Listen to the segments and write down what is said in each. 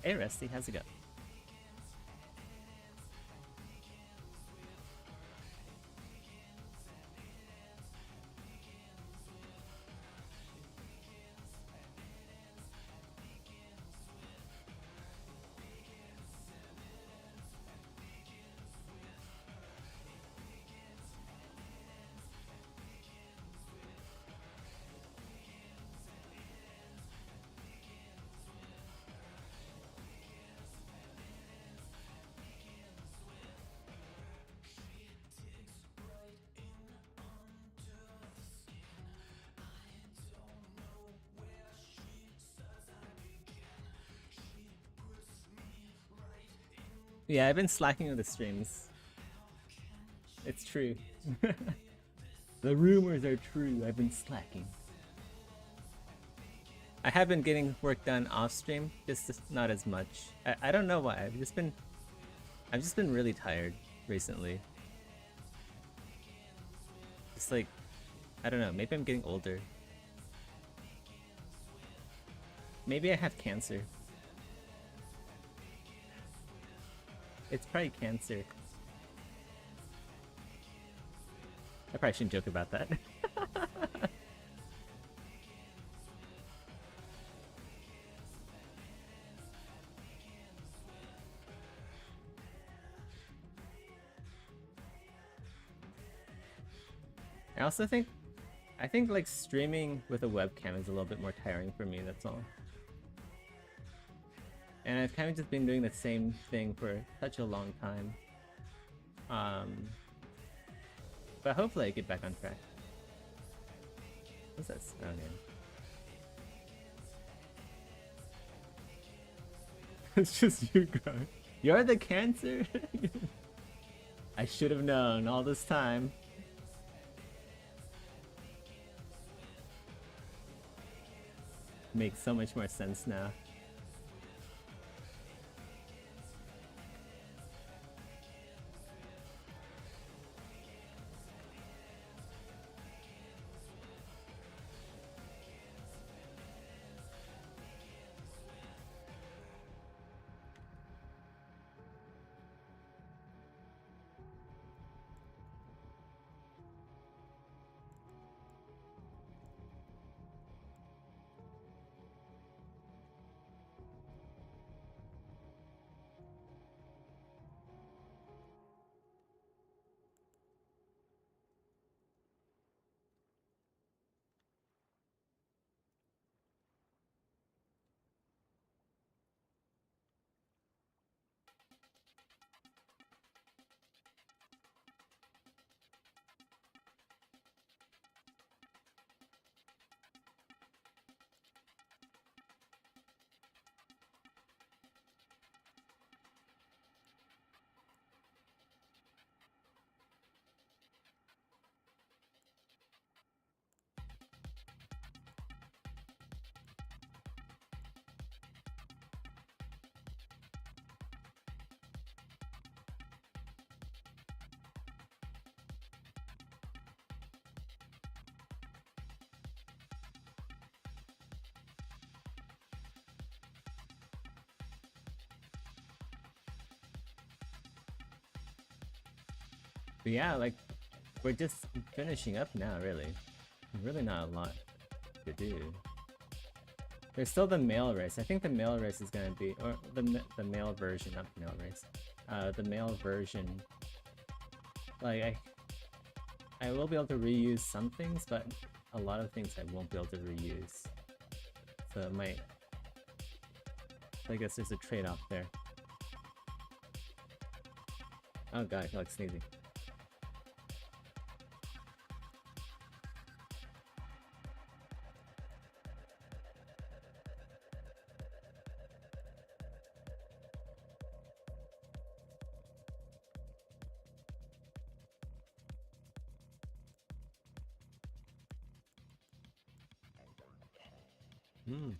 Hey Rusty, how's it going? Yeah, I've been slacking on the streams. It's true. The rumors are true. I've been slacking. I have been getting work done off stream, just not as much. I don't know why. I've just been really tired recently. Just like I don't know. Maybe I'm getting older. Maybe I have cancer. It's probably cancer. I probably shouldn't joke about that. I also think like streaming with a webcam is a little bit more tiring for me, that's all. And I've kind of just been doing the same thing for such a long time. But hopefully I get back on track. What's that sound in? It's just you, guys. You're the cancer? I should have known all this time. Makes so much more sense now. But yeah, like, we're just finishing up now, really. Really not a lot to do. There's still the male race. I think the male race is gonna be, or the male version, not the male race. The male version. Like, I will be able to reuse some things, but a lot of things I won't be able to reuse. So it might, I guess there's a trade-off there. Oh god, I feel like sneezing. Hmm.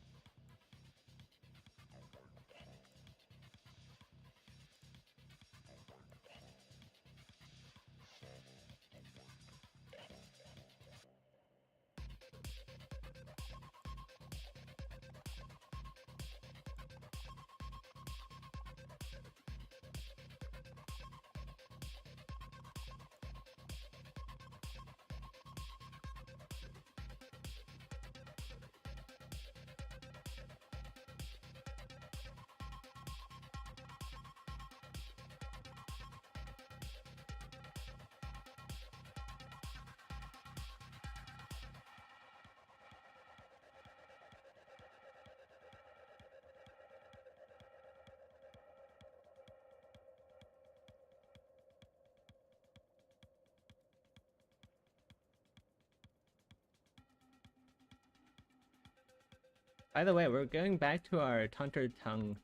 By the way, we're going back to our Taunter Tongue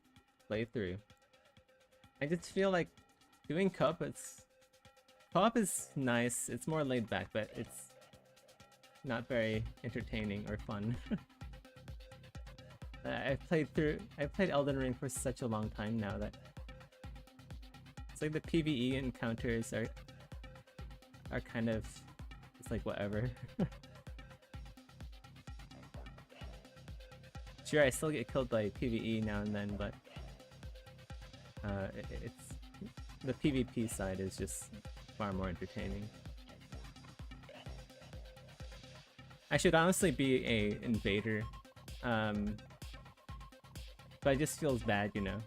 playthrough. I just feel like doing co-op is nice, it's more laid back, but it's not very entertaining or fun. I've played Elden Ring for such a long time now that it's like the PvE encounters are kind of, it's like whatever. Sure, I still get killed by PvE now and then, but it's the PvP side is just far more entertaining. I should honestly be a invader, but it just feels bad, you know.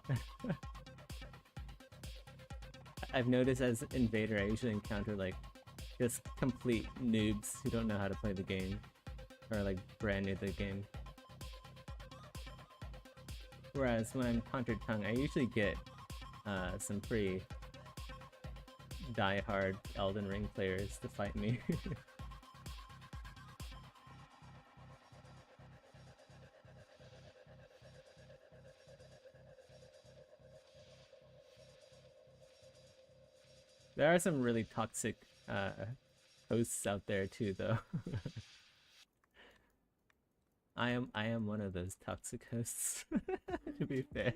I've noticed as invader, I usually encounter like just complete noobs who don't know how to play the game, or like brand new to the game. Whereas when I'm Taunter Tongue, I usually get some pretty die-hard Elden Ring players to fight me. There are some really toxic hosts out there too, though. I am one of those toxic hosts, to be fair.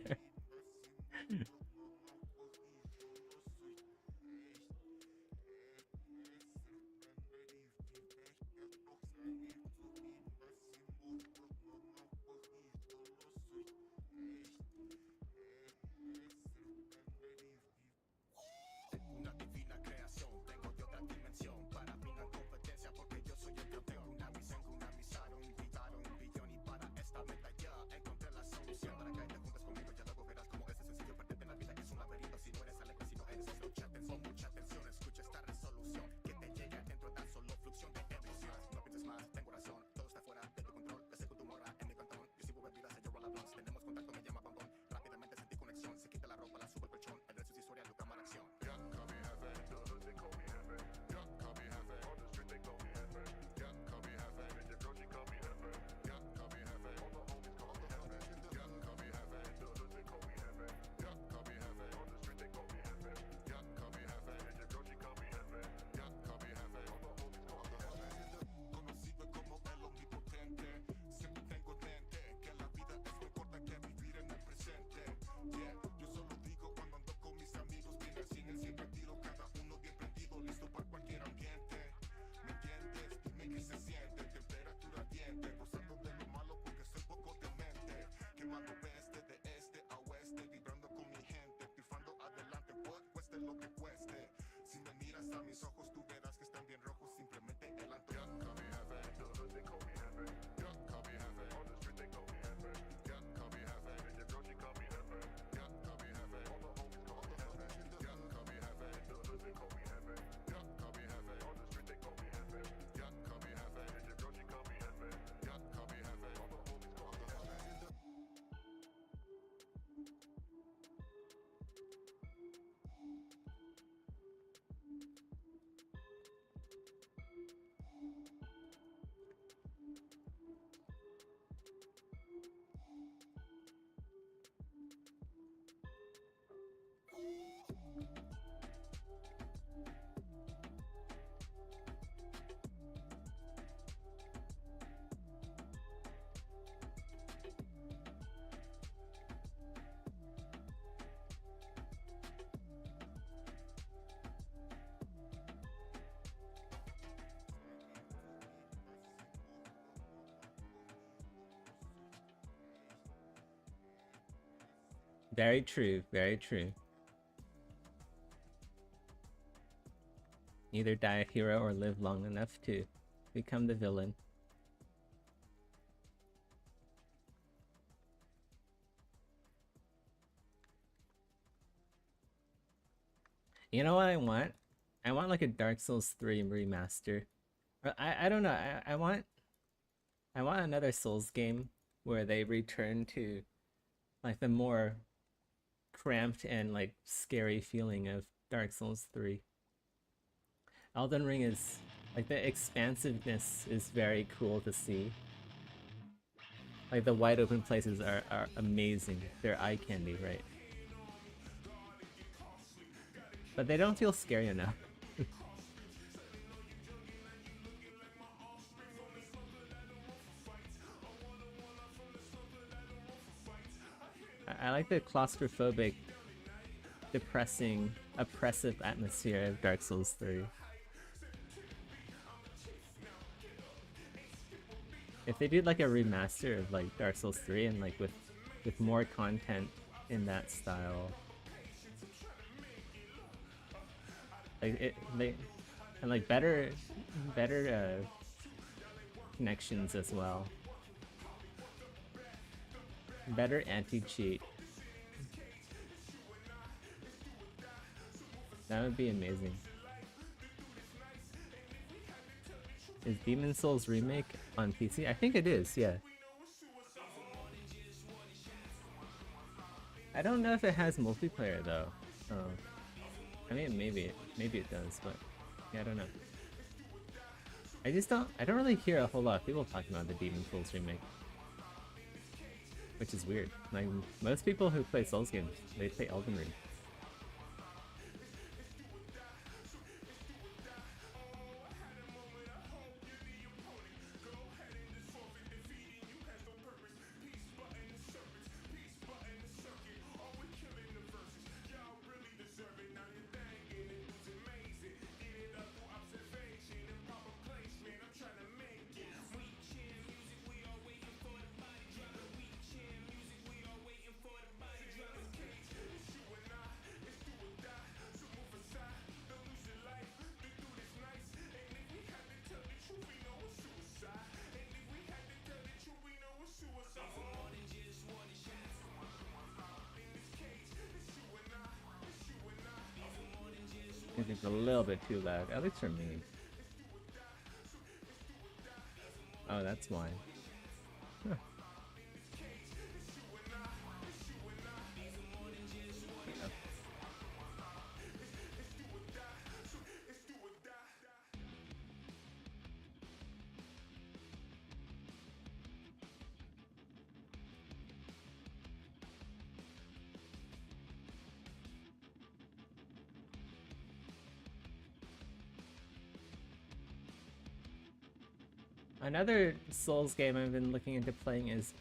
Very true, very true. Either die a hero or live long enough to become the villain. You know what I want? I want like a Dark Souls 3 remaster. I don't know. I want another Souls game where they return to like the more cramped and like scary feeling of Dark Souls 3. Elden Ring is like the expansiveness is very cool to see. Like the wide open places are amazing. They're eye candy, right? But they don't feel scary enough. I like the claustrophobic, depressing, oppressive atmosphere of Dark Souls 3. If they did like a remaster of like Dark Souls 3 and like with more content in that style, like they and like better connections as well, better anti-cheat, that would be amazing. Is Demon Souls remake on PC? I think it is, yeah. I don't know if it has multiplayer though. I mean, maybe it does, but yeah, I don't know. I don't really hear a whole lot of people talking about the Demon Souls remake, which is weird. Like most people who play Souls games, they play Elden Ring. It's a little bit too loud, at least for me. Oh, that's why. Huh. Yeah. Another Souls game I've been looking into playing is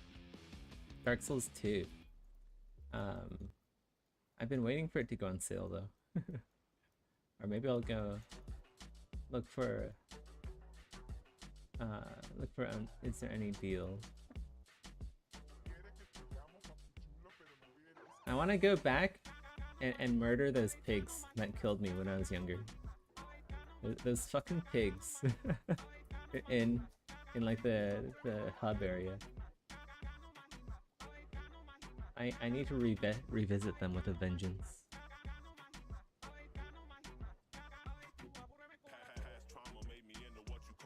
Dark Souls 2. I've been waiting for it to go on sale though. Or maybe I'll go look for is there any deal? I want to go back and murder those pigs that killed me when I was younger. Those fucking pigs in like the hub area. I need to revisit them with a vengeance.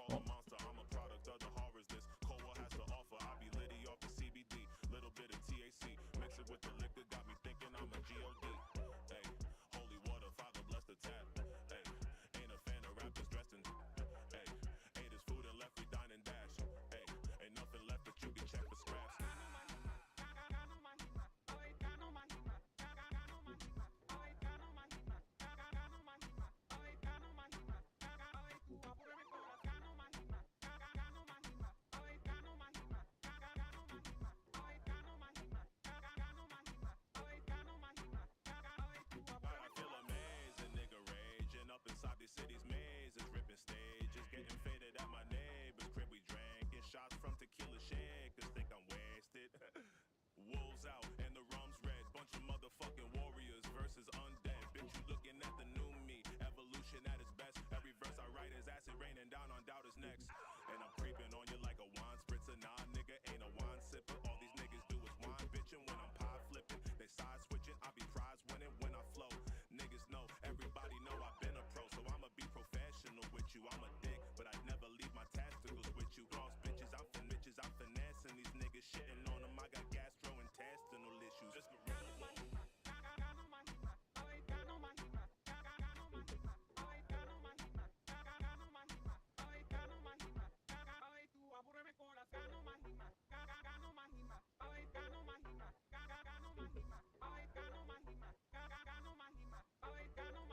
Well,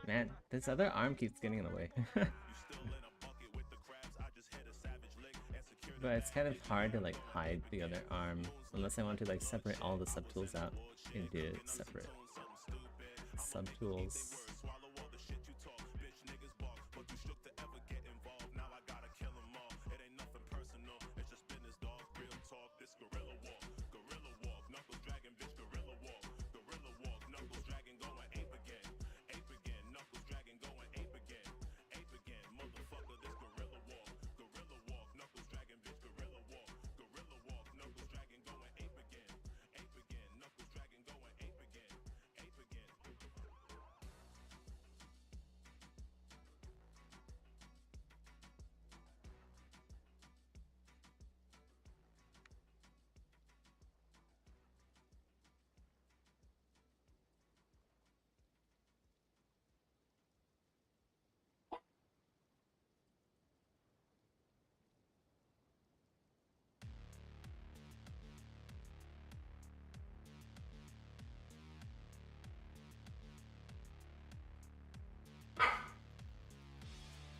Man, this other arm keeps getting in the way. But it's kind of hard to like hide the other arm unless I want to like separate all the subtools out into separate subtools.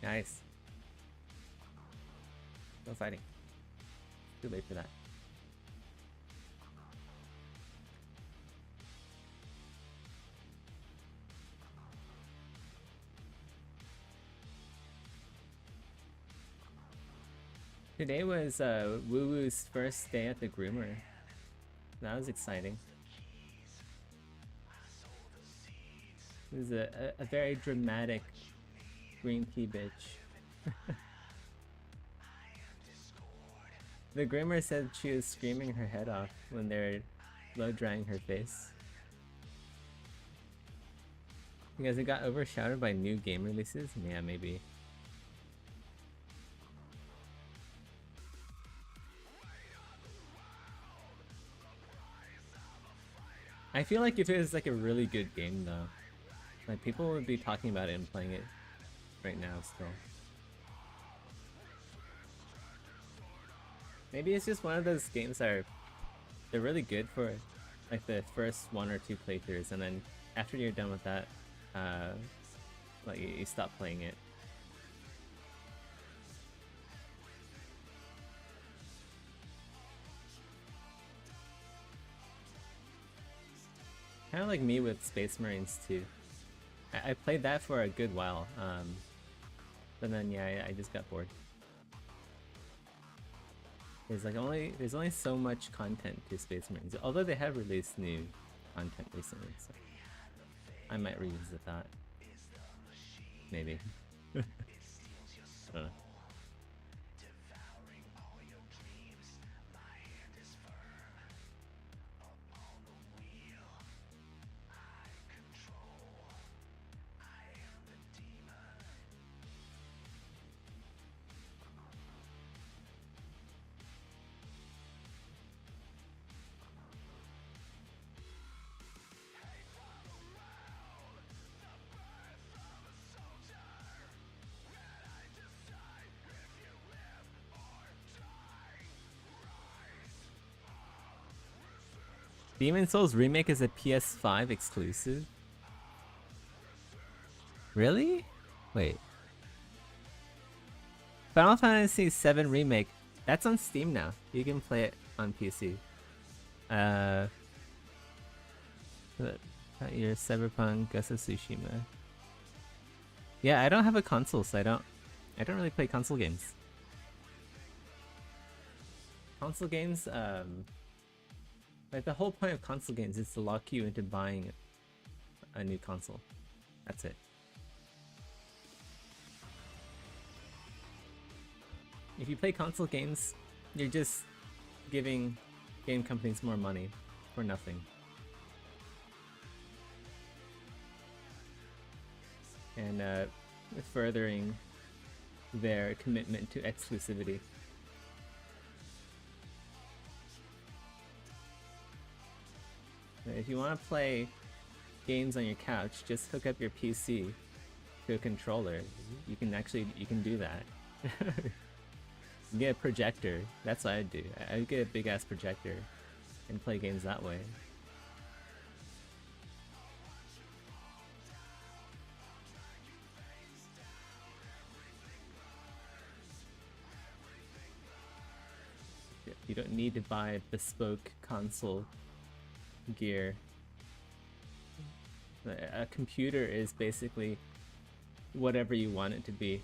Nice. No fighting. Too late for that. Today was Woo Woo's first day at the groomer. That was exciting. It was a very dramatic green tea bitch. The groomer said she was screaming her head off when they're blow drying her face. Because it got overshadowed by new game releases? Yeah, maybe. I feel like if it was like a really good game though, like people would be talking about it and playing it right now still. Maybe it's just one of those games that they're really good for like the first 1 or 2 playthroughs, and then after you're done with that, like you stop playing it. Kind of like me with Space Marines too. I played that for a good while, but then yeah, I just got bored. There's only so much content to Space Marines, although they have released new content recently, so I might revisit that. Maybe. I don't know. Demon's Souls Remake is a PS5 exclusive? Really? Wait. Final Fantasy VII Remake. That's on Steam now. You can play it on PC. Your Cyberpunk Ghost of Tsushima. Yeah, I don't have a console, so I don't really play console games. Console games, like the whole point of console games is to lock you into buying a new console. That's it. If you play console games, you're just giving game companies more money for nothing. And furthering their commitment to exclusivity. If you want to play games on your couch, just hook up your PC to a controller. You can do that. Get a projector. That's what I'd do. I'd get a big ass projector and play games that way. You don't need to buy bespoke console gear. A computer is basically whatever you want it to be.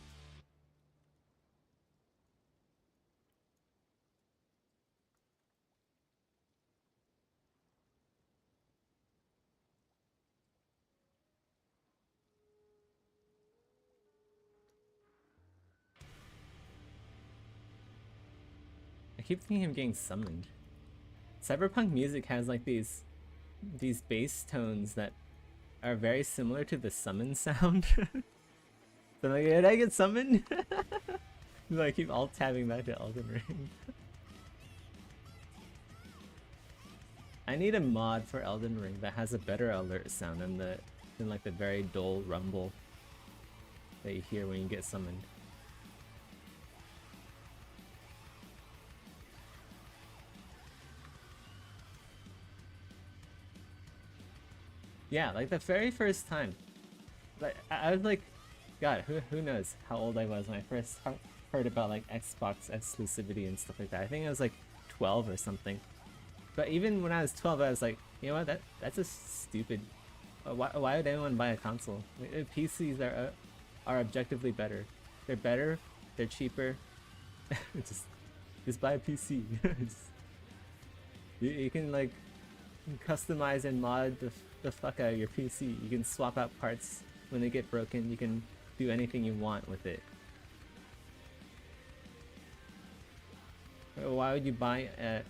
I keep thinking I'm getting summoned. Cyberpunk music has like these bass tones that are very similar to the summon sound. So I'm like, did I get summoned? So I keep alt tabbing back to Elden Ring. I need a mod for Elden Ring that has a better alert sound than like the very dull rumble that you hear when you get summoned. Yeah, like the very first time, like I was like, God, who knows how old I was when I first heard about like Xbox exclusivity and stuff like that. I think I was like 12 or something. But even when I was 12, I was like, you know what? That's a stupid. Why would anyone buy a console? PCs are objectively better. They're better. They're cheaper. just buy a PC. You can like customize and mod the fuck out of your PC. You can swap out parts when they get broken. You can do anything you want with it. Why would you buy an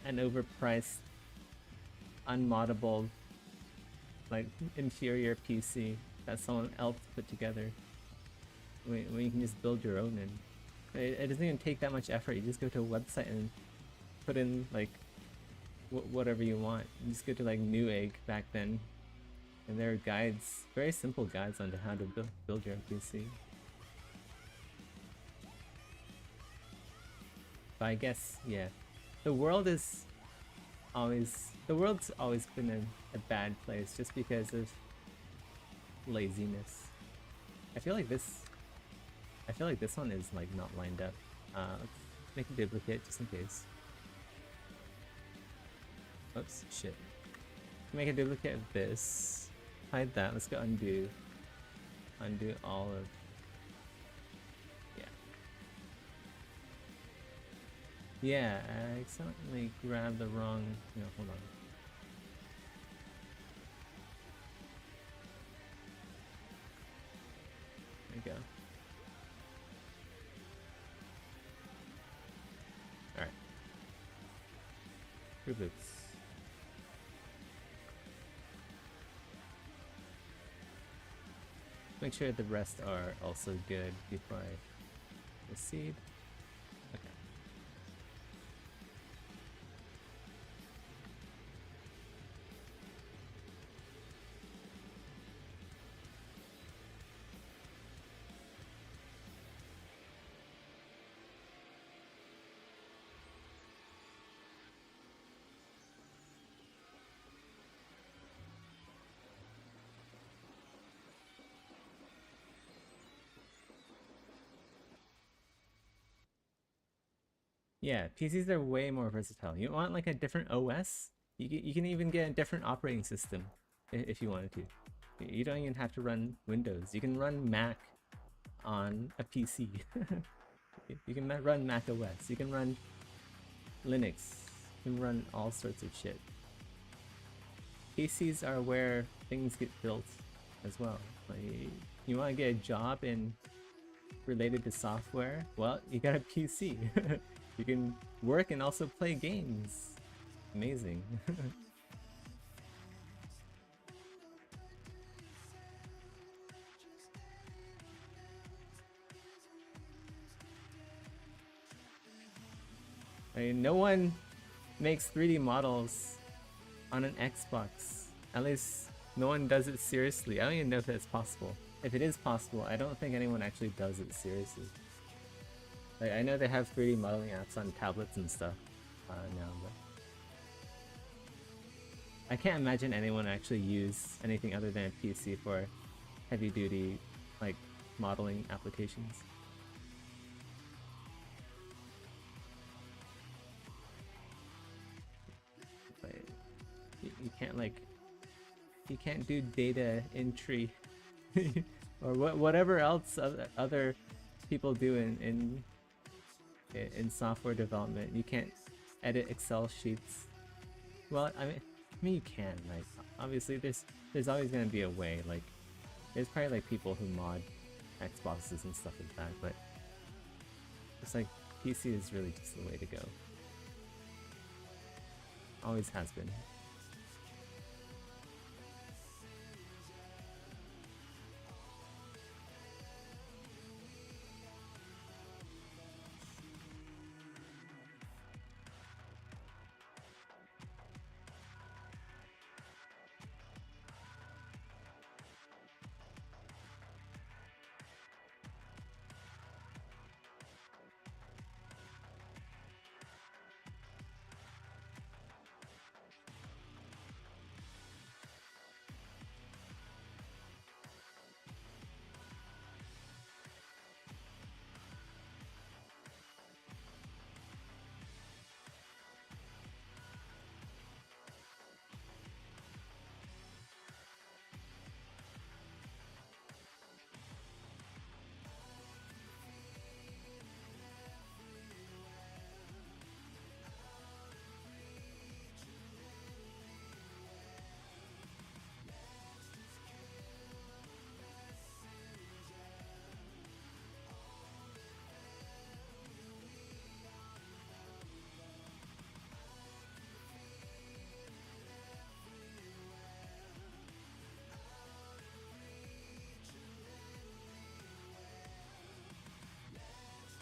overpriced, unmoddable, like inferior PC that someone else put together when you can just build your own? And it doesn't even take that much effort. You just go to a website and put in like whatever you want. You just go to like Newegg back then, and there are guides, very simple guides on how to build your own PC. But I guess, yeah, the world's always been a bad place just because of laziness. I feel like this one is like not lined up. Let's make a duplicate just in case. Oops, shit. Make a duplicate of this. Hide that. Let's go undo. Undo all of. Yeah, I accidentally grabbed the wrong. No, hold on. There you go. Alright. Reboots. Make sure the rest are also good before I proceed. Okay. Yeah, PCs are way more versatile. You want like a different OS? You can even get a different operating system if you wanted to. You don't even have to run Windows. You can run Mac on a PC. You can run Mac OS. You can run Linux. You can run all sorts of shit. PCs are where things get built as well. Like, you want to get a job related to software? Well, you got a PC. You can work and also play games. Amazing. I mean, no one makes 3D models on an Xbox. At least no one does it seriously. I don't even know if that's possible. If it is possible, I don't think anyone actually does it seriously. Like, I know they have 3D modeling apps on tablets and stuff now, but I can't imagine anyone actually use anything other than a PC for heavy-duty, like, modeling applications. you can't like you can't do data entry or whatever else other people do in software development. You can't edit Excel sheets. Well, I mean you can, like, obviously there's always gonna be a way. Like, there's probably like people who mod Xboxes and stuff like that, but it's like PC is really just the way to go. Always has been.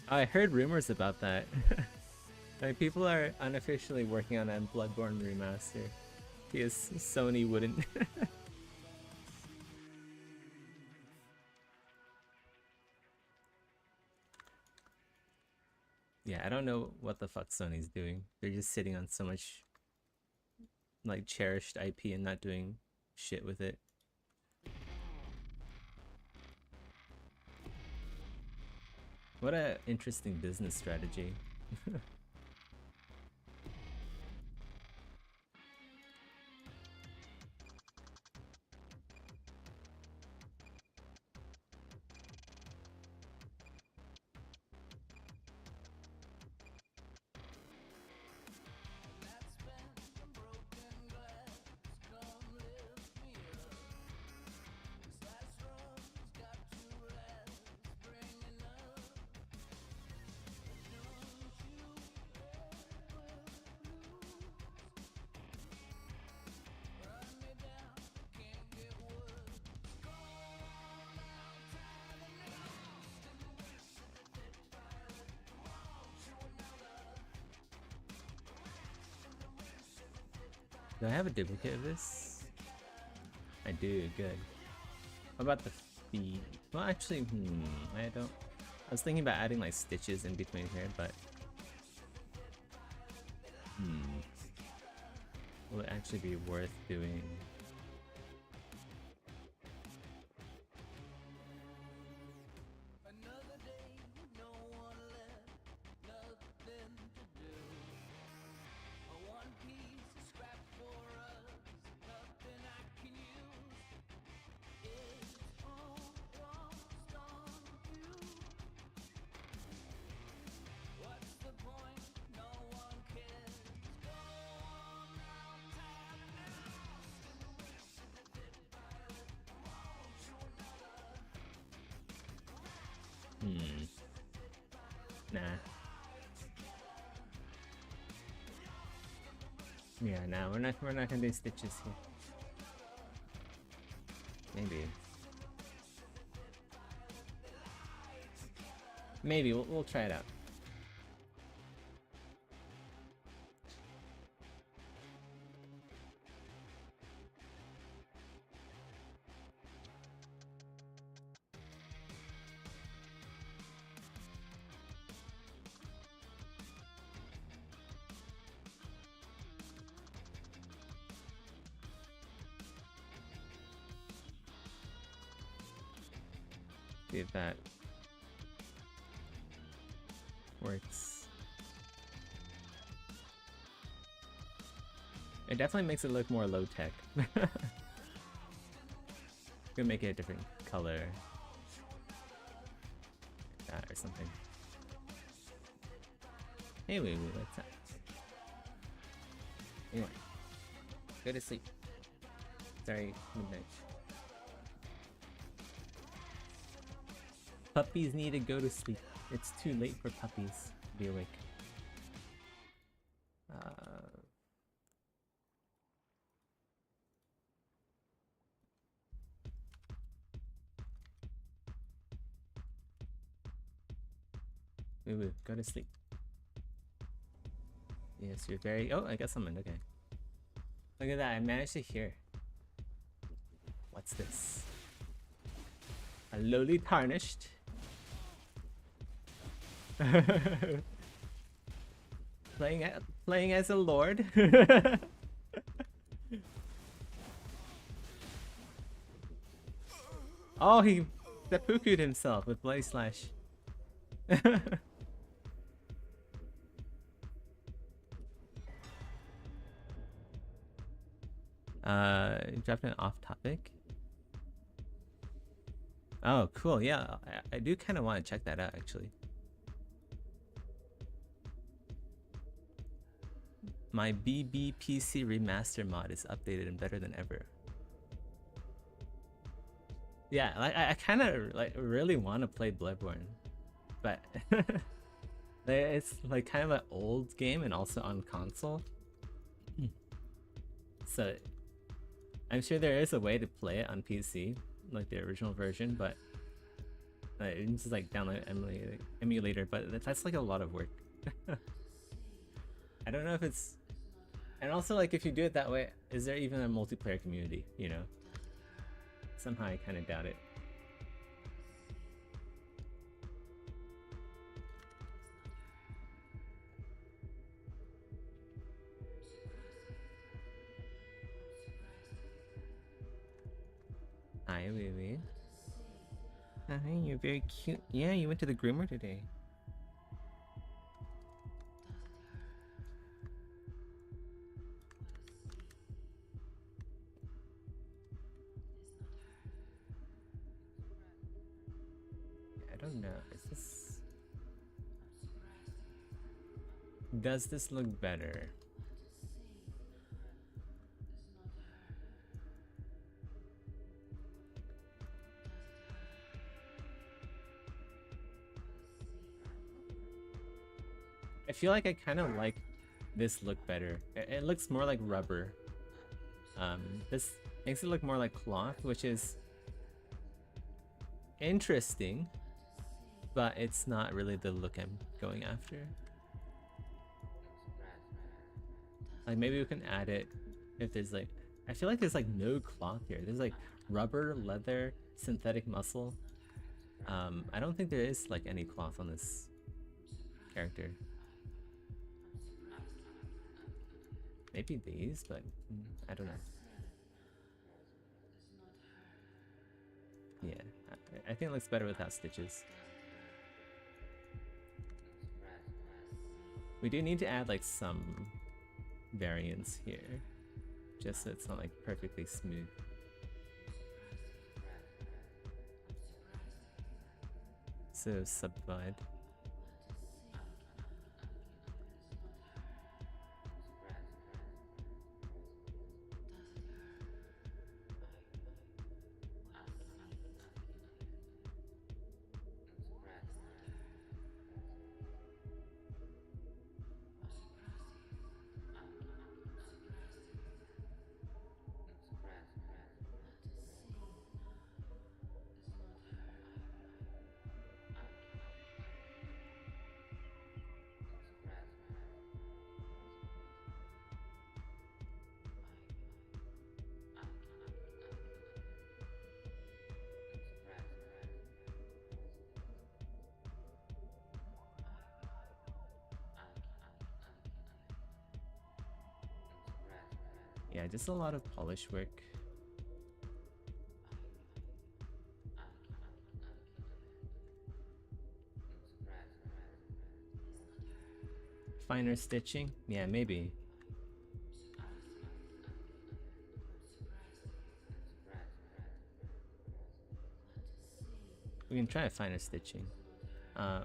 I heard rumors about that. Like, people are unofficially working on a Bloodborne remaster because Sony wouldn't. Yeah, I don't know what the fuck Sony's doing. They're just sitting on so much like cherished IP and not doing shit with it. What a interesting business strategy. Do I have a duplicate of this? I do, good. What about the feet? Well, actually, I don't. I was thinking about adding like stitches in between here, but will it actually be worth doing? Nah. Yeah, nah, we're not gonna do stitches here. Maybe. Maybe we'll try it out. See if that works. It definitely makes it look more low tech. Gonna make it a different color, like that or something. Hey, wait, what's that? Anyway, go to sleep. Sorry, midnight. Puppies need to go to sleep. It's too late for puppies to be awake. Woo, go to sleep. Yes, you're very. Oh, I got someone. Okay. Look at that. I managed to hear. What's this? A lowly tarnished. playing as a lord. Oh, he seppuku'd himself with Bloody Slash. Dropped an off topic. Oh, cool. Yeah, I do kind of want to check that out actually. My BBPC remaster mod is updated and better than ever. Yeah, like I kind of like really want to play Bloodborne, but it's like kind of an old game and also on console. So I'm sure there is a way to play it on PC, like the original version, but it's just like download emulator, but that's like a lot of work. I don't know if it's, and also like if you do it that way, is there even a multiplayer community, you know? Somehow I kind of doubt it. Hi, Lily. Hi, you're very cute. Yeah, you went to the groomer today. I don't know. Is this... Does this look better? I feel like I kind of like this look better. It looks more like rubber. This makes it look more like cloth, which is interesting, but it's not really the look I'm going after. Like maybe we can add it if there's like, I feel like there's like no cloth here. There's like rubber, leather, synthetic muscle. I don't think there is like any cloth on this character. Maybe these, but I don't know. Yeah, I think it looks better without stitches. We do need to add like some variance here, just so it's not like perfectly smooth. So subvide. Yeah, just a lot of polish work. Finer stitching? Yeah, maybe. We can try finer stitching. Hmm.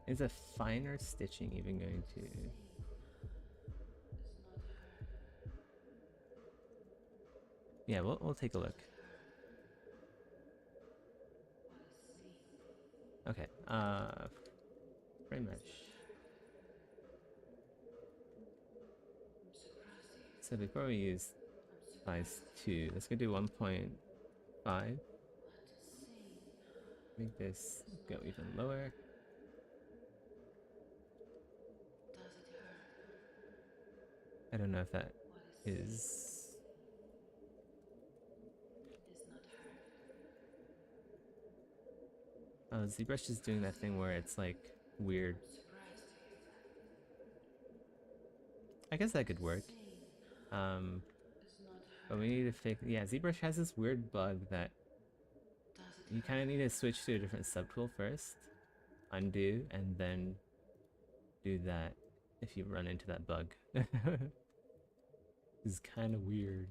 Is a finer stitching even going to... Yeah, we'll take a look. Okay, frame mesh. So before we use size 2, let's go do 1.5. Make this go even lower. I don't know if that is... Oh, ZBrush is doing that thing where it's like weird. I guess that could work. But we need to fix... Yeah, ZBrush has this weird bug that you kind of need to switch to a different subtool first, undo, and then do that if you run into that bug. It's kind of weird.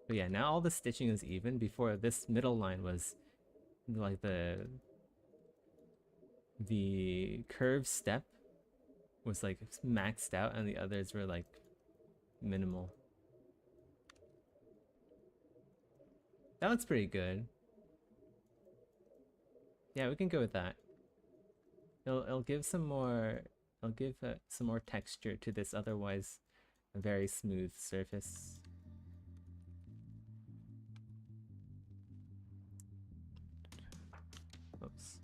But yeah, now all the stitching is even. Before, this middle line was like the curved step was like maxed out and the others were like minimal. That looks pretty good. Yeah, we can go with that. It'll give some more... It'll give some more texture to this otherwise very smooth surface. Oops.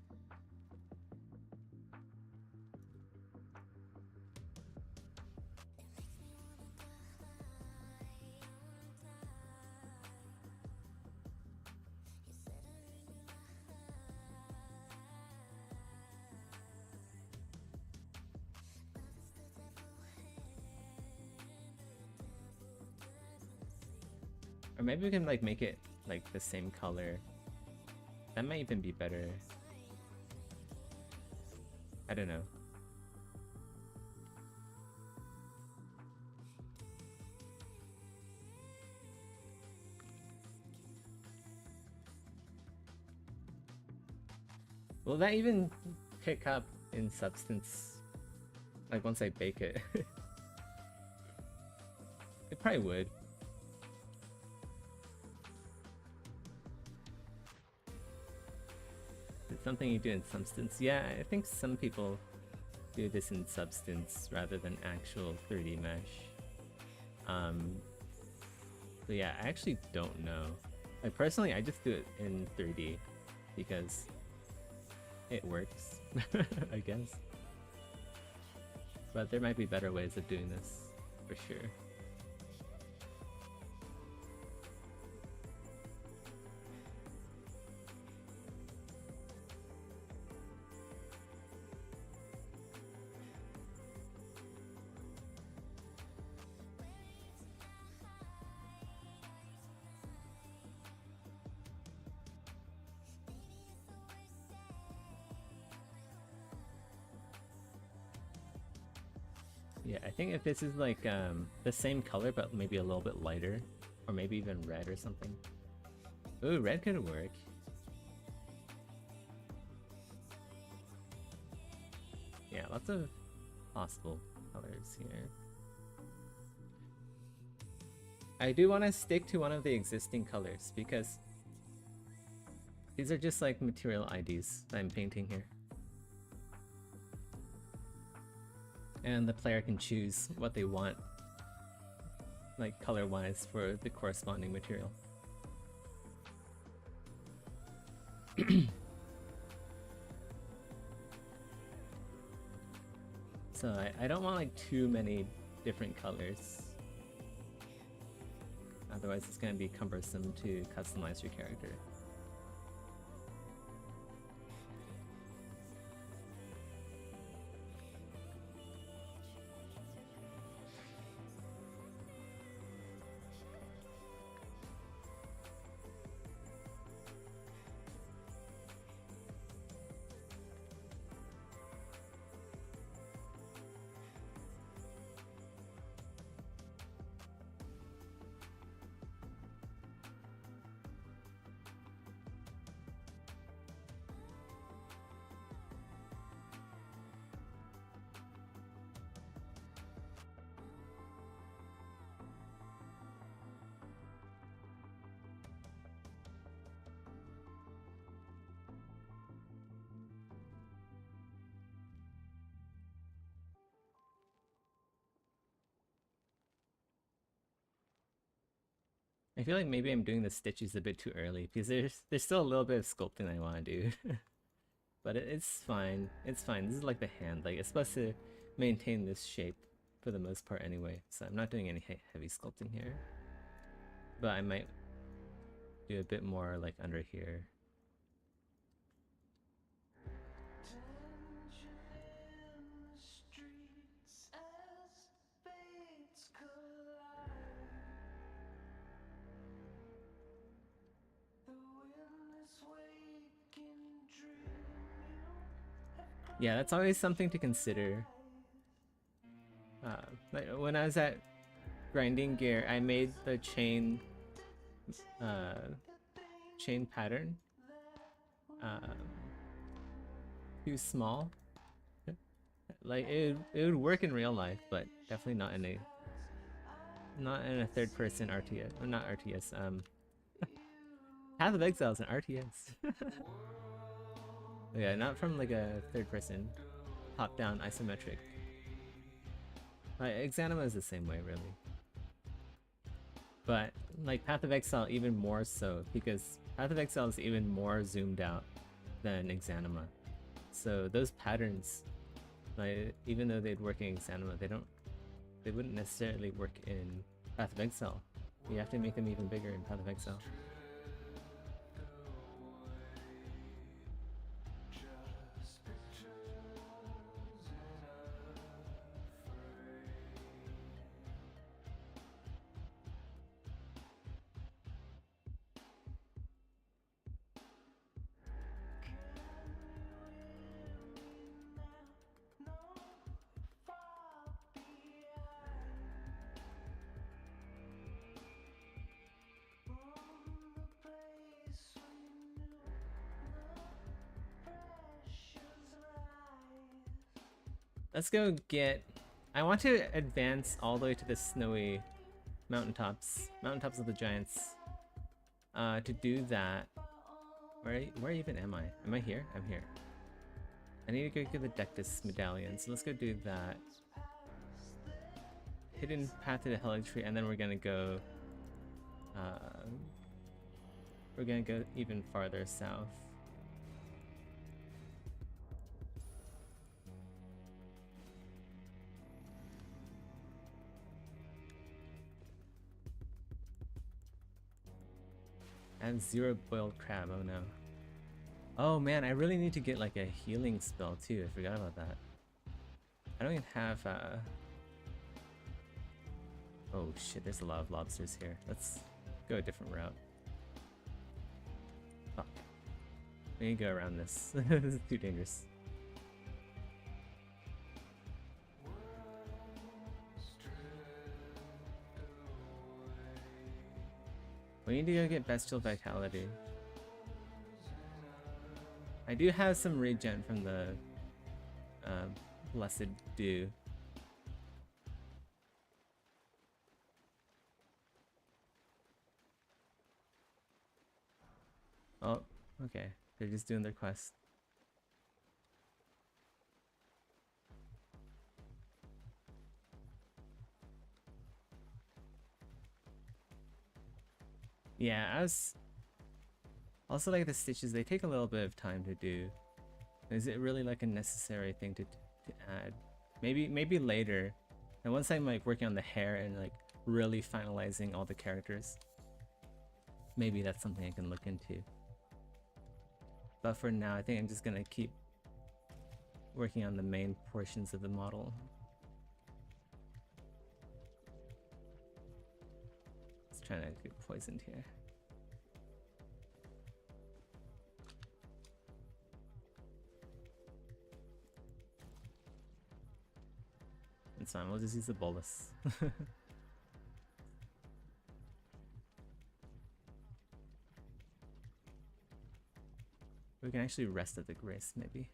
Or maybe we can like make it like the same color. That might even be better. I don't know. Will that even pick up in Substance? Like once I bake it? It probably would. It's something you do in Substance. Yeah, I think some people do this in Substance rather than actual 3D mesh. But yeah, I actually don't know. Like personally, I just do it in 3D because it works, I guess. But there might be better ways of doing this, for sure. Yeah, I think if this is like the same color but maybe a little bit lighter, or maybe even red or something. Ooh, red could work. Yeah, lots of possible colors here. I do want to stick to one of the existing colors because these are just like material IDs that I'm painting here. And the player can choose what they want, like color-wise, for the corresponding material. So I don't want like too many different colors. Otherwise it's going to be cumbersome to customize your character. I feel like maybe I'm doing the stitches a bit too early because there's still a little bit of sculpting I want to do. But it's fine. It's fine. This is like the hand. Like, it's supposed to maintain this shape for the most part anyway. So I'm not doing any heavy sculpting here. But I might do a bit more like under here. Yeah, that's always something to consider. Like when I was at Grinding Gear, I made the chain pattern too small. Like it would work in real life, but definitely not in a third person RTS, or not RTS. Path of Exile is an RTS. Yeah, not from like a third person, top down isometric. Like Exanima is the same way, really. But like Path of Exile even more so, because Path of Exile is even more zoomed out than Exanima. So those patterns, like even though they'd work in Exanima, they wouldn't necessarily work in Path of Exile. You have to make them even bigger in Path of Exile. Let's go get... I want to advance all the way to the snowy mountaintops of the giants. To do that... Where even am I? Am I here? I'm here. I need to go get the Dectus medallion, so let's go do that. Hidden path to the Haligtree, and then we're gonna go... we're gonna go even farther south. I have 0 boiled crab, oh no. Oh man, I really need to get like a healing spell too, I forgot about that. I don't even have oh shit, there's a lot of lobsters here. Let's go a different route. Fuck. We need to go around this. This is too dangerous. We need to go get Bestial Vitality. I do have some regen from the Blessed Dew. Oh, okay. They're just doing their quest. Yeah, I was... Also like the stitches, they take a little bit of time to do. Is it really like a necessary thing to add? Maybe later. And once I'm like working on the hair and like really finalizing all the characters, maybe that's something I can look into. But for now, I think I'm just gonna keep working on the main portions of the model. Let's try to get poisoned here. It's fine, we'll just use the bolus. We can actually rest at the grace, maybe.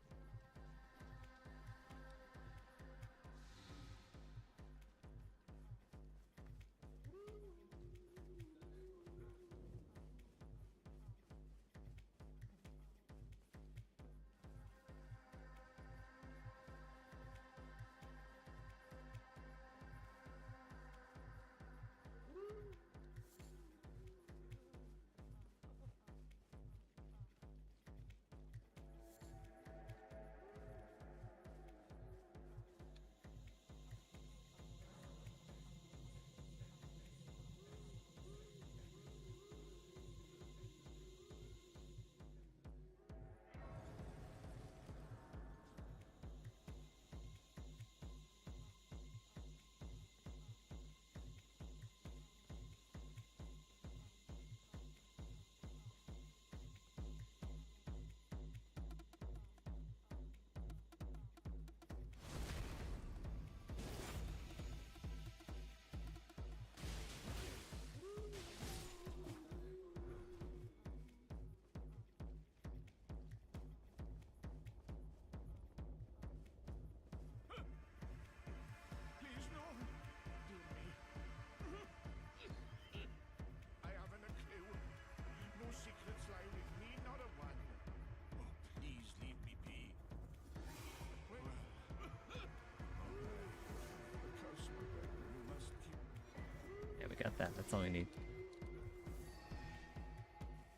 That's all we need.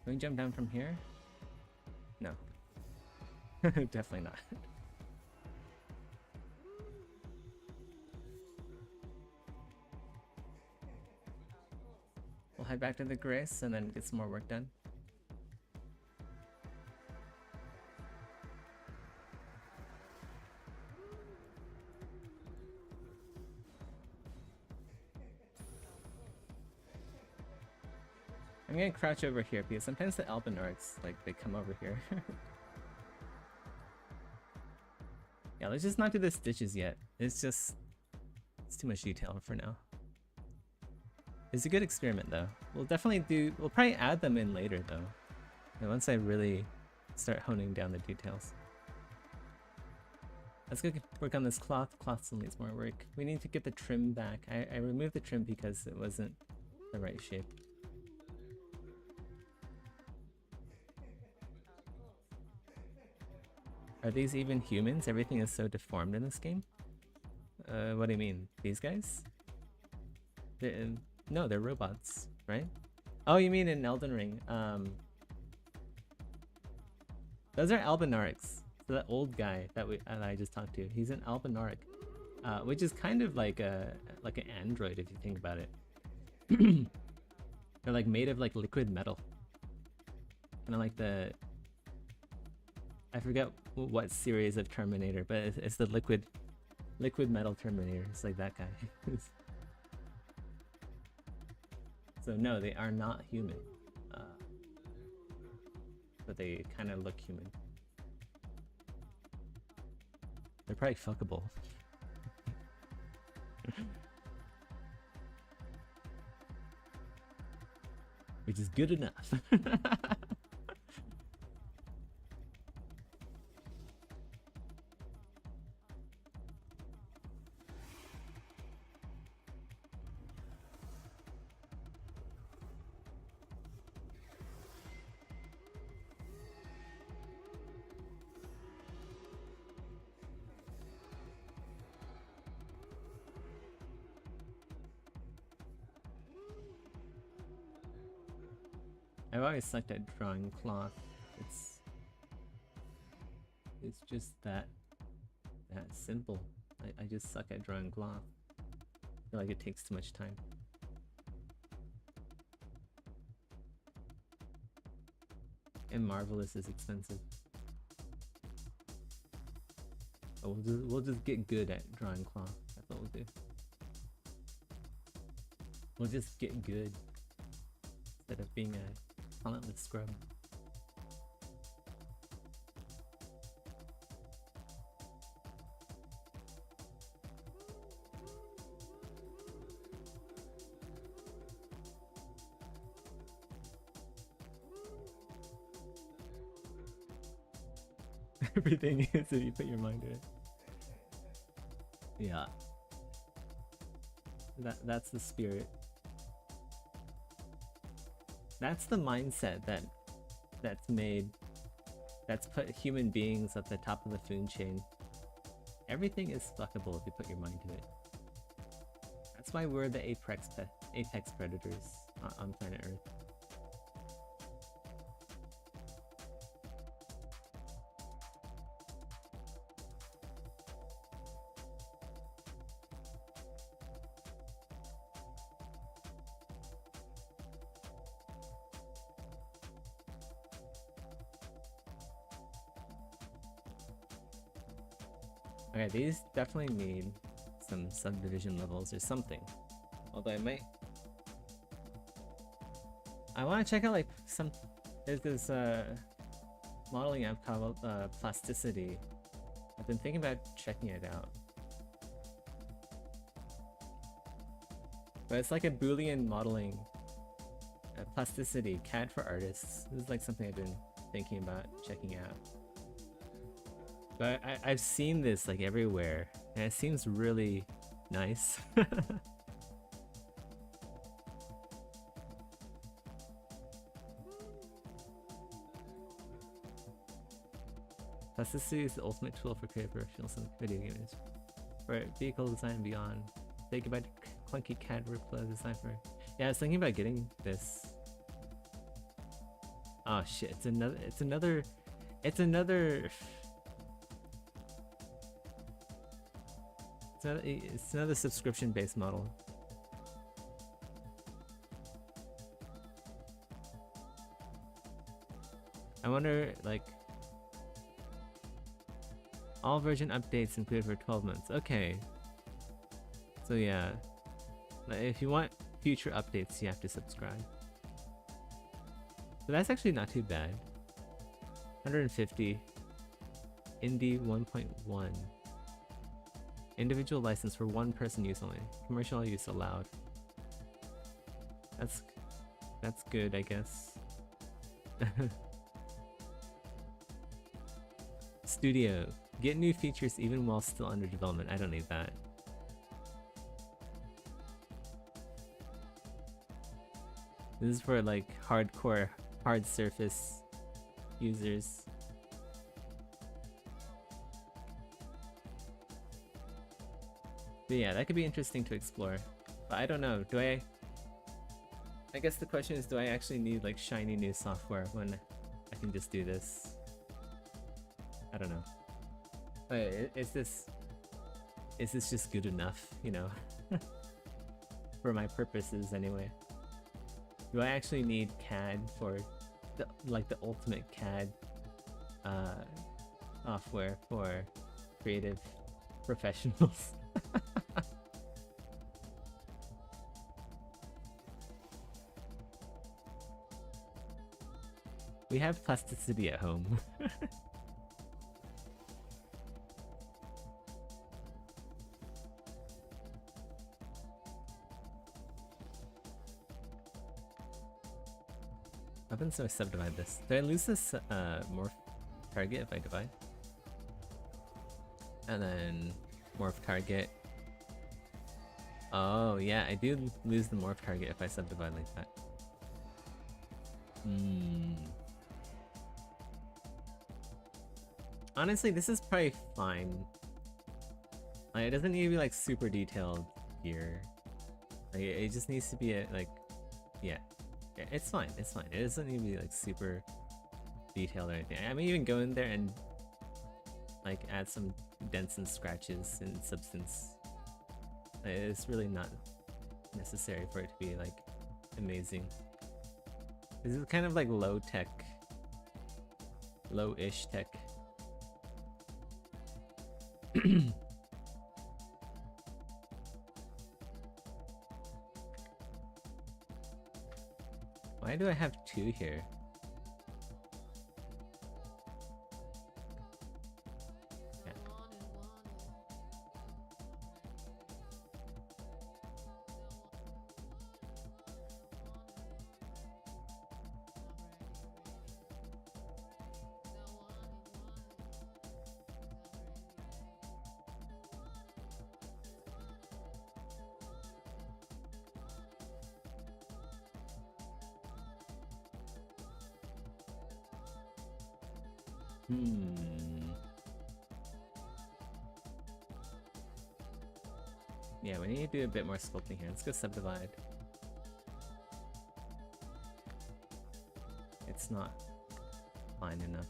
Can we jump down from here? No. Definitely not. We'll head back to the Grace and then get some more work done. I'm gonna crouch over here because sometimes the Albinards, like, they come over here. Yeah, let's just not do the stitches yet. It's too much detail for now. It's a good experiment though. We'll probably add them in later though. And once I really start honing down the details. Let's go work on this cloth. Cloth still needs more work. We need to get the trim back. I removed the trim because it wasn't the right shape. Are these even humans? Everything is so deformed in this game? What do you mean? These guys? No, they're robots, right? Oh, you mean in Elden Ring. Those are Albinarics. So that old guy that I just talked to, he's an Albinaric, which is kind of like an android if you think about it. They're like made of like liquid metal. Kind of like I forget what series of Terminator, but it's the liquid metal Terminator. It's like that guy. So no, they are not human, but they kind of look human. They're probably fuckable. Which is good enough. I've always sucked at drawing cloth. It's just that simple. I just suck at drawing cloth. I feel like it takes too much time. And Marvelous is expensive. But we'll just get good at drawing cloth. That's what we'll do. We'll just get good instead of being a talentless scrub. Everything is if you put your mind to it. Yeah. That's the spirit. That's the mindset that's put human beings at the top of the food chain. Everything is fuckable if you put your mind to it. That's why we're the apex predators on planet Earth. Okay, these definitely need some subdivision levels or something. Although I want to check out like there's this modeling app called Plasticity. I've been thinking about checking it out. But it's like a Boolean modeling Plasticity, CAD for artists. This is like something I've been thinking about checking out. But I've seen this like everywhere, and it seems really nice. Plasticity is the ultimate tool for creative professionals in video games. For vehicle design and beyond, say goodbye to clunky CAD workflow designed for Yeah, I was thinking about getting this. Oh shit! It's another. It's another. It's another. It's another subscription-based model. I wonder, like, all version updates included for 12 months. Okay. So yeah, if you want future updates, you have to subscribe. So that's actually not too bad. 150. Indie 1.1. Individual license for one person use only. Commercial use allowed. That's good, I guess. Studio. Get new features even while still under development. I don't need that. This is for like hardcore hard surface users. But yeah, that could be interesting to explore. But I don't know, do I guess the question is, do I actually need like shiny new software when I can just do this? I don't know. Is this just good enough, you know? For my purposes anyway. Do I actually need CAD for the ultimate CAD software for creative professionals? We have plasticity at home. What happens if I subdivide this? Do I lose this morph target if I divide? And then morph target. Oh yeah, I do lose the morph target if I subdivide like that. Honestly, this is probably fine. Like, it doesn't need to be like super detailed here. Like, it just needs to be like, yeah, it's fine. It's fine. It doesn't need to be like super detailed or anything. I may even go in there and like add some dents and scratches and substance. It's really not necessary for it to be like amazing. This is kind of like low tech, low-ish tech. Why do I have two here? Yeah. Yeah, we need to do a bit more sculpting here. Let's go subdivide. It's not fine enough.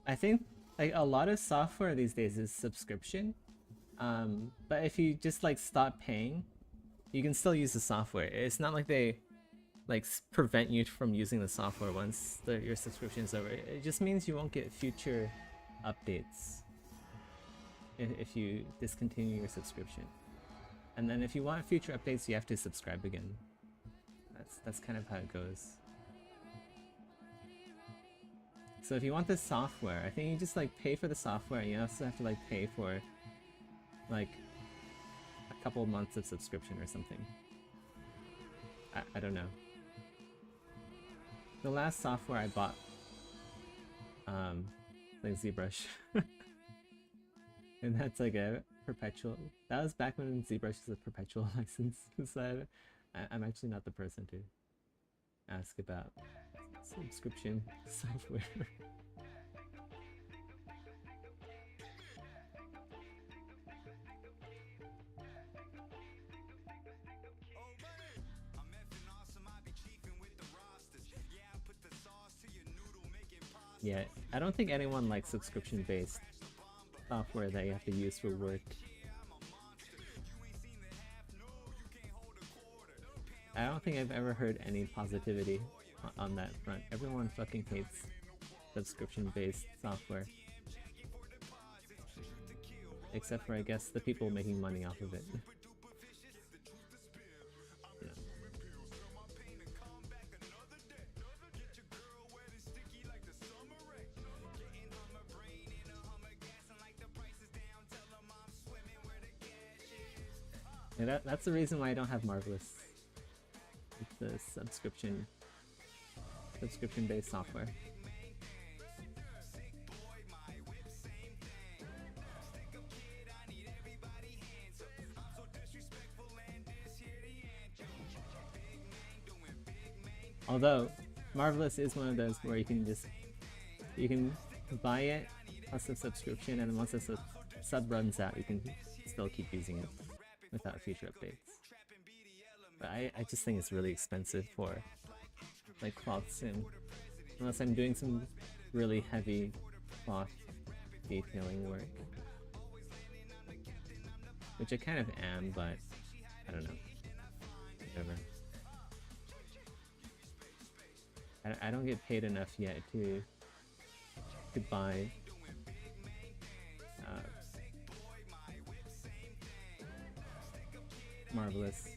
I think like a lot of software these days is subscription. But if you just like stop paying, you can still use the software. It's not like they like prevent you from using the software once your subscription is over. It just means you won't get future updates if you discontinue your subscription. And then if you want future updates, you have to subscribe again. That's kind of how it goes. So if you want the software, I think you just like pay for the software, and you also have to like pay for like a couple months of subscription or something. I don't know. The last software I bought, like ZBrush, and that's like a perpetual. That was back when ZBrush was a perpetual license. So I'm actually not the person to ask about subscription software. Yeah, I don't think anyone likes subscription-based software that you have to use for work. I don't think I've ever heard any positivity on that front. Everyone fucking hates subscription-based software. Except for, I guess, the people making money off of it. Yeah. And that's the reason why I don't have Marvelous. It's the subscription-based software. Although, Marvelous is one of those where you can buy it plus a subscription, and once the sub runs out, you can still keep using it without future updates. But I just think it's really expensive for like cloth sim, unless I'm doing some really heavy cloth detailing work, which I kind of am, but I don't know. Whatever. I don't get paid enough yet to buy Marvelous.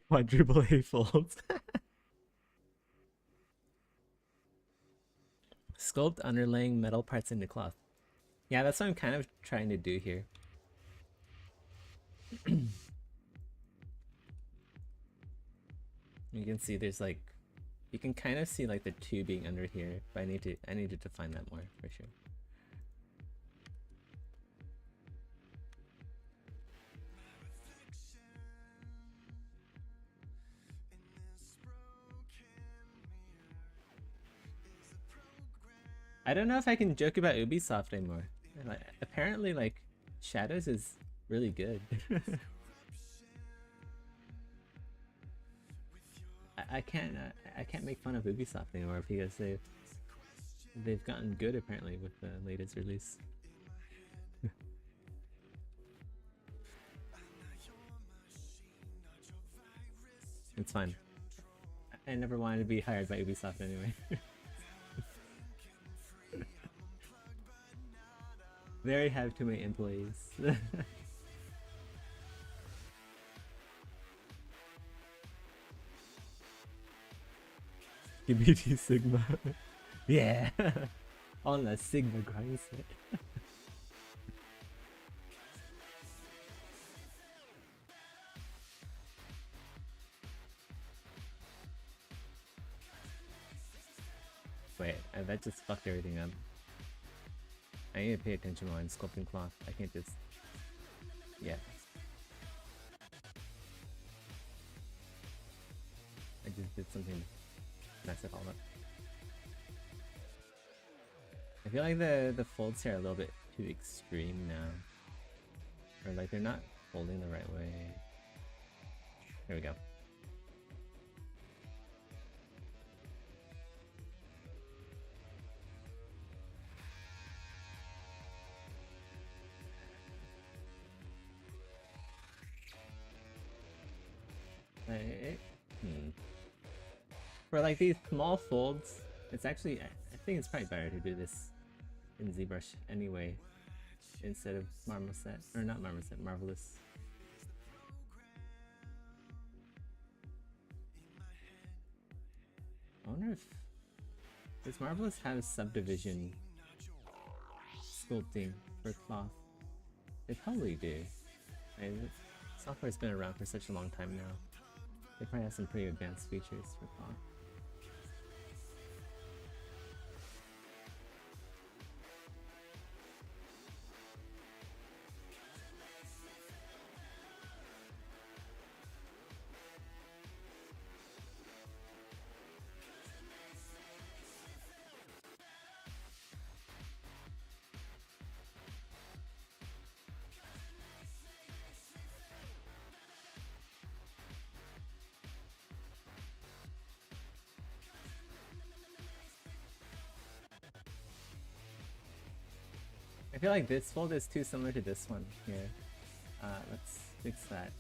Quadruple A folds. Sculpt underlaying metal parts into cloth. Yeah, that's what I'm kind of trying to do here. You can see there's like, you can kind of see like the tubing under here, but I need to define that more for sure. I don't know if I can joke about Ubisoft anymore. Like, apparently, like, Shadows is really good. I can't make fun of Ubisoft anymore because they've gotten good apparently with the latest release. It's fine. I never wanted to be hired by Ubisoft anyway. They already have too many employees. BT Sigma. Yeah. On the Sigma grind set. Wait, that just fucked everything up. I need to pay attention while I'm sculpting cloth. I can't just... Yeah. I just did something to mess it all up. I feel like the folds here are a little bit too extreme now. Or like they're not folding the right way. There we go. For like these small folds, it's actually, I think it's probably better to do this in ZBrush anyway, instead of Marmoset, or not Marmoset, Marvelous. I wonder if, does Marvelous have subdivision sculpting for cloth? They probably do. Software's been around for such a long time now. They probably have some pretty advanced features for cloth. I feel like this fold is too similar to this one here. Let's fix that.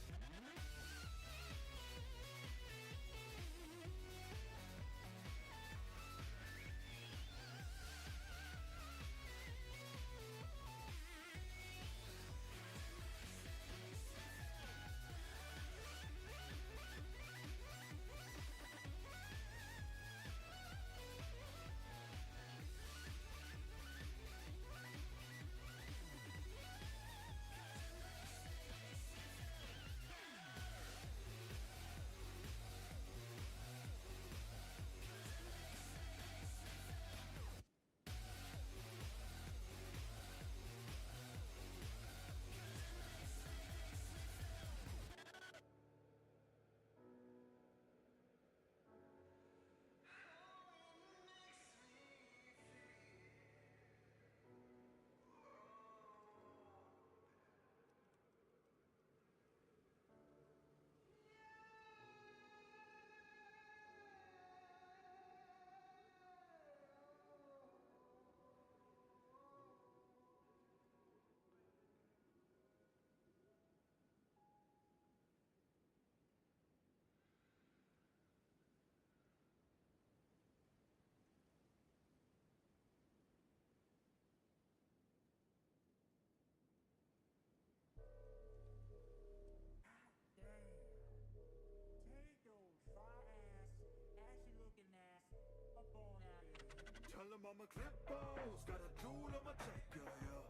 I'm a clippos, got a jewel on my tech, yeah, yeah.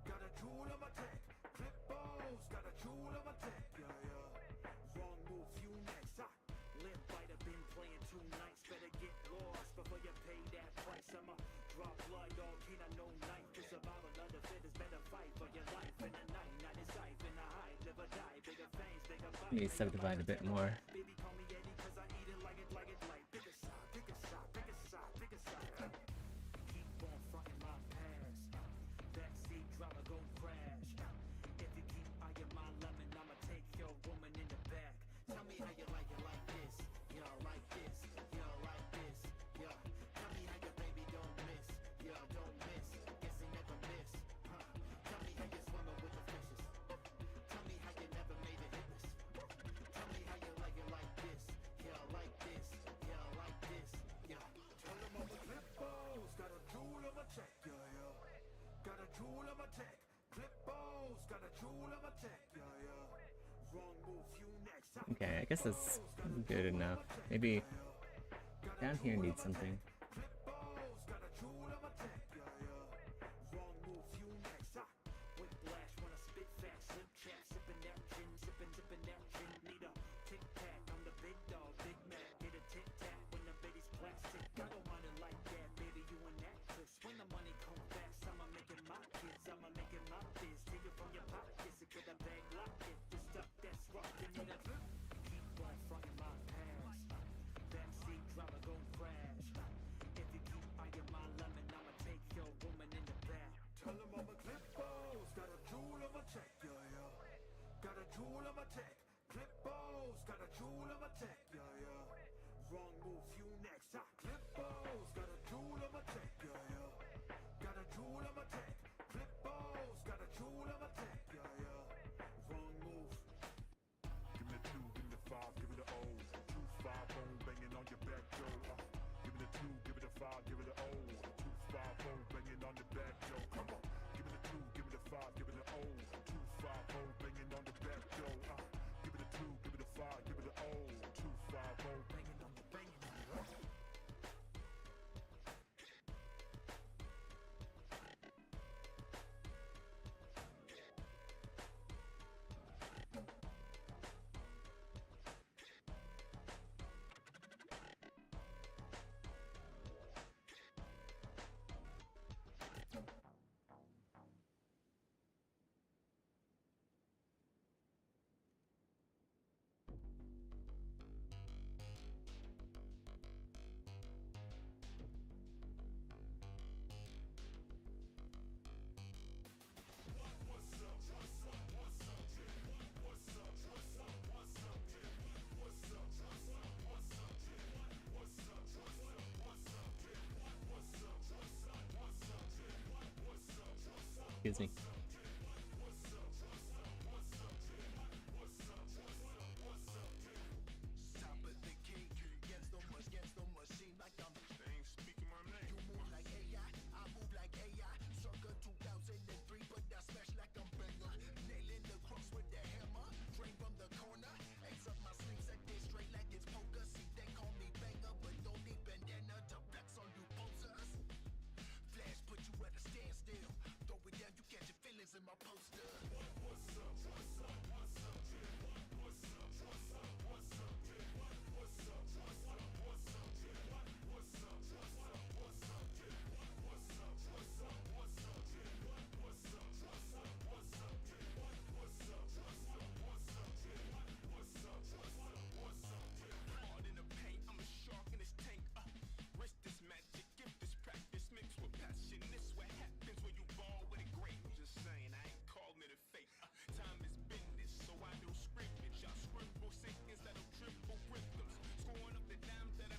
Got a jewel on my tech, clippos, got a jewel on my tech, yeah, yeah. Wrong move, you next, limp bite, have been playing 2 nights, better get lost before you pay that price. I'ma drop blood, dog, can I know knife? The survival of the fittest, better fight for your life in the night, not in sight, in the high, live or die, bigger fangs, bigger bite. Let me subdivide a bit more. Baby, call me Eddie, cause I eat it like it, like bigger shot, bigger shot, bigger shot, bigger shot. Keep on fronting my past, backseat driver gon' crash. If you keep eyeing my lemon, I'ma take your woman in the back. Tell me how you like it like this, yeah, like this, yeah, like this, yeah. Tell me how your baby don't miss, yeah, don't miss, guess they never miss, huh. Tell me how you swimming with the fishes, tell me how you never made it hitless. Tell me how you like it like this, yeah, like this, yeah, like this, yeah. Tell them I'm a clippos, got a jewel on my check, yeah, yeah. Got a jewel on my tech, clippos, got a jewel on my tech, yeah, yeah. Wrong move, you next. Okay, I guess that's good enough. Maybe down here needs something. Clippos, got a jewel on my tech, yeah, yeah. Wrong move, you next. Whiplash when I spit fast, slip chat, sipping that gin, sipping that gin. Need a tic tac, I'm the big dog, Big Mac. Get a tic tac when the baby's plastic. I don't want it like that, baby, you an actress. When the money come fast, I'ma make it my kids, I'ma make it my biz. Take it from your pockets and get a bag lock it. The stuff that's rough, you need a keep on fronting my past. Backseat driver gon' crash. If you keep eyeing my lemon, I'ma take your woman in the back. Tell them I'm a clippos, got a jewel on my check, yeah, yeah. Got a jewel on my tech, clippos, got a jewel on my tech, yeah, yeah. Wrong move, you next, clippos, got a jewel on my tech, yeah, yeah. Got a jewel on my tech, clippos, got a jewel on my tech, yeah, yeah. Wrong move. Give me the 2, give me the 5, give me the O. 2, 5, bone banging on your back, yo. Give me the 2, give me the 5, give me the O. 2, 5, bone banging on the back, yo. Come on. Give me the 2, give me the 5, give me the O. 2, 5, bone banging on the back, yo. Give me the 2, give me the 5, give me the O. 2, 5, bone banging on the banging on the Excuse me.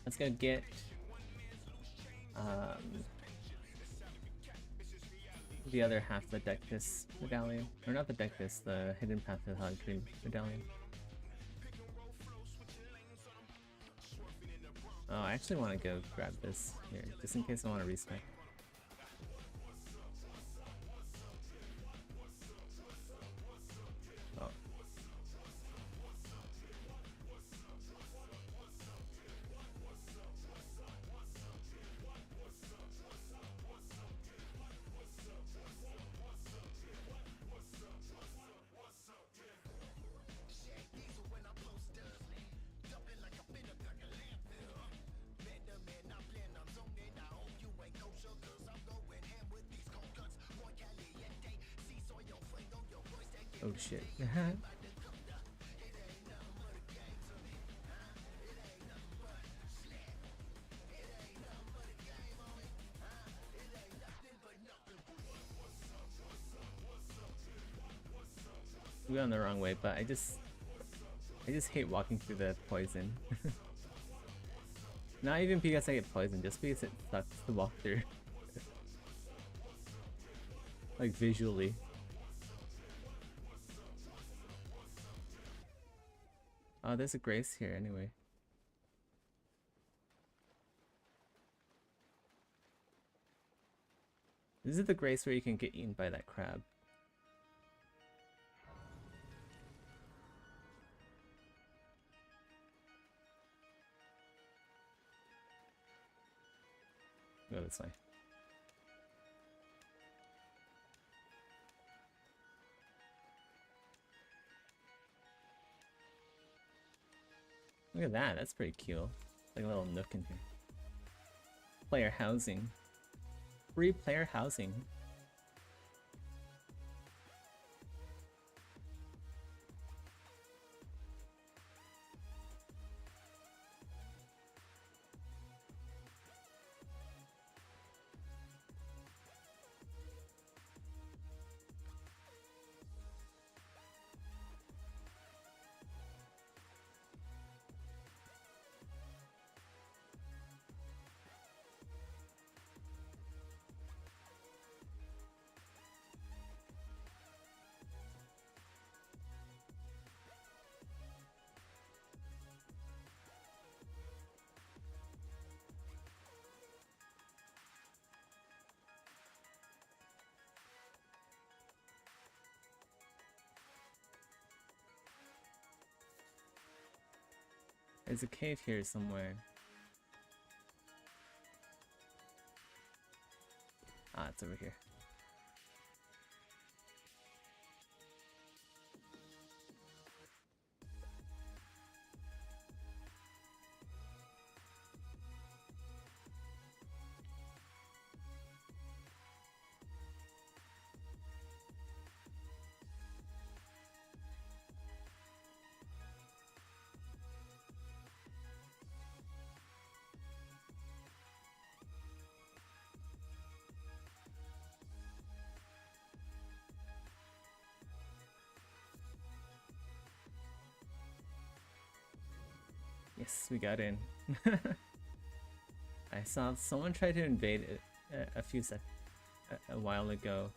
Let's go get the other half of the Dectus medallion. Or not the Dectus, the Hidden Path to the Hog Tree medallion. Oh, I actually want to go grab this here, just in case I want to respec. Oh. Oh shit. We went the wrong way, but I just hate walking through the poison. Not even because I get poisoned, just because it sucks to walk through. Like visually. Oh, there's a grace here anyway. This is the grace where you can get eaten by that crab. Go this way. Look at that, that's pretty cute. Like a little nook in here. Player housing. Free player housing. There's a cave here somewhere. Ah, it's over here. Yes, we got in. I saw someone try to invade it a while ago,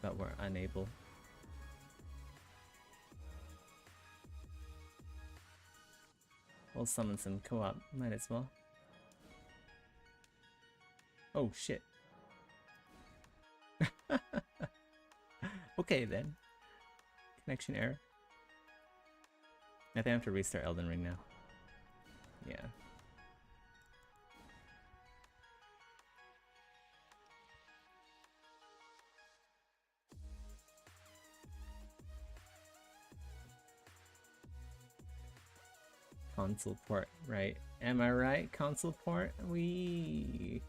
but were unable. We'll summon some co-op, might as well. Oh shit. Okay then. Connection error. I think I have to restart Elden Ring now. Yeah. Console port, right? Am I right? Console port? Wee.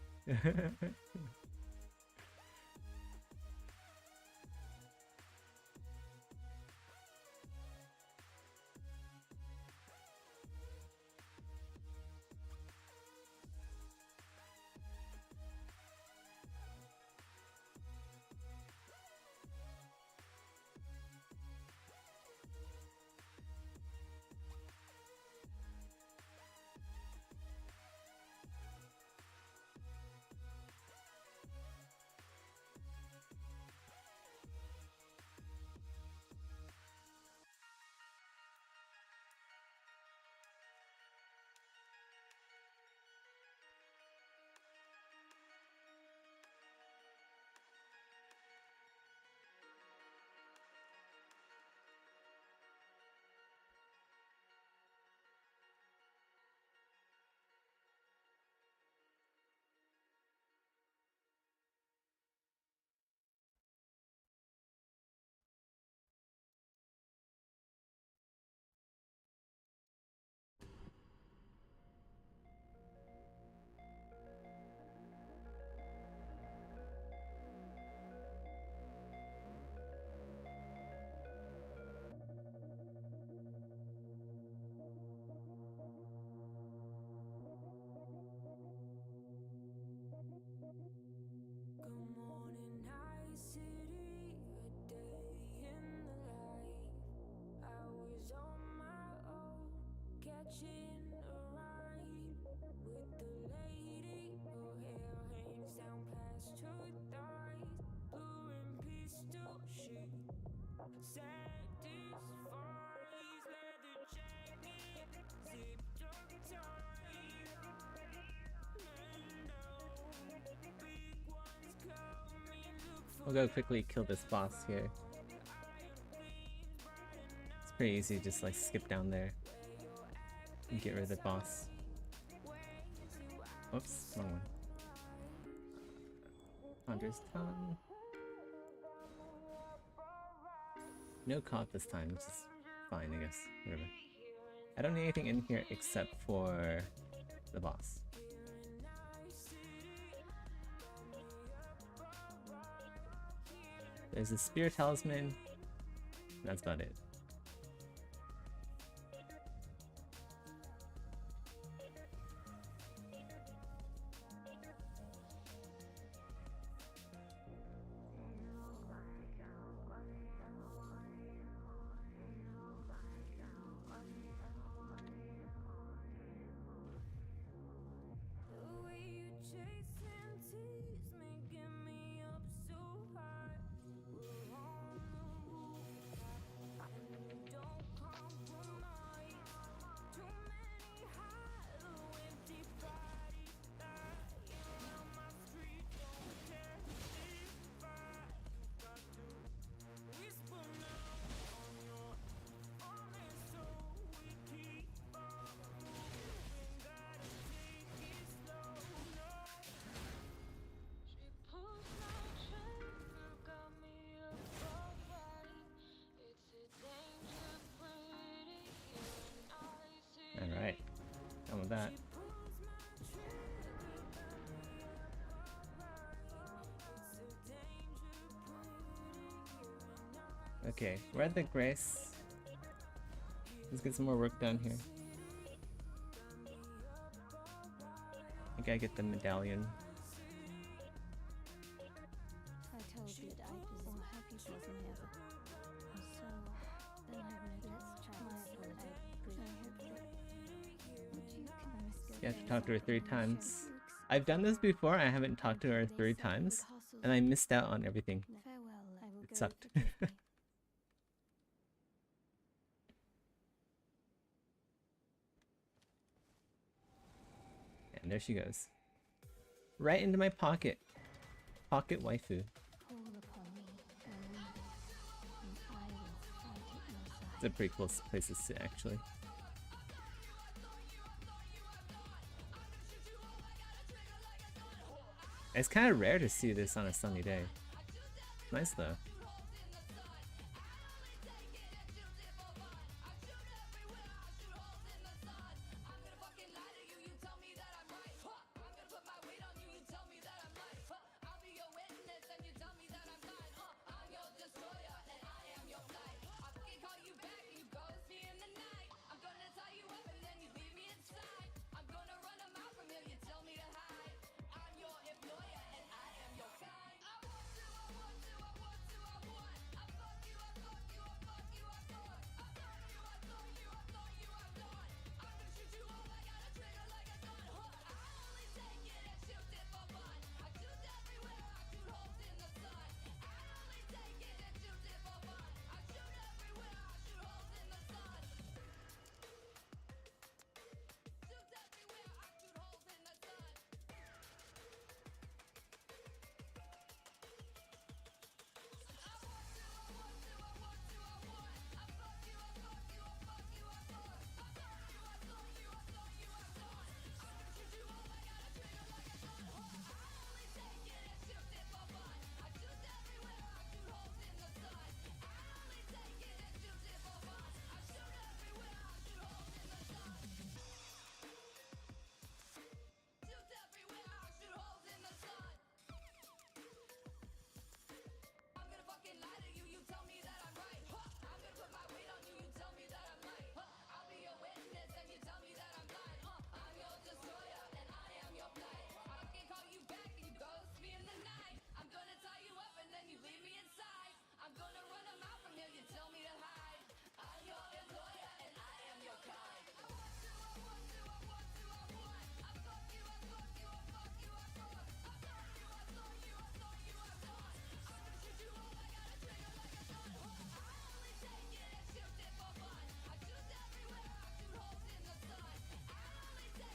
We'll go quickly kill this boss here. It's pretty easy, just like skip down there and get rid of the boss. Oops, wrong one. Hunter's tongue. No caught this time, which is fine, I guess. Whatever. I don't need anything in here except for the boss. There's a spear talisman. That's about it. Alright, done with that. Okay, we're at the Grace. Let's get some more work done here. I gotta get the medallion. I told you that I was more happy for never. So then let's try You have to talk to her 3 times. I've done this before, I haven't talked to her 3 times, and I missed out on everything. Farewell, I will It go sucked. with the Disney. And there she goes. Right into my pocket. Pocket waifu. Call upon me, O leader, and I will fight at your side. It's a pretty cool place to sit, actually. It's kind of rare to see this on a sunny day. Nice though.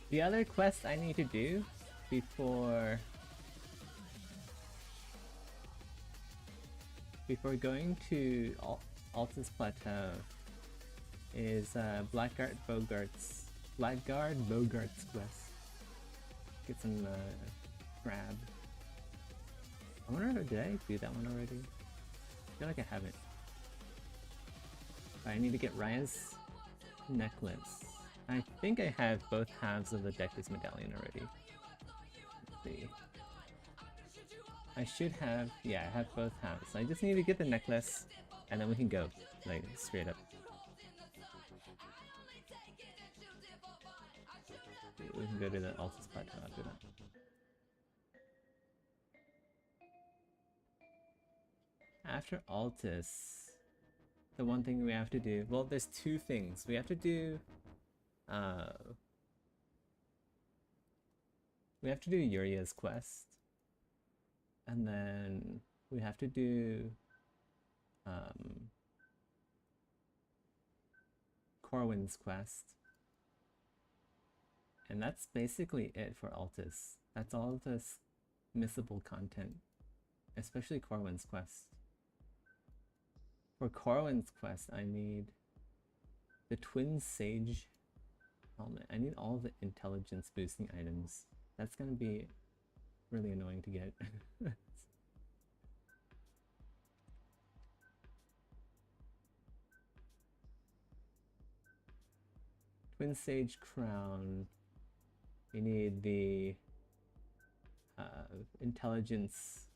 The other quest I need to do before before going to Altus Plateau is Blackguard Bogart's quest. Get some crab. I wonder, did I do that one already? I feel like I haven't. I need to get Raya's necklace. I think I have both halves of the Dectus medallion already. Let's see. I should have, yeah, I have both halves. I just need to get the necklace, and then we can go, like, straight up. We can go to the Altus Plateau after that. After Altus, the one thing we have to do, well, there's two things. We have to do, Uria's quest. And then we have to do Corwin's quest. And that's basically it for Altus. That's all this missable content, especially Corwin's quest. For Corwin's quest, I need the Twin Sage helmet. I need all the intelligence boosting items. That's gonna be really annoying to get. Twin Sage crown. You need the intelligence.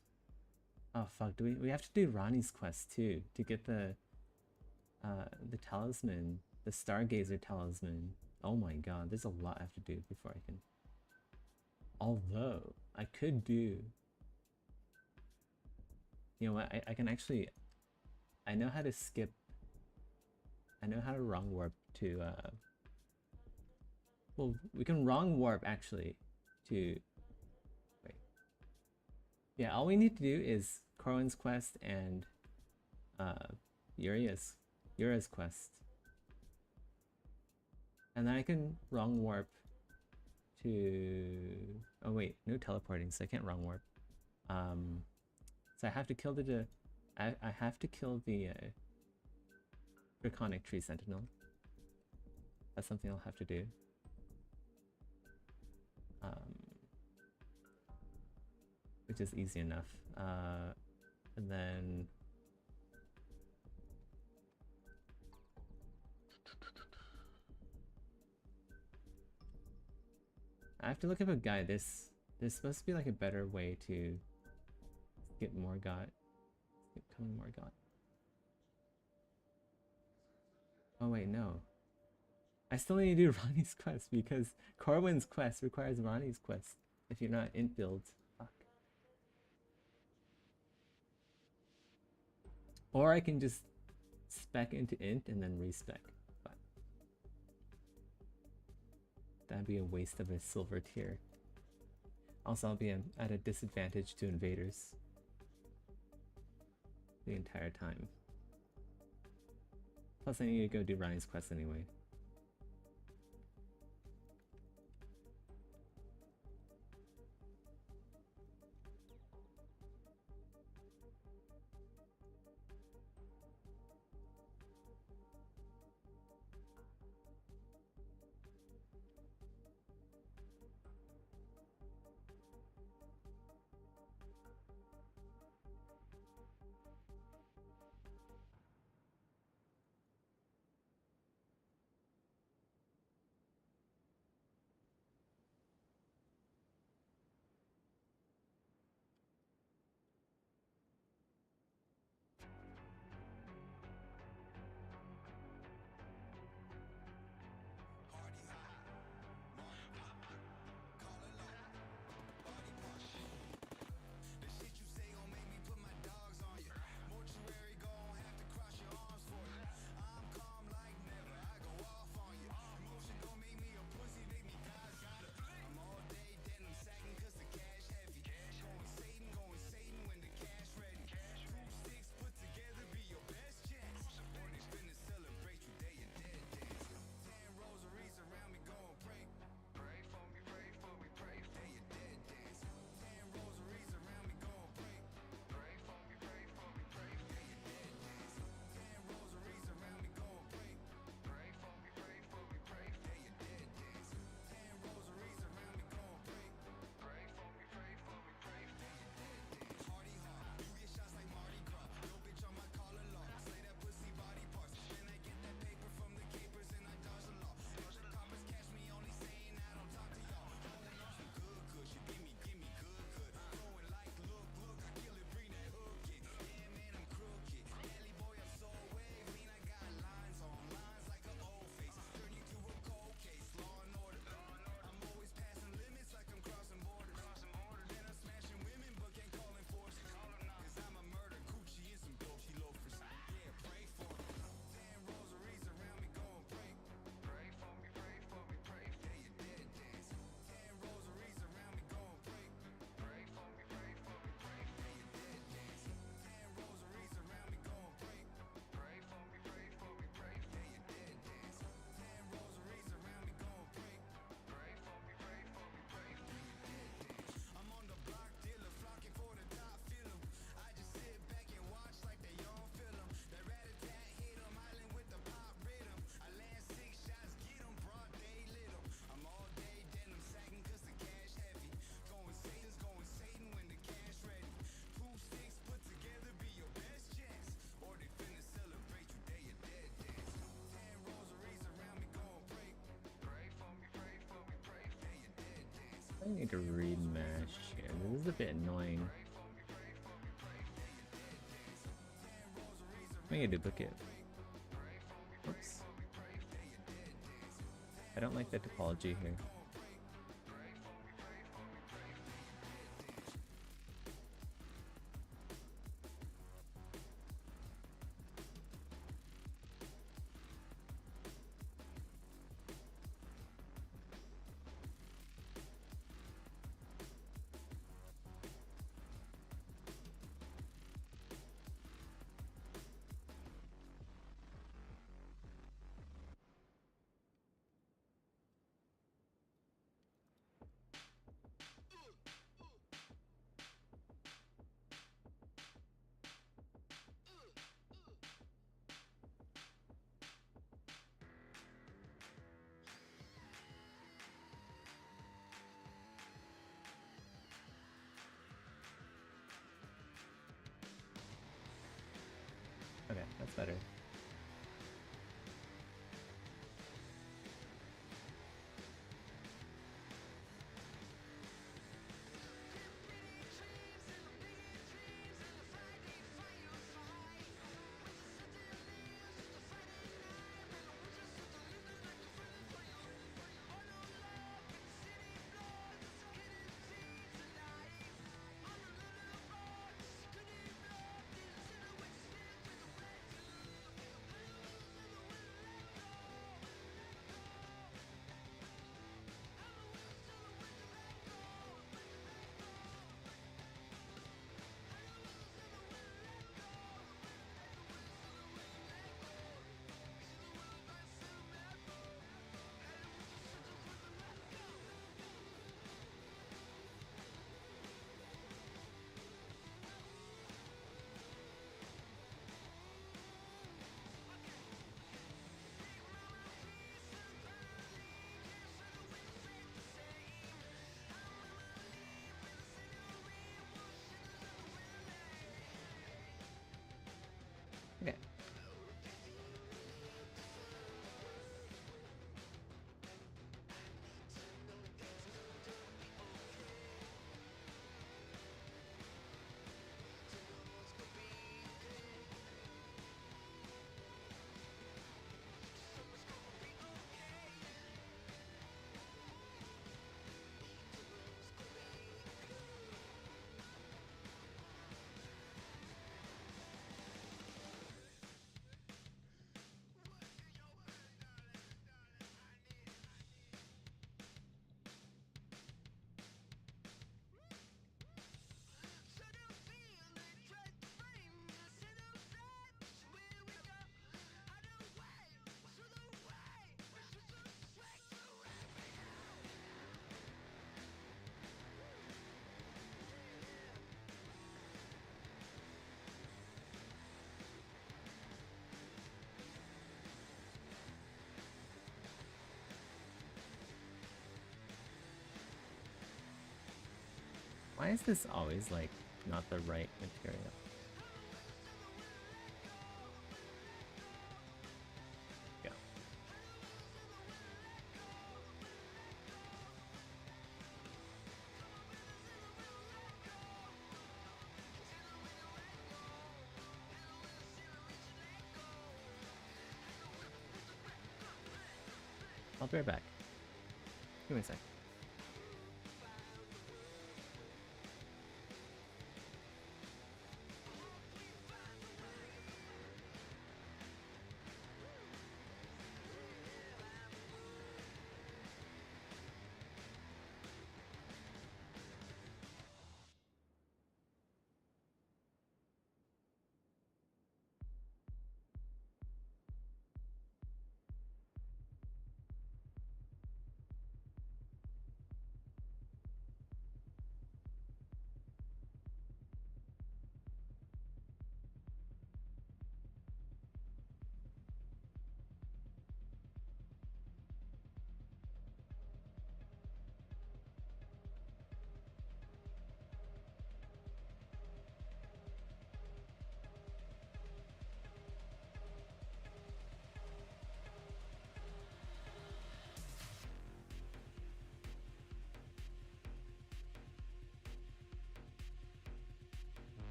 Oh fuck! Do we have to do Ronnie's quest too to get the talisman, the Stargazer talisman? Oh my god, there's a lot I have to do before I can. Although I could do. You know what? I can actually. I know how to skip. I know how to wrong warp to. Well, we can wrong warp actually to. Wait. Yeah, all we need to do is Corwin's quest and Uria's quest. And then I can wrong warp to. Oh wait, no teleporting, so I can't wrong warp. So I have to kill the. I have to kill the Draconic Tree Sentinel. That's something I'll have to do. Which is easy enough. And then I have to look up a guide. There's supposed to be like a better way to get Morgott. Skip coming Morgott. Oh wait, no. I still need to do Ronnie's quest because Corwin's quest requires Ronnie's quest if you're not int build. Fuck. Or I can just spec into int and then respec. But that'd be a waste of a silver tier. Also, I'll be at a disadvantage to invaders the entire time. Plus, I need to go do Ronnie's quest anyway. I need to remesh here. This is a bit annoying. I need to duplicate. Oops. I don't like the topology here. Okay, that's better. Okay. Why is this always like not the right material? Yeah. I'll be right back. Give me a sec.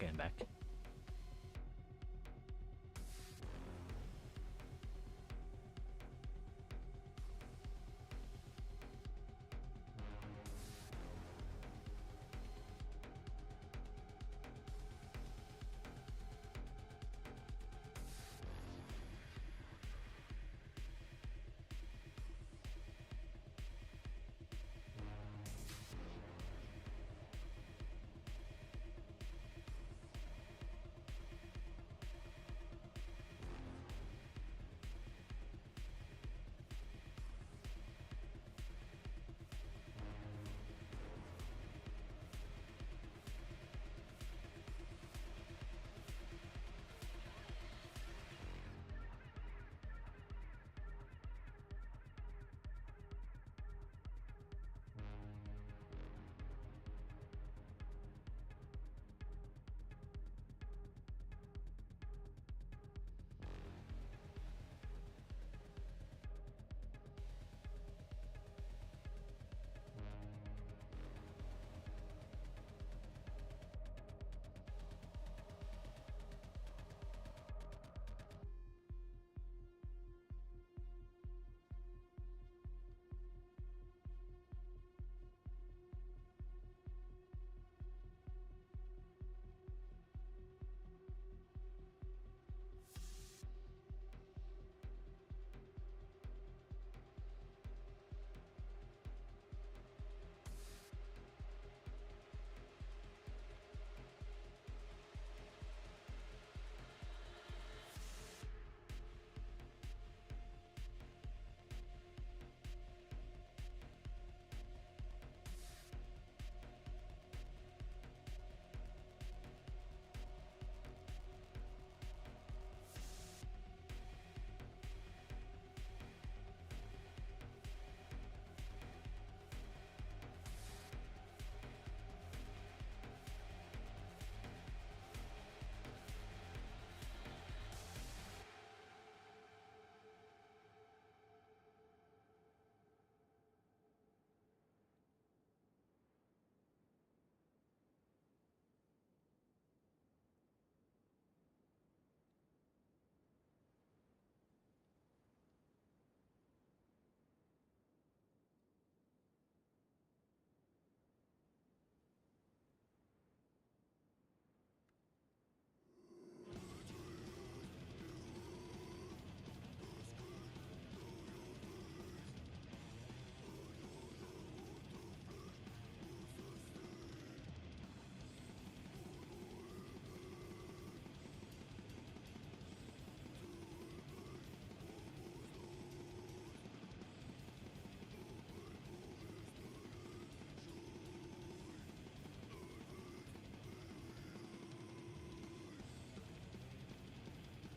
Okay, I'm back.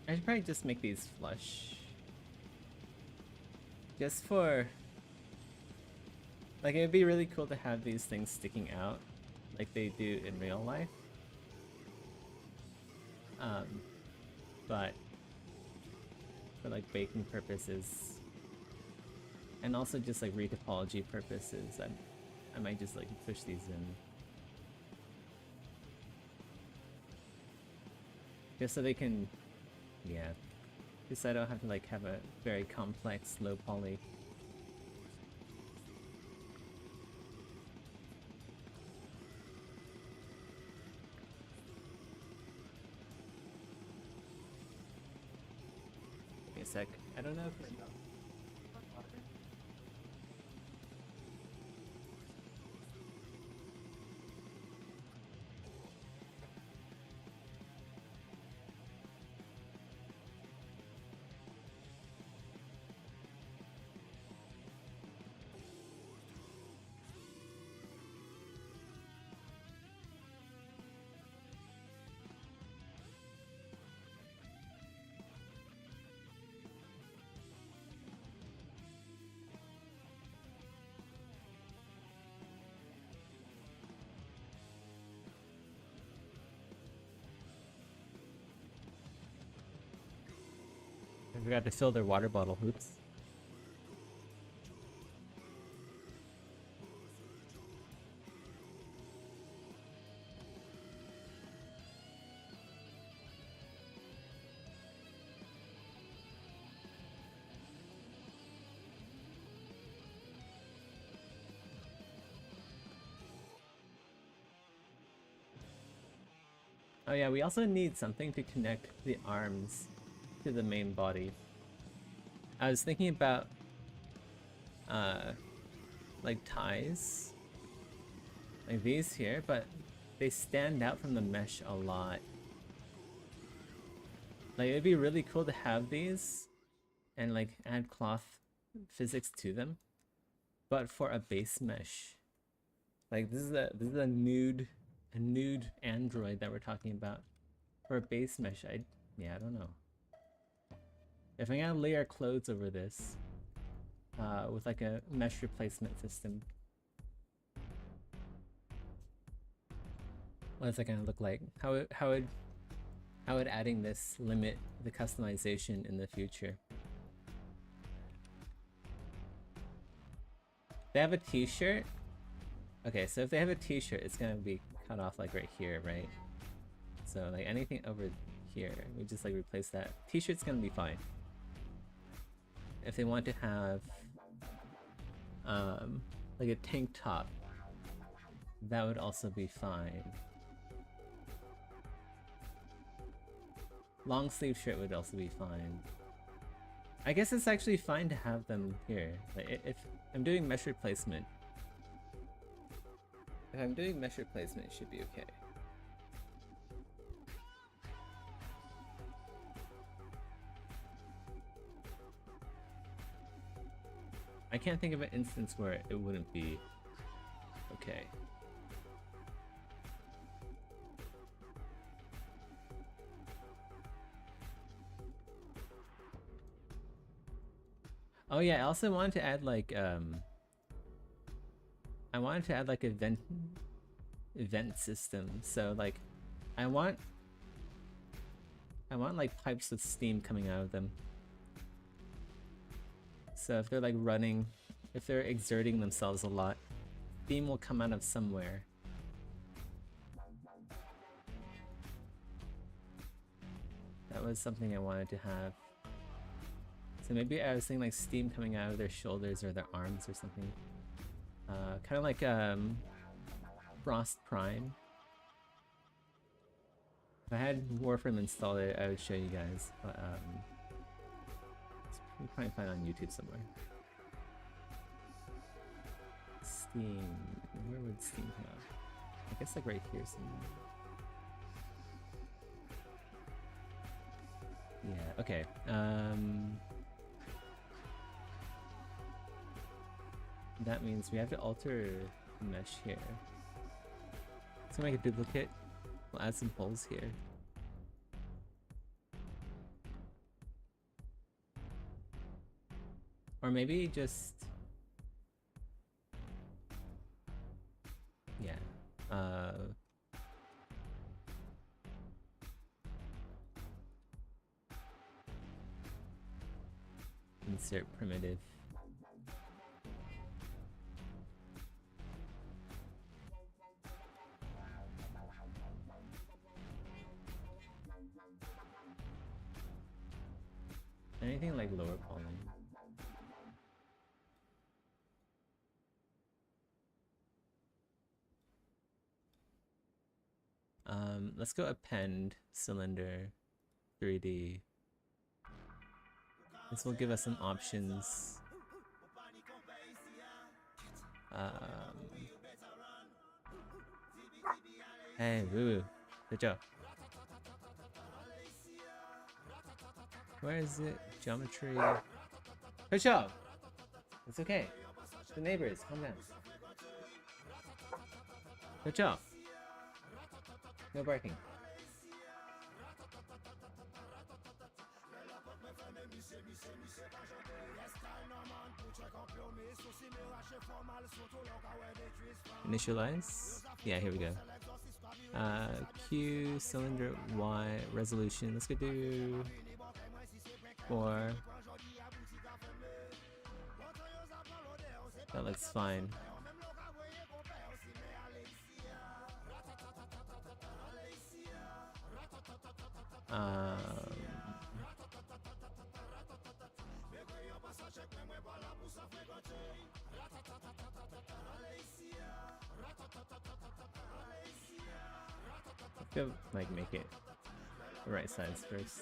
I should probably just make these flush. Just for... Like, it'd be really cool to have these things sticking out like they do in real life. But for like baking purposes and also just like retopology purposes, I might just like push these in. Just so they can, yeah, just so I don't have to like have a very complex low poly. Give me a sec. I don't know if I forgot to fill their water bottle. Oops. Oh yeah, we also need something to connect the arms to the main body. I was thinking about like ties, like these here, but they stand out from the mesh a lot. Like it'd be really cool to have these and like add cloth physics to them, but for a base mesh. Like this is a nude android that we're talking about. For a base mesh, I don't know. If I'm gonna layer clothes over this, with like a mesh replacement system, what is that gonna look like? How would adding this limit the customization in the future? They have a t-shirt. Okay, so if they have a t-shirt, it's gonna be cut off like right here, right? So like anything over here, we just like replace that. T-shirt's gonna be fine. If they want to have like a tank top, that would also be fine. Long sleeve shirt would also be fine. I guess it's actually fine to have them here. Like if I'm doing mesh replacement, it should be okay. I can't think of an instance where it wouldn't be okay. Oh yeah, I also wanted to add like a event system. So like I want like pipes with steam coming out of them. So if they're like running, if they're exerting themselves a lot, steam will come out of somewhere. That was something I wanted to have. So maybe I was thinking like steam coming out of their shoulders or their arms or something. Kind of like Frost Prime. If I had Warframe installed, I would show you guys, but you can probably find it on YouTube somewhere. Steam. Where would steam come out? I guess like right here somewhere. Yeah, okay. That means we have to alter the mesh here. Let's make a duplicate. We'll add some holes here. Or maybe just... yeah. Insert primitive. Anything like lower polling. Let's go append cylinder 3D. This will give us some options. Hey, woo, good job. Where is it? Geometry. Good job. It's okay. The neighbors, calm down. Good job. No barking. Initialize. Yeah, here we go. Q cylinder Y resolution. Let's go do 4. That looks fine. Go like make it the right size first.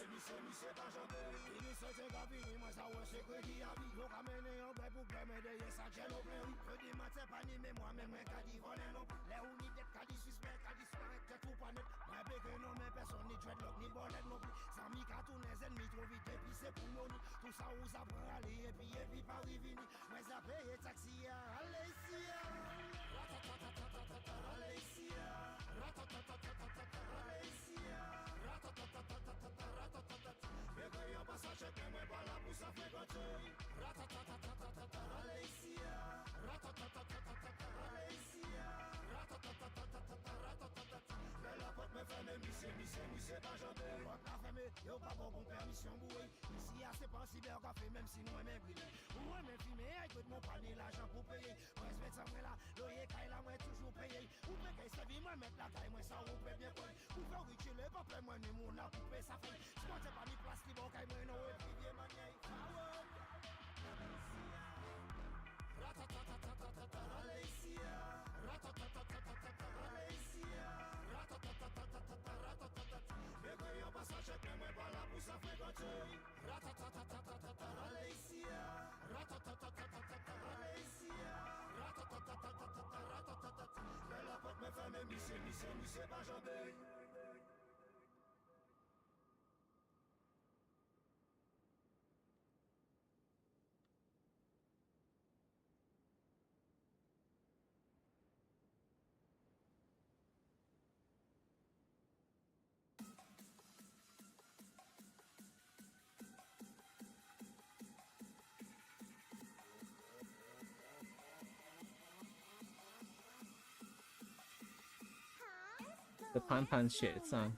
The Pon Pon shit song.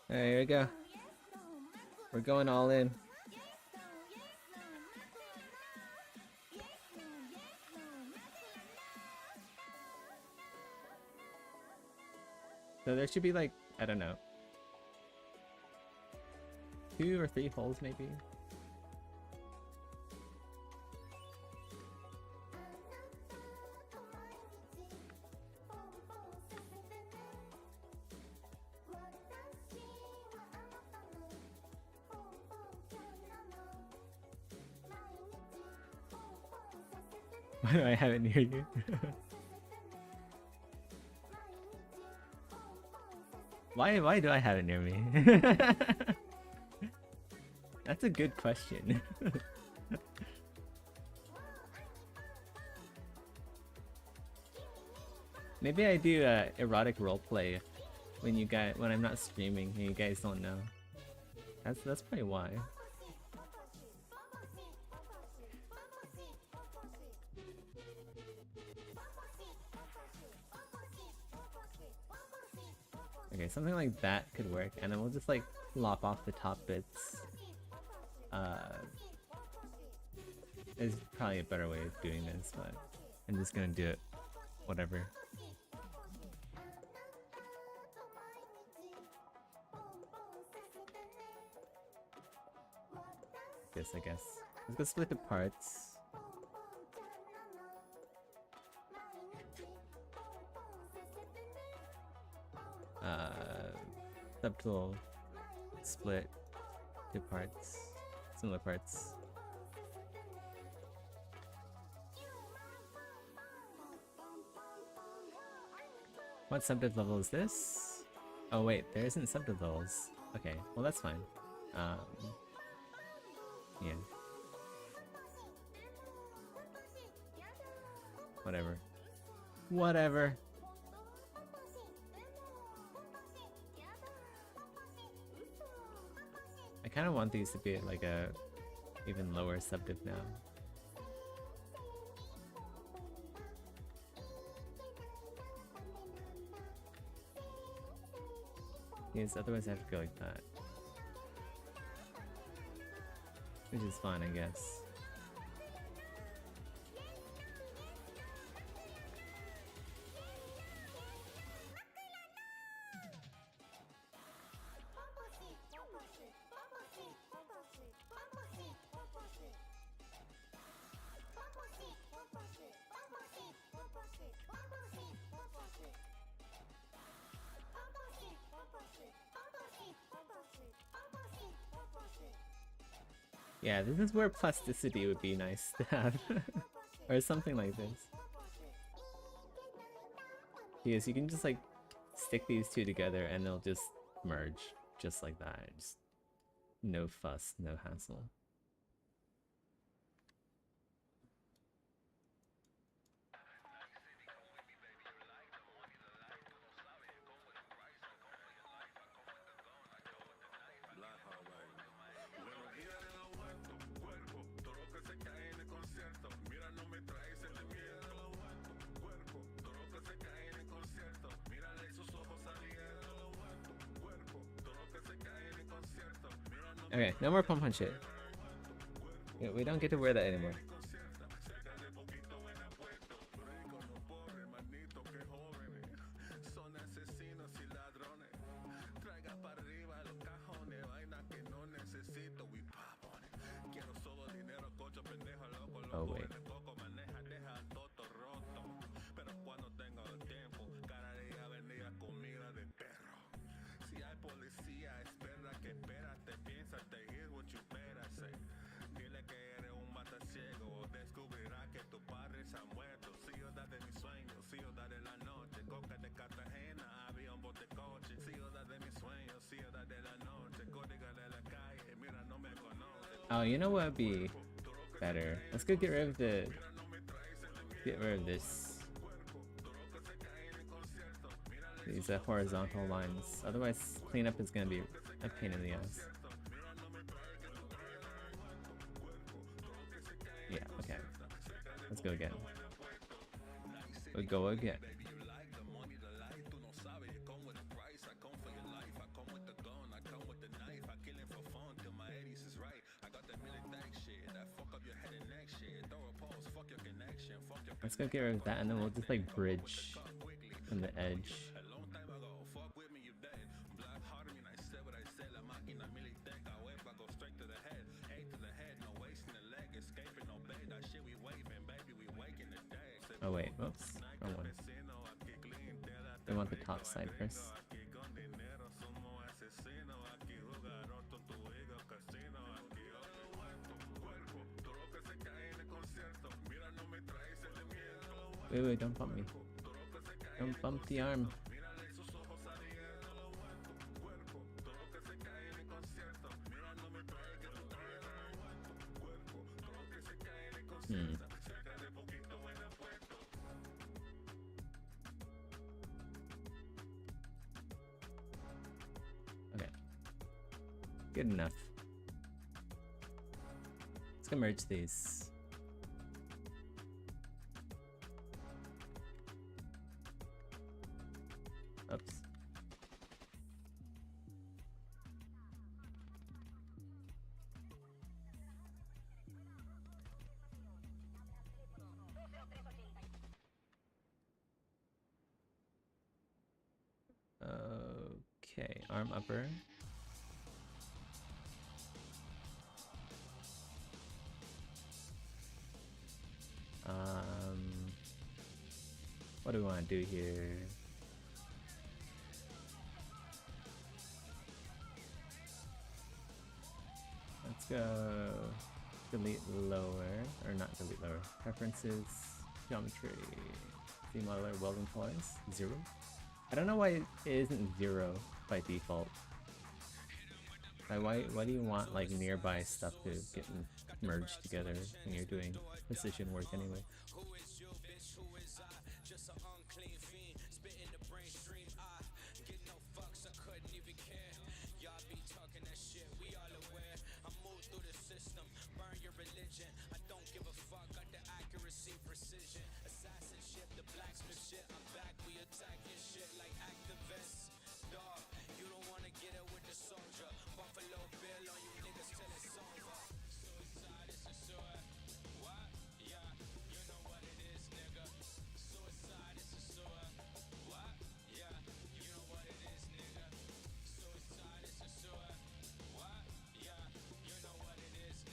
Alright, here we go. We're going all in. So there should be like, I don't know, 2 or 3 holes maybe. Why do I have it near you? Why do I have it near me? That's a good question. Maybe I do erotic roleplay when I'm not streaming and you guys don't know. That's probably why. Okay, something like that could work, and then we'll just like lop off the top bits. Is probably a better way of doing this, but I'm just gonna do it. Whatever. I guess. Let's go split the parts. Subtool split 2 parts, similar parts. What subdiv level is this? Oh wait, there isn't subdiv levels. Okay, well that's fine. Yeah. Whatever. Whatever. I kind of want these to be like a even lower subdiv now. Yes, otherwise I have to go like that. Which is fine, I guess. Yeah, this is where plasticity would be nice to have. Or something like this. Because you can just like stick these two together and they'll just merge just like that. Just no fuss, no hassle. Okay, no more pump punch shit. Yeah, we don't get to wear that anymore. Oh wait. Oh, you know what would be better? Let's go get rid of this. These horizontal lines. Otherwise, cleanup is gonna be a pain in the ass. Yeah, okay. Let's go again. We'll go again. Let's go get rid of that and then we'll just like bridge from the edge. Oh wait, whoops, wrong one. We want the top side first. Wait, don't bump me. Don't bump the arm. Okay. Good enough. Let's go merge these. Oops. Okay, arm upper. What do we want to do here? Let's go delete lower, or not delete lower. Preferences, geometry, C modeler, welding toys, 0. I don't know why it isn't 0 by default. Why do you want like nearby stuff to get merged together when you're doing precision work anyway?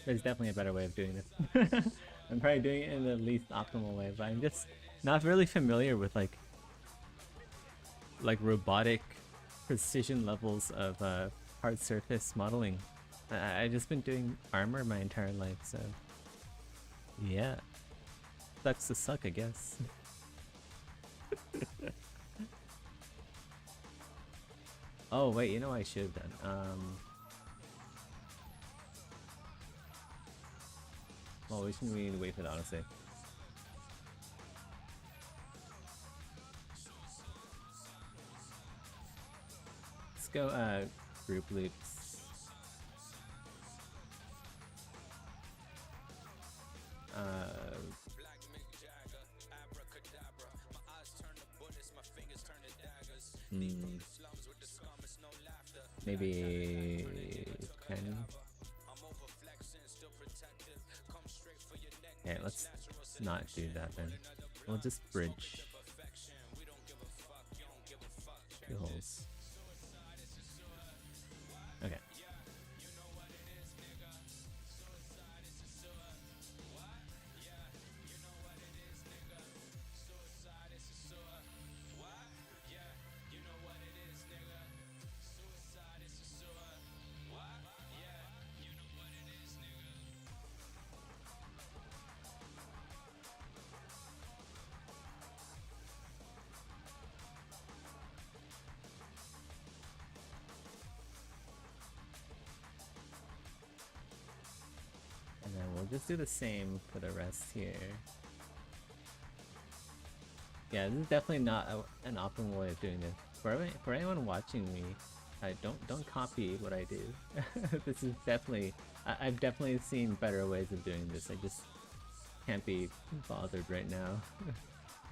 There's definitely a better way of doing this. I'm probably doing it in the least optimal way, but I'm just not really familiar with like robotic precision levels of hard surface modeling. I just been doing armor my entire life, so yeah. Sucks to suck, I guess. Oh wait, you know what I should have done? Well, we shouldn't need to wait for that, honestly. Let's go group loops. Maybe 10. Okay, let's not do that then. We'll just bridge 2 holes. Okay. And then we'll just do the same for the rest here. Yeah, this is definitely not an optimal way of doing this. For anyone watching me, don't copy what I do. This is definitely, I've definitely seen better ways of doing this. I just can't be bothered right now.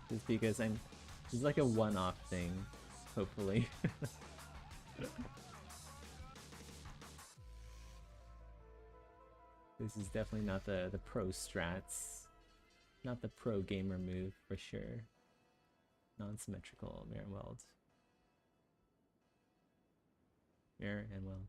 Just because this is like a one-off thing, hopefully. This is definitely not the pro strats, not the pro gamer move for sure. Non-symmetrical mirror and weld. Mirror and weld.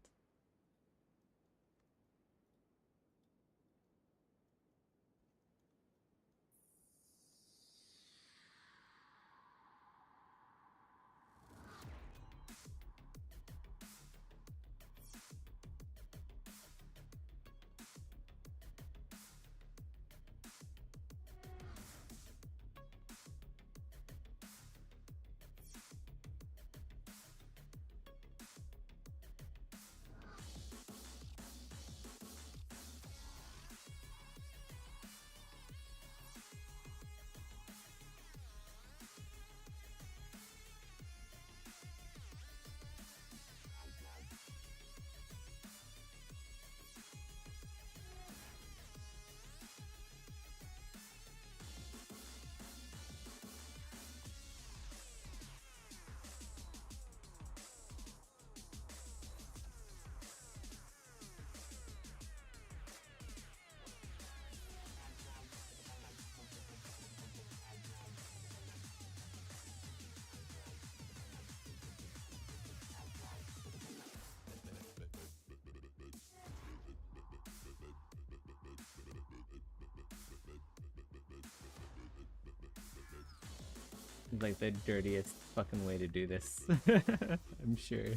Like the dirtiest fucking way to do this. I'm sure.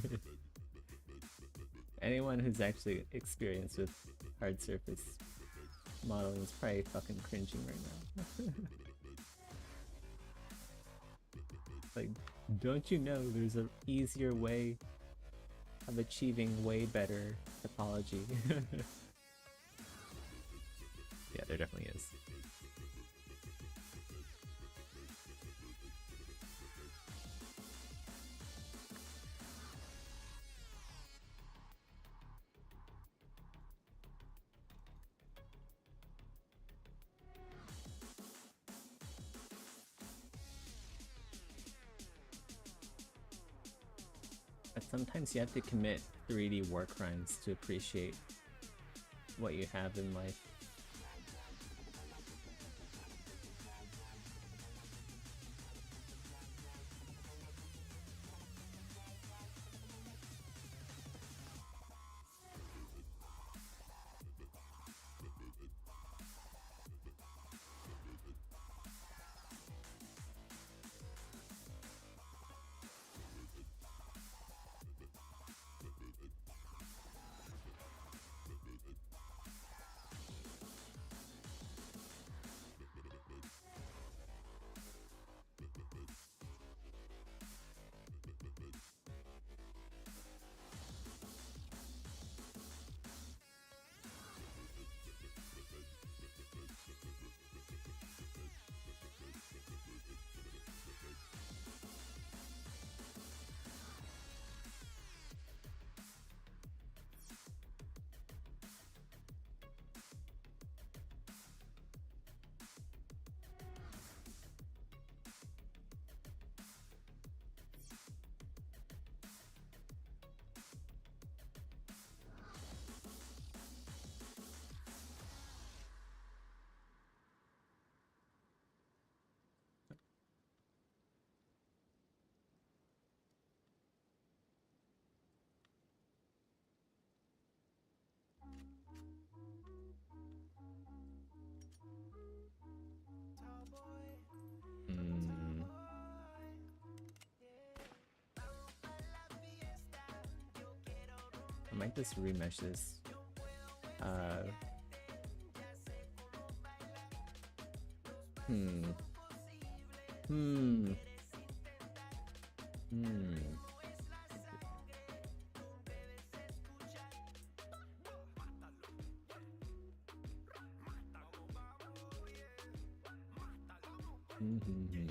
Anyone who's actually experienced with hard surface modeling is probably fucking cringing right now. Like, don't you know there's an easier way of achieving way better topology? Yeah, there definitely is. But sometimes you have to commit 3D war crimes to appreciate what you have in life. might just remesh this. Uh, hmm. Hmm. Hmm. Mm-hmm.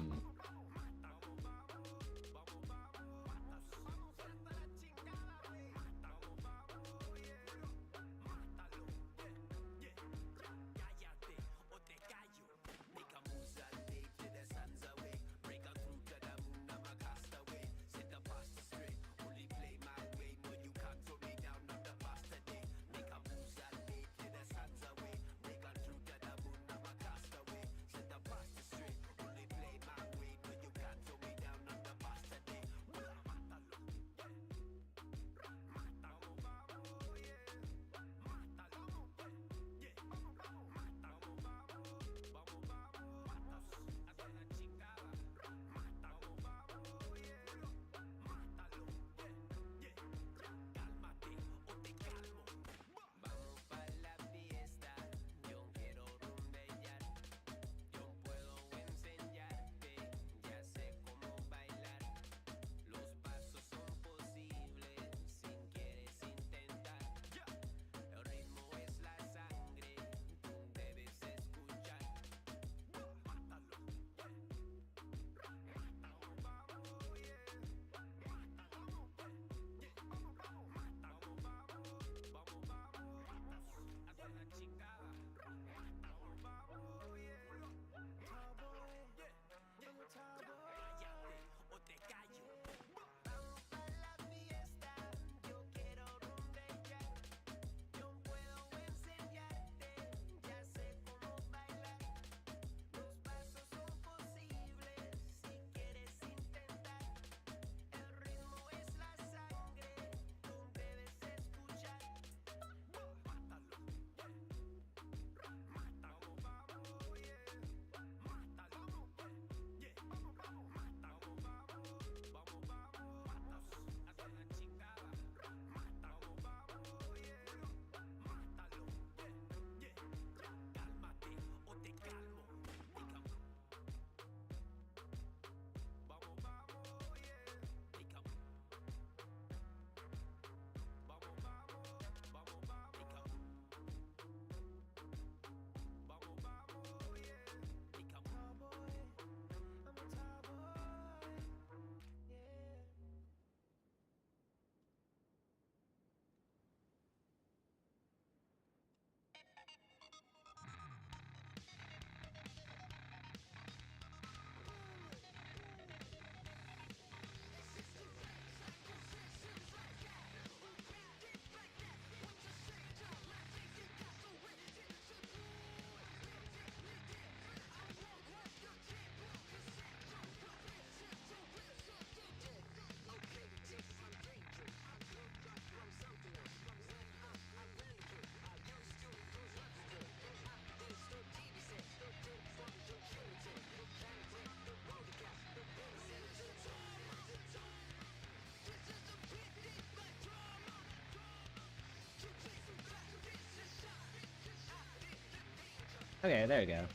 Okay, there we go.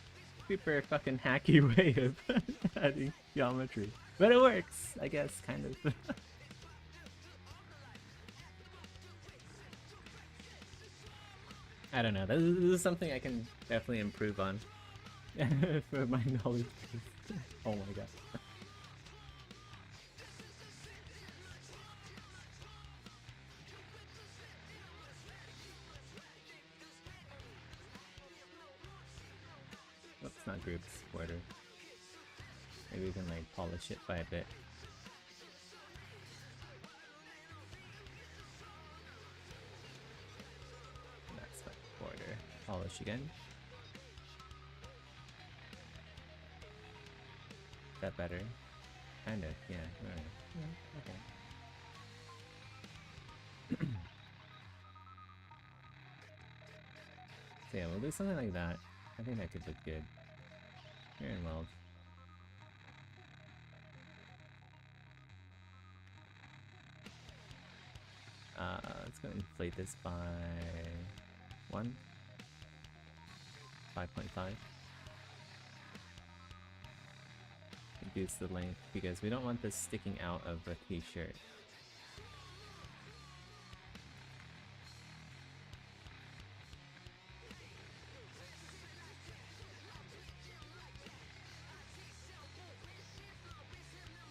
Super fucking hacky way of adding geometry. But it works, I guess, kind of. I don't know. This is something I can definitely improve on. For my knowledge base. Oh my god. Oops, not groups, border. Maybe we can like polish it by a bit. That's like border. Polish again. Is that better? Kind of, yeah. Alright. Yeah, okay. So yeah, we'll do something like that. I think that could look good. Here in Weld. Let's Let's go inflate this by 1. 5.5. Reduce the length because we don't want this sticking out of the t-shirt.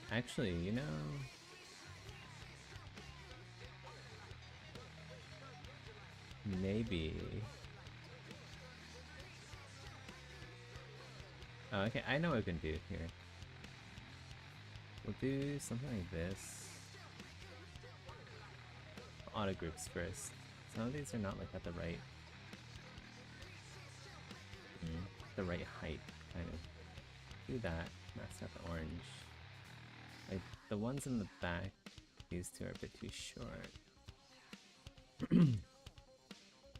Actually, you know, maybe. Oh, okay, I know what we can do here. We'll do something like this. Auto groups first. Some of these are not like at the right, the right height, kind of. Do that. Max out the orange. Like the ones in the back, these two are a bit too short.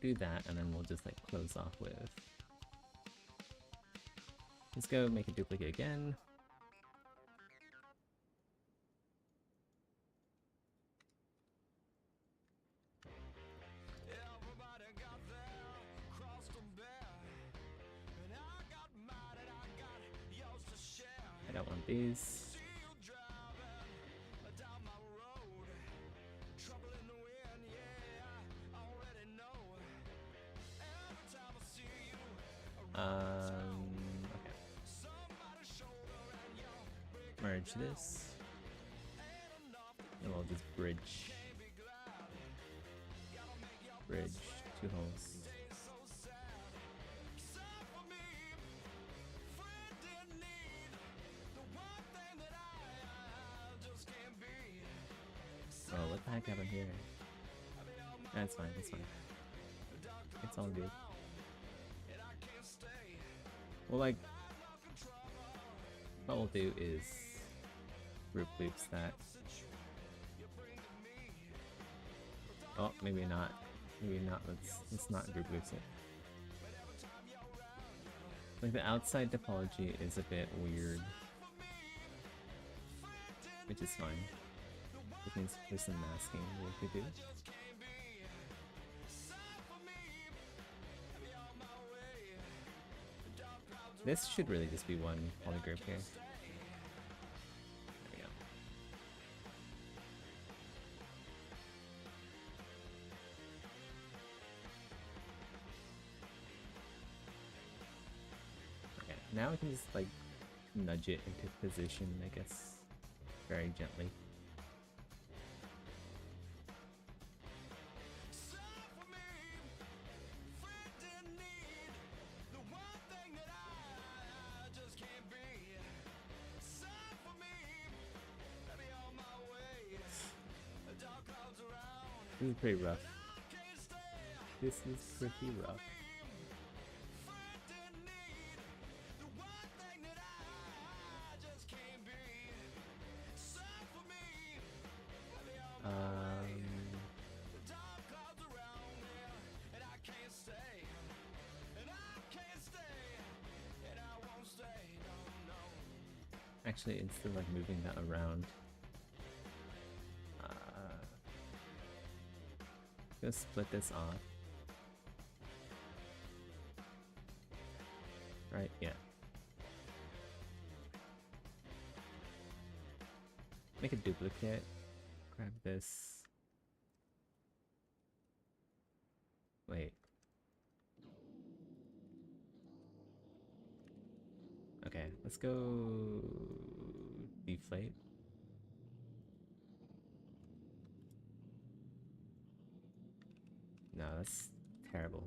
Do that, and then we'll just like close off with. Let's go make a duplicate again. I don't want these. Okay. Merge this. And we'll just bridge. Bridge 2 holes. Oh, what the heck happened here? That's fine, that's fine. It's all good. Well, like, what we'll do is group loops that. Oh, maybe not. Maybe not. Let's not group loops it. Like the outside topology is a bit weird, which is fine. It means there's some masking we could do. This should really just be one polygroup here. There we go. Okay, now we can just like nudge it into position, I guess, very gently. This is pretty rough. This is pretty rough. Actually, instead of like moving that around, just split this off. Right, yeah. Make a duplicate. Grab this. Wait. Okay, let's go deflate. No, that's terrible.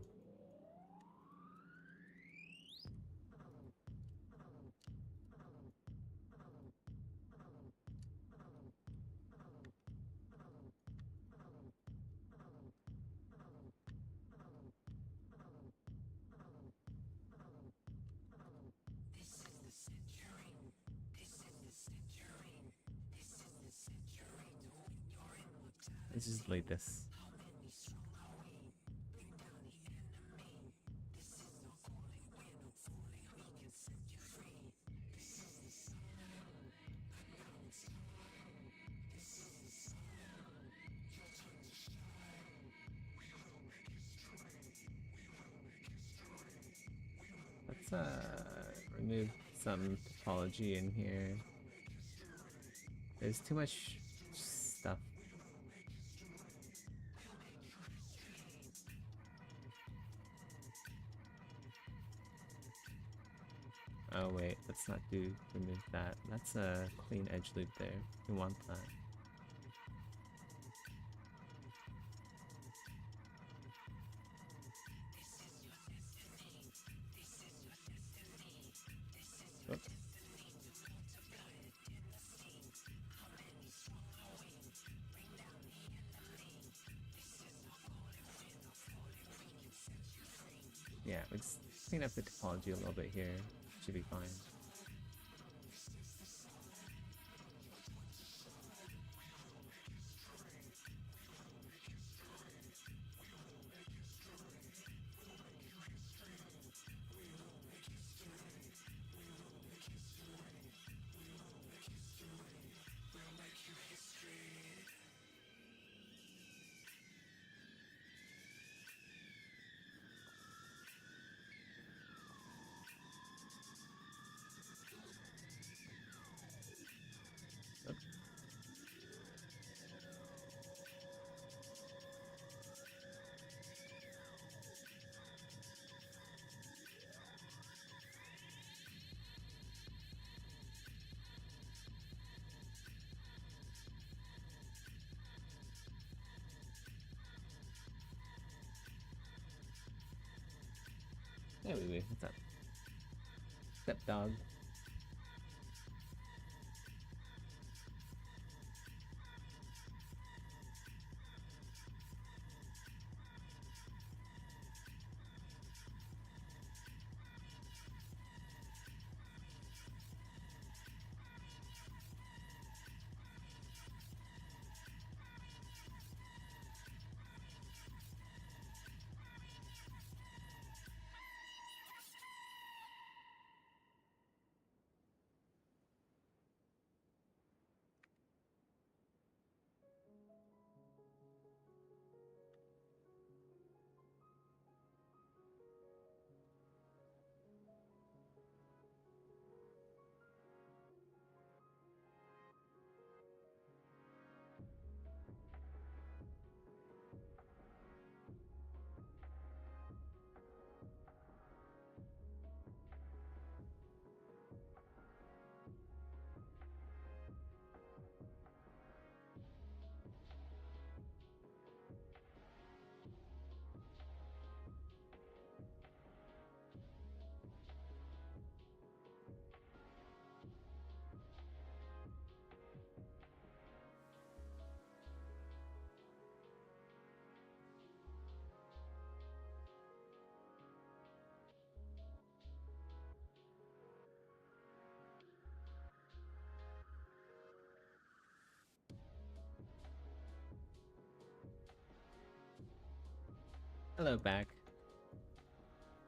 Let's just delete this. Let's remove some topology in here. There's too much stuff. Oh wait, let's not remove that. That's a clean edge loop there. We want that. Oops. Yeah, let's clean up the topology a little bit here. Should be fine. There we go. What's up? Stepdog. Hello, back.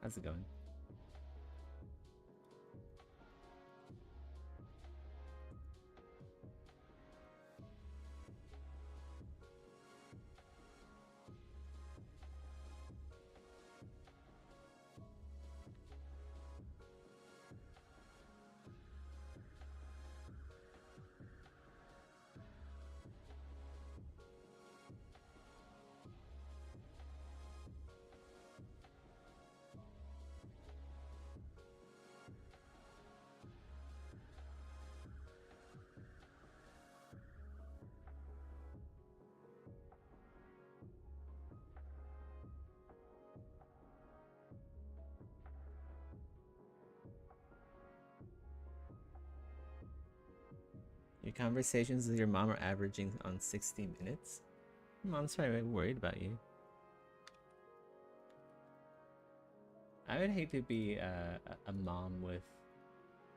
How's it going? Your conversations with your mom are averaging on 60 minutes? Your mom's probably worried about you. I would hate to be a mom with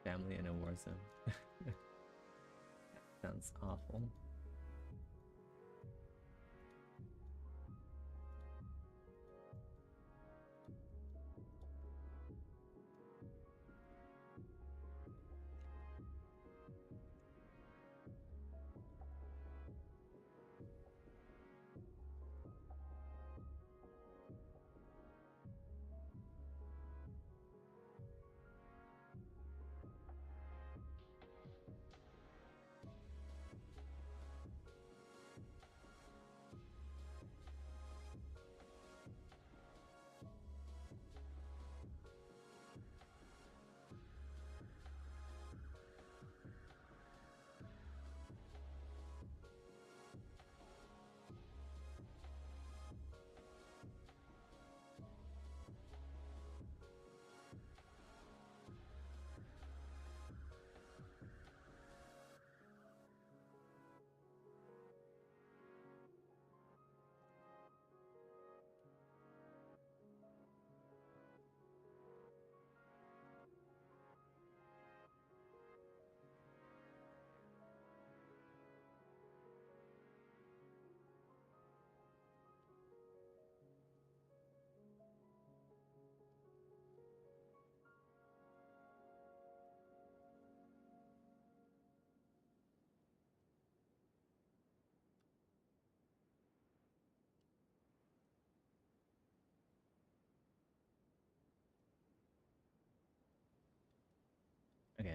family in a war zone. Sounds awful.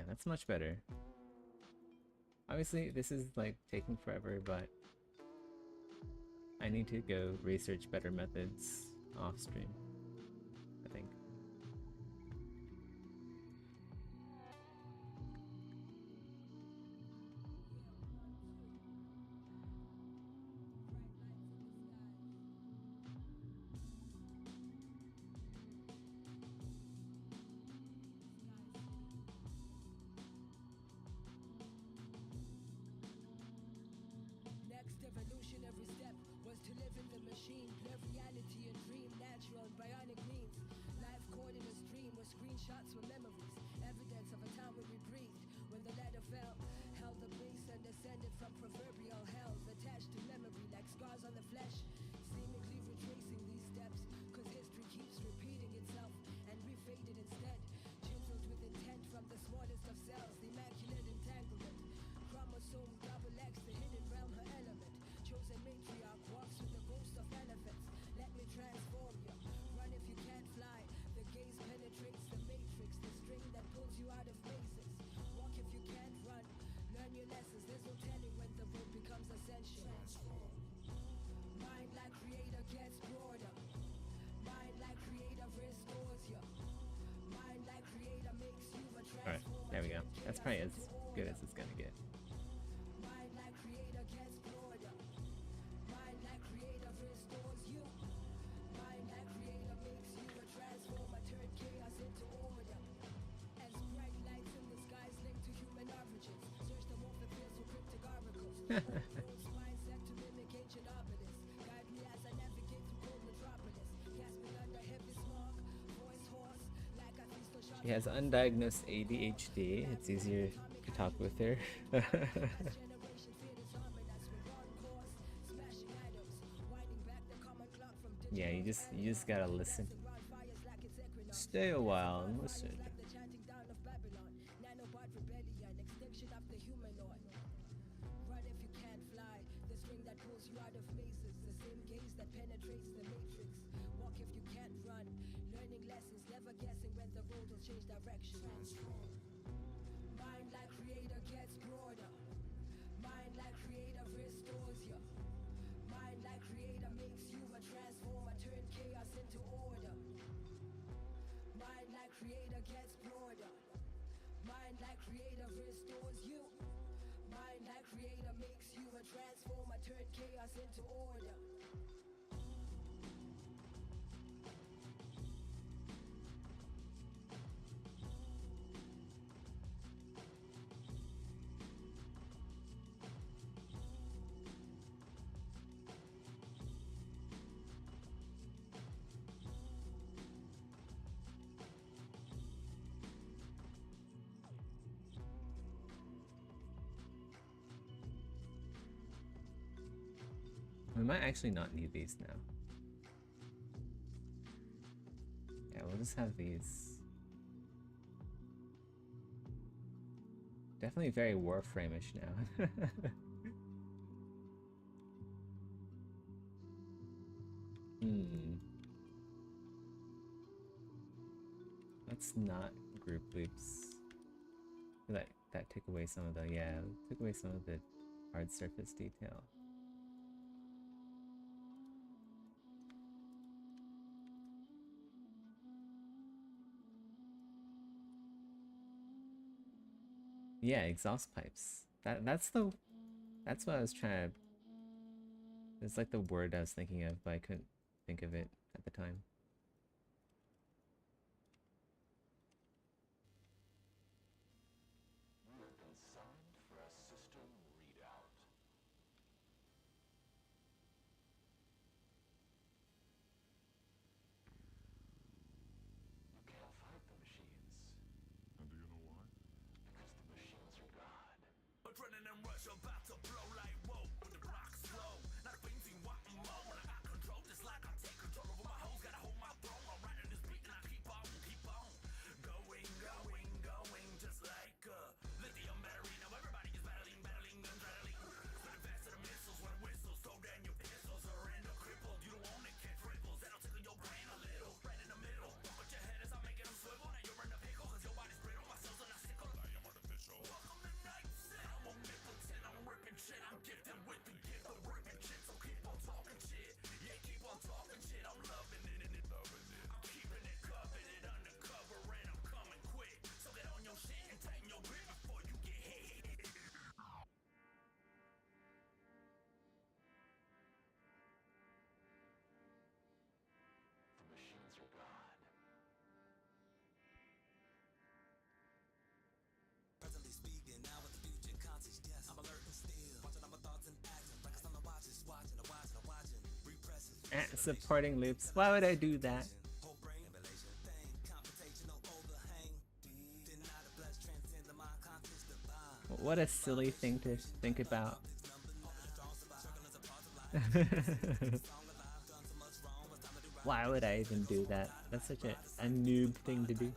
Yeah, that's much better. Obviously, this is like taking forever, but I need to go research better methods off stream, I think. Next evolutionary step was to live in the machine, blur reality and dream, natural and bionic means. Life caught in a stream with screenshots were memories, evidence of a time when we breathed. When the ladder fell, held the base and descended from proverbial hells, attached to memory like scars on the flesh, seemingly retracing these steps, cause history keeps repeating itself, and we faded instead, chiseled with intent from the smallest of cells, the immaculate entanglement. Chromosome double X, the hidden realm, her element. Chosen matriarch walks with the ghost of elephants. Let me transform you. Run if you can't fly. The gaze penetrates the matrix, the string that pulls you out of mazes. Walk if you can't run. Learn your lessons. There's no telling when the road becomes essential. Mind like creator gets broader. Mind like creator restores you. Mind like creator makes you a transformer. Alright, there we go. That's probably as good as it's gonna get. Mind like creator gets broader. Mind like creator restores you. Mind like creator makes you a transformer, turn chaos into order. As bright lights in the skies linked to human origins. Search the morphospheres for cryptic oracles. Rose mindset to mimic ancient obelisks. Guide me as I navigate through cold metropolis. Gasping under heavy smog. Voice hoarse like a feast on She has undiagnosed ADHD. It's easier to talk with her. Yeah, you just gotta listen. Stay a while and listen. Run if you can't fly. The string that pulls you out of mazes. The same gaze that penetrates the matrix. Walk if you can't run. Learning lessons, never guessing when the road will change direction. Mind like creator gets broader. Mind like creator restores you. Mind like creator makes you a transformer, turn chaos into order. Mind like creator gets broader. Mind like creator restores you. Mind like creator makes you a transformer, turn chaos into order. We might actually not need these now. Yeah, we'll just have these. Definitely very Warframe-ish now. Let's not group loops. That took away some of the, yeah, took away some of the hard surface detail. Yeah, exhaust pipes. That's what I was trying to. It's like the word I was thinking of, but I couldn't think of it at the time. We have been signed for a system readout. You can't fight the machines. And do you know why? Because the machines are God. Adrenaline rush about to blow like whoa. With the rock slow, not crazy, wanting more. When I got control, just like I take control over my hoes. Gotta hold my throne. I'm riding this beat and I keep on, going, going, going, just like a lithium battery. Now everybody is battling, I'm battling. Spinning fast to the missiles when it whistles. So down your pistols are in the crippled. You don't want to catch ripples. That'll tickle your brain a little. Right in the middle. But your head as I'm making them swivel. Now you're in the pickle, cause your body's brittle. My cells are not sickle. I am Supporting loops. Why would I do that? What a silly thing to think about. Why would I even do that? That's such a noob thing to do.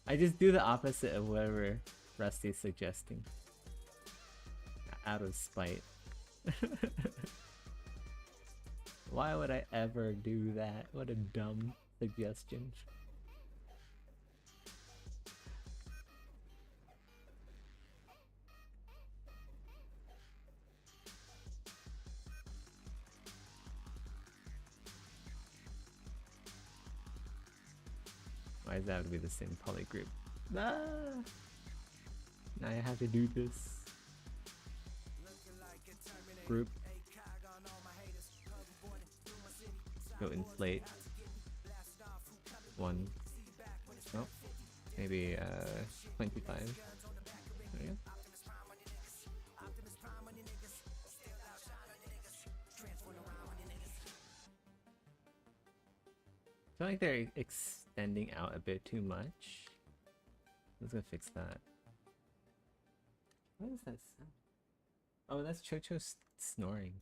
I just do the opposite of whatever Rusty's suggesting. Out of spite. Why would I ever do that? What a dumb suggestion. Why does that have to be the same poly group? Ah! Now I have to do this. Group. Go inflate. One. Oh. Maybe 25. There we go. I feel like they're extending out a bit too much. Let's go fix that. What is that sound? Oh, that's Chocho snoring.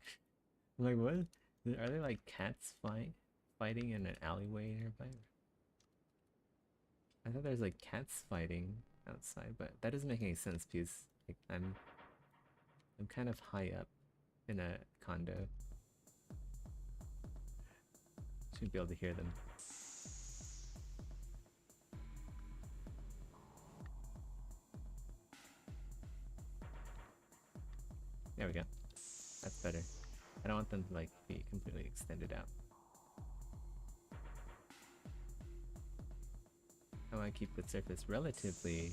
I'm like, what? Are there like cats fighting in an alleyway nearby? I thought there's like cats fighting outside, but that doesn't make any sense because like, I'm kind of high up in a condo. Should be able to hear them. There we go. That's better. I don't want them to like be completely extended out. I want to keep the surface relatively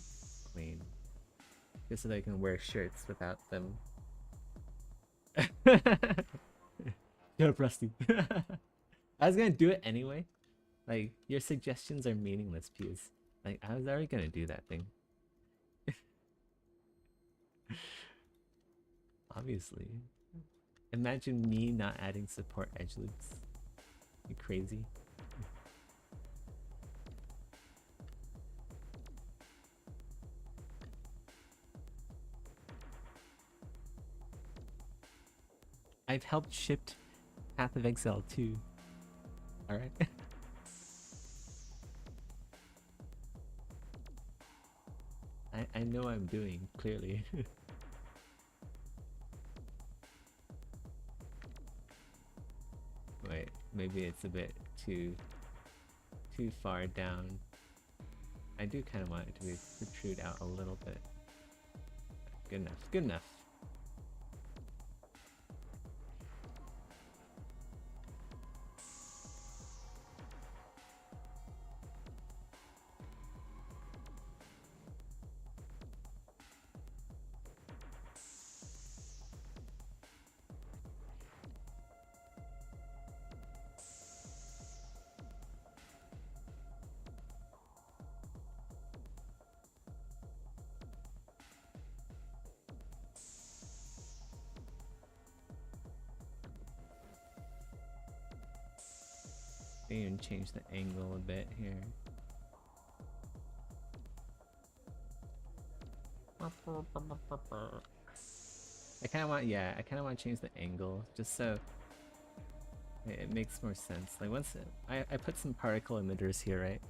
clean, just so they can wear shirts without them. Yo, Rusty. I was gonna do it anyway. Like, your suggestions are meaningless, Pews. Like, I was already gonna do that thing. Obviously. Imagine me not adding support edge loops. You crazy? I've helped shipped Path of Exile too. Alright. I know what I'm doing, clearly. Wait, maybe it's a bit too far down. I do kind of want it to protrude out a little bit. Good enough, good enough. And change the angle a bit here. I kind of want to change the angle just so it makes more sense. Like once I put some particle emitters here, right?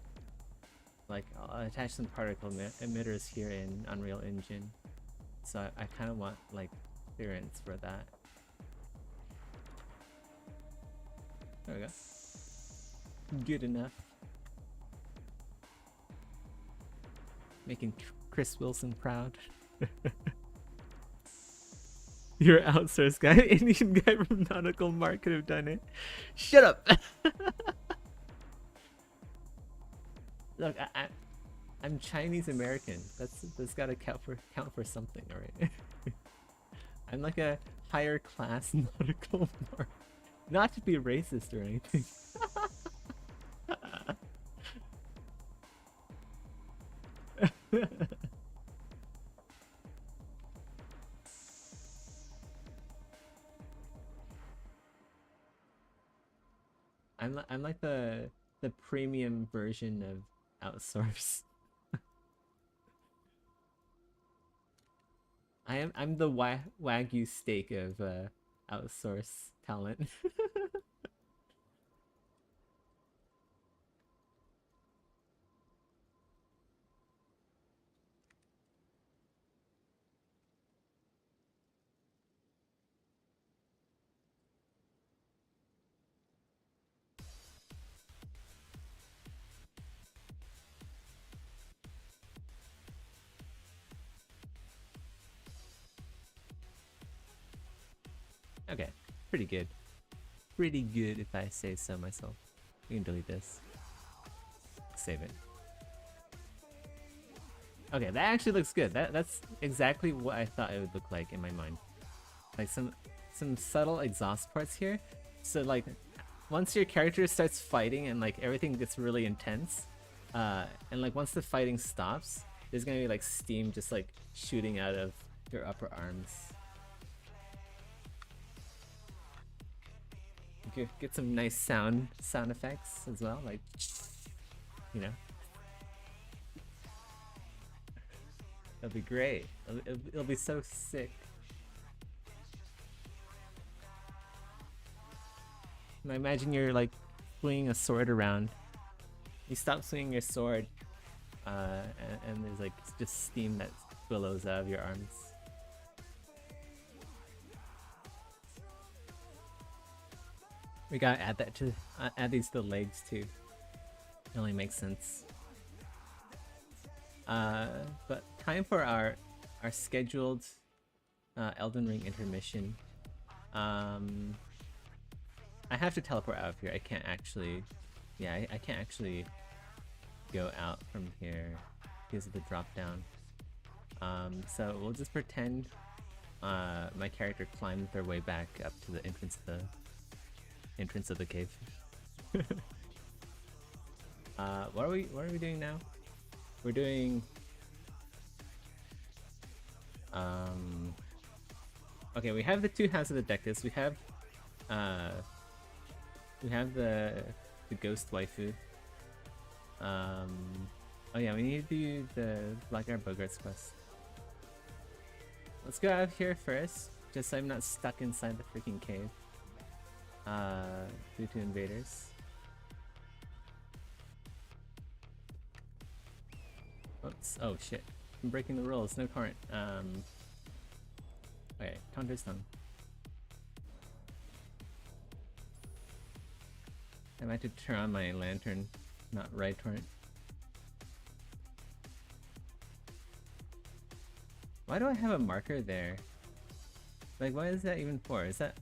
Like I'll attach some particle emitters here in Unreal Engine. So I kind of want like clearance for that. There we go. Good enough. Making Chris Wilson proud. You're an outsourced guy. Indian guy from Nautical Mark could have done it. Shut up! Look, I'm Chinese American. That's gotta count for something, alright? I'm like a higher class Nautical Mark. Not to be racist or anything. I'm like the premium version of outsource. I'm the wagyu steak of outsource talent. Okay, pretty good. Pretty good if I say so myself. We can delete this. Save it. Okay, that actually looks good. That's exactly what I thought it would look like in my mind. Like some subtle exhaust parts here. So like once your character starts fighting and like everything gets really intense, and like once the fighting stops, there's gonna be like steam just like shooting out of your upper arms. You could get some nice sound effects as well, like, you know. That'll be great. It'll be so sick. And I imagine you're like swinging a sword around. You stop swinging your sword, and there's like just steam that billows out of your arms. We gotta add that to add these to the legs too. It only makes sense. But time for our scheduled Elden Ring intermission. I have to teleport out of here. I can't actually, yeah, I can't actually go out from here because of the drop down. So we'll just pretend my character climbed their way back up to the entrance of the cave. What are we doing now? We're doing okay, we have the two Hands of the Decus. We have the ghost waifu. Oh yeah, we need to do the Blackguard Bogart's quest. Let's go out of here first, just so I'm not stuck inside the freaking cave. Due to invaders. Oops. Oh shit. I'm breaking the rules. No current. Okay, Counterstone. I might have to turn on my lantern, not right torrent. Why do I have a marker there? Like, what is that even for? Is that...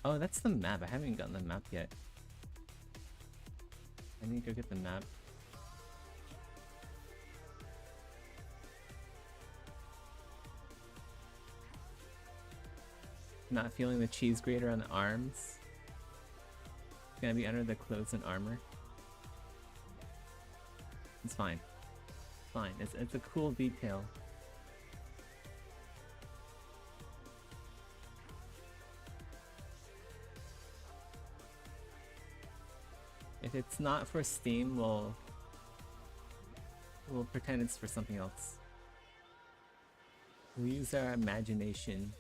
Oh, that's the map. I haven't gotten the map yet. I need to go get the map. Not feeling the cheese grater on the arms. It's gonna be under the clothes and armor. It's fine. Fine. It's a cool detail. If it's not for Steam, we'll pretend it's for something else. We'll use our imagination.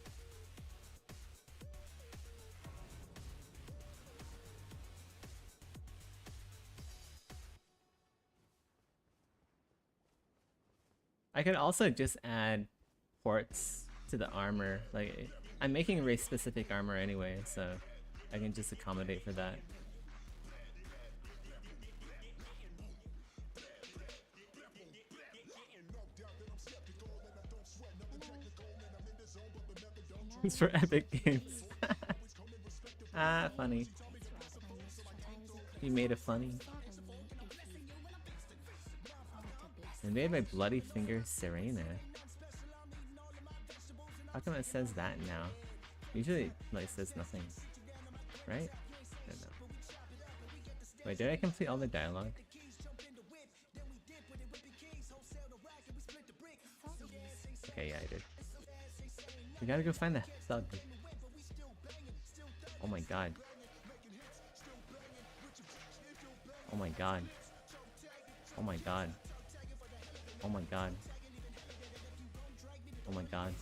I could also just add ports to the armor. Like, I'm making race-specific armor anyway, so I can just accommodate for that. It's for Epic Games. Ah, funny. You made it funny. And made my bloody finger Serena. How come it says that now? Usually, like, says nothing. Right? I don't know. Wait, did I complete all the dialogue? Okay, yeah, I did. We gotta go find the thug. Oh my god. Oh my god. Oh my god. Oh my god. Oh my god.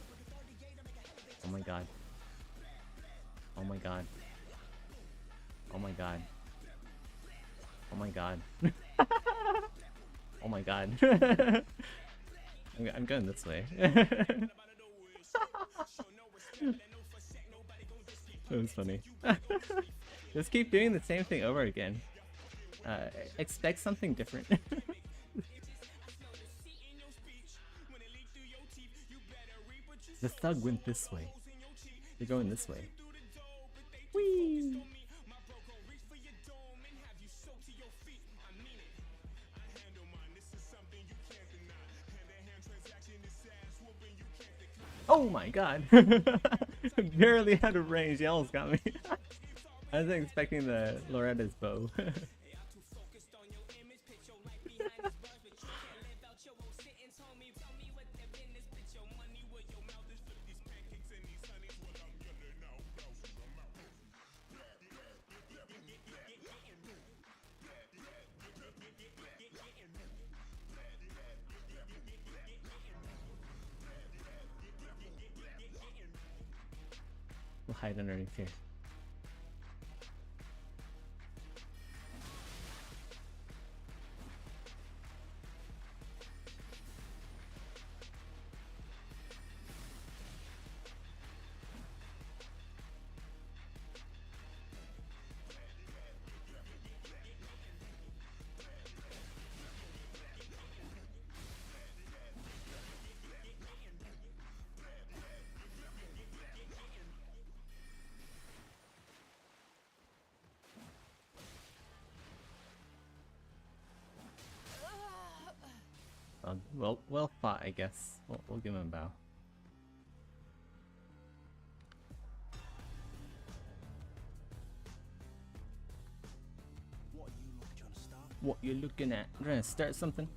Oh my god. Oh my god. Oh my god. Oh my god. Oh my god. I'm going this way. That was funny. Just keep doing the same thing over again. Expect something different. The thug went this way. You're going this way. Whee! Oh my god! Barely out of range, Yells got me. I wasn't expecting the Loretta's bow. We'll hide underneath here. Well fought, I guess. We'll give him a bow. What you looking at? We're gonna start something.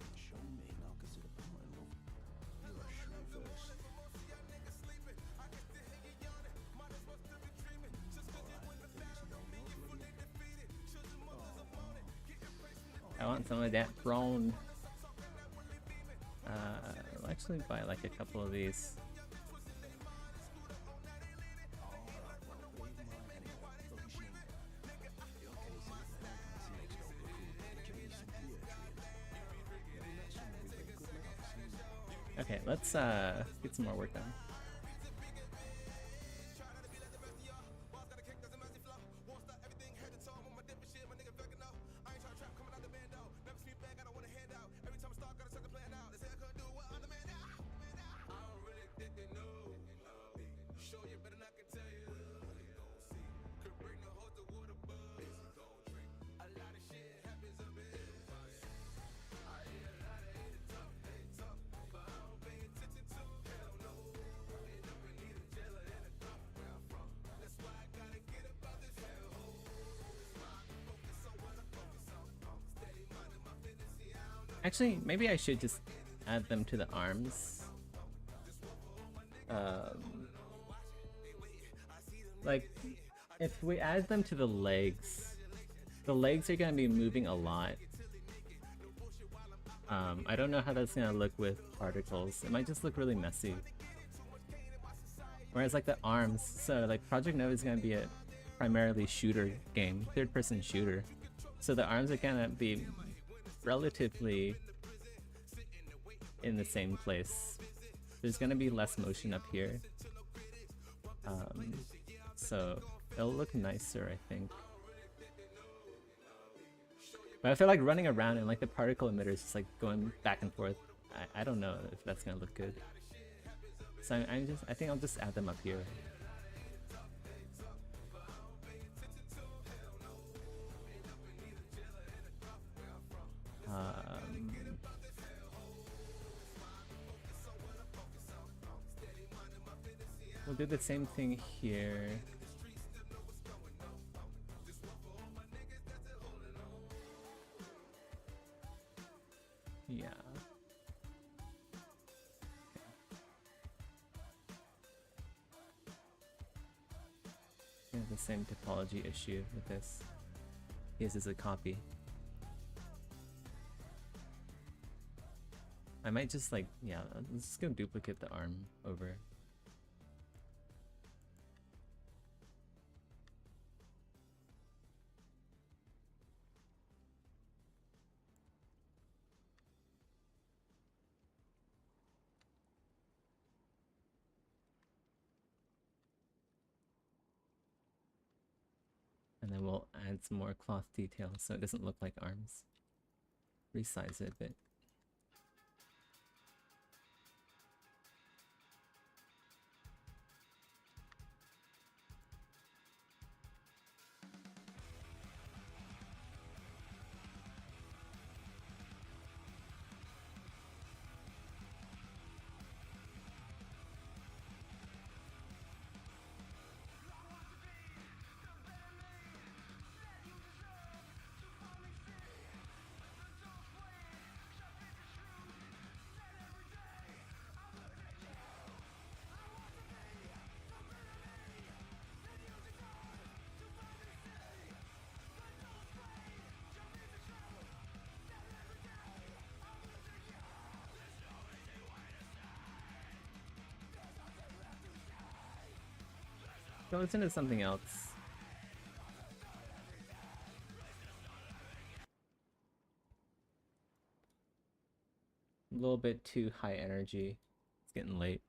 I want some of that prawn. I'll actually buy like a couple of these. Okay, let's get some more work done. Actually, maybe I should just add them to the arms. Like, if we add them to the legs are gonna be moving a lot. I don't know how that's gonna look with particles. It might just look really messy. Whereas like the arms, so like Project Nova is gonna be a primarily shooter game, third-person shooter. So the arms are gonna be relatively in the same place. There's gonna be less motion up here, so it'll look nicer, I think. But I feel like running around and like the particle emitters just like going back and forth, I don't know if that's gonna look good. So I think I'll just add them up here. We'll do the same thing here. Yeah. the same topology issue with this. His is a copy. I might just like, yeah, let's just go duplicate the arm over. And then we'll add some more cloth details so it doesn't look like arms. Resize it a bit. So let's into something else. A little bit too high energy. It's getting late.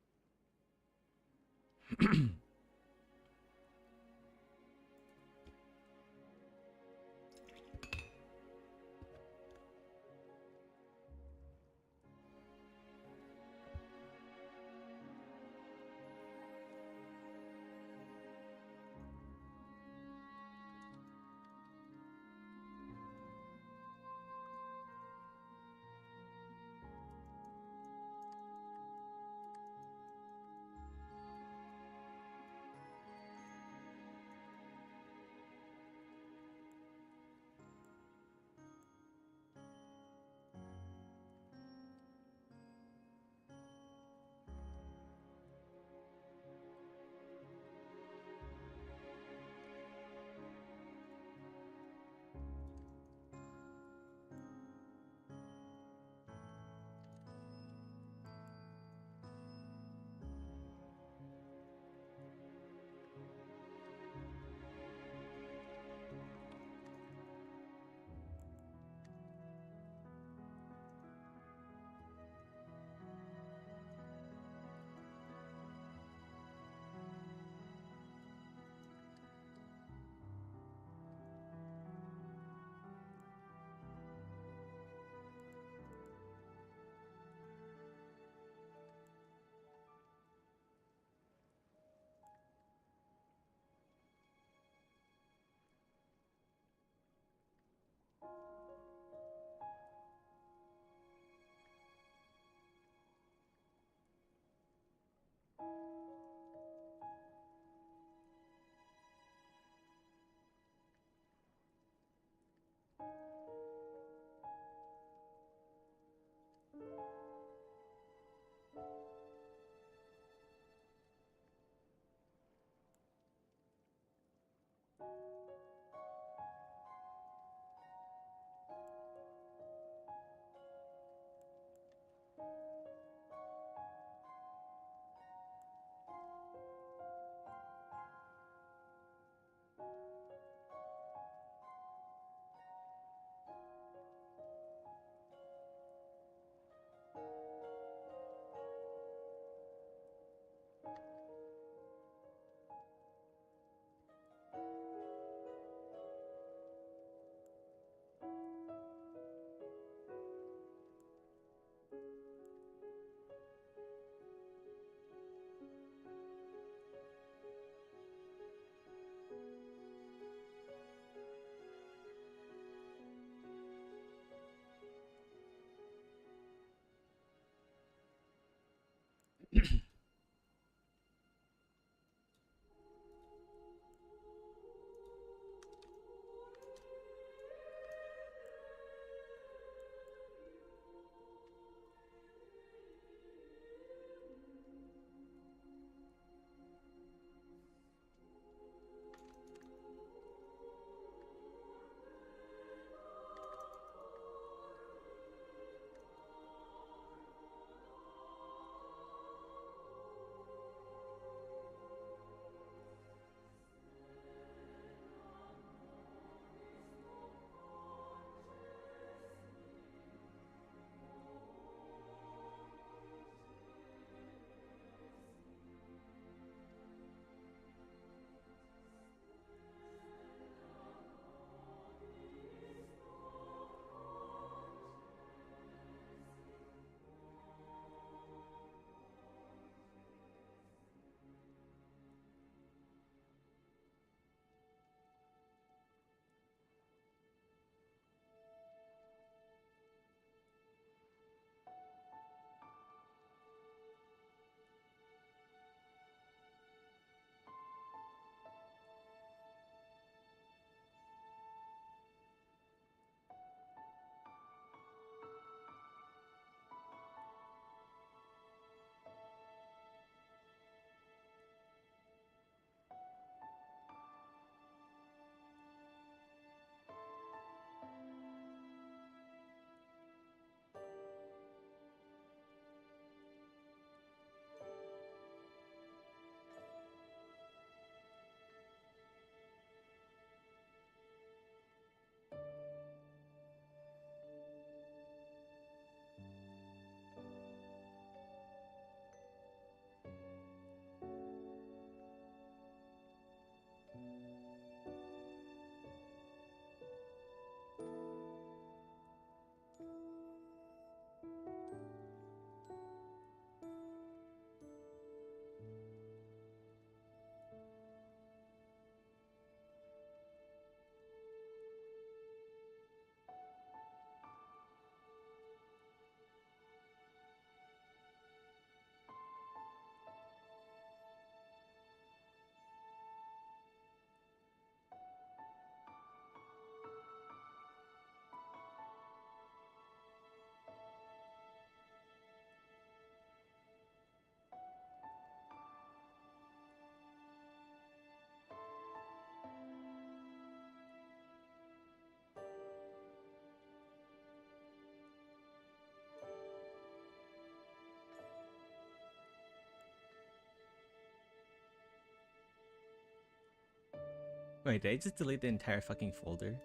Wait, did I just delete the entire fucking folder?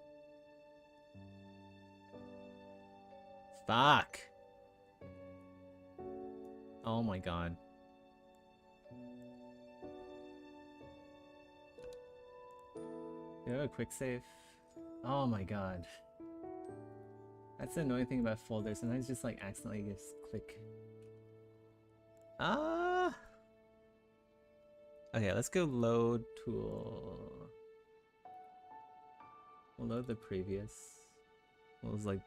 Fuck! Oh my god. a quick save. Oh my god. That's the annoying thing about folders. Sometimes just like accidentally just click. Ah! Okay, let's go load tool. We'll load the previous. We'll just like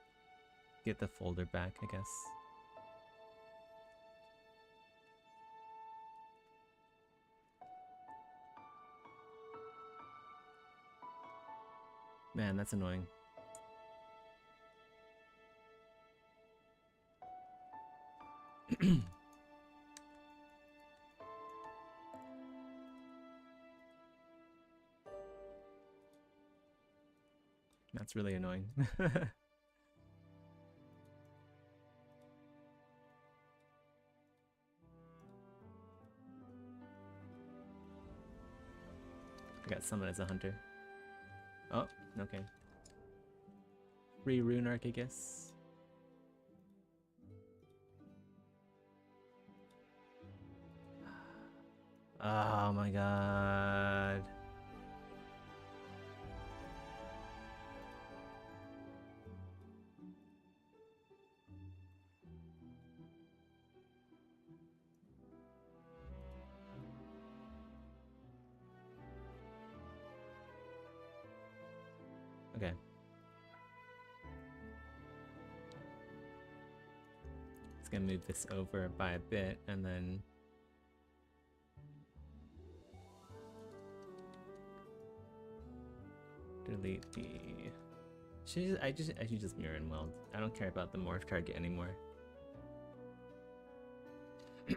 get the folder back, I guess. Man, that's annoying. That's really annoying. I got summoned as a hunter. Oh, okay. Free rune arc, I guess. Oh my god. Okay. Just gonna move this over by a bit and then delete the I should just mirror and weld. I don't care about the morph target anymore. I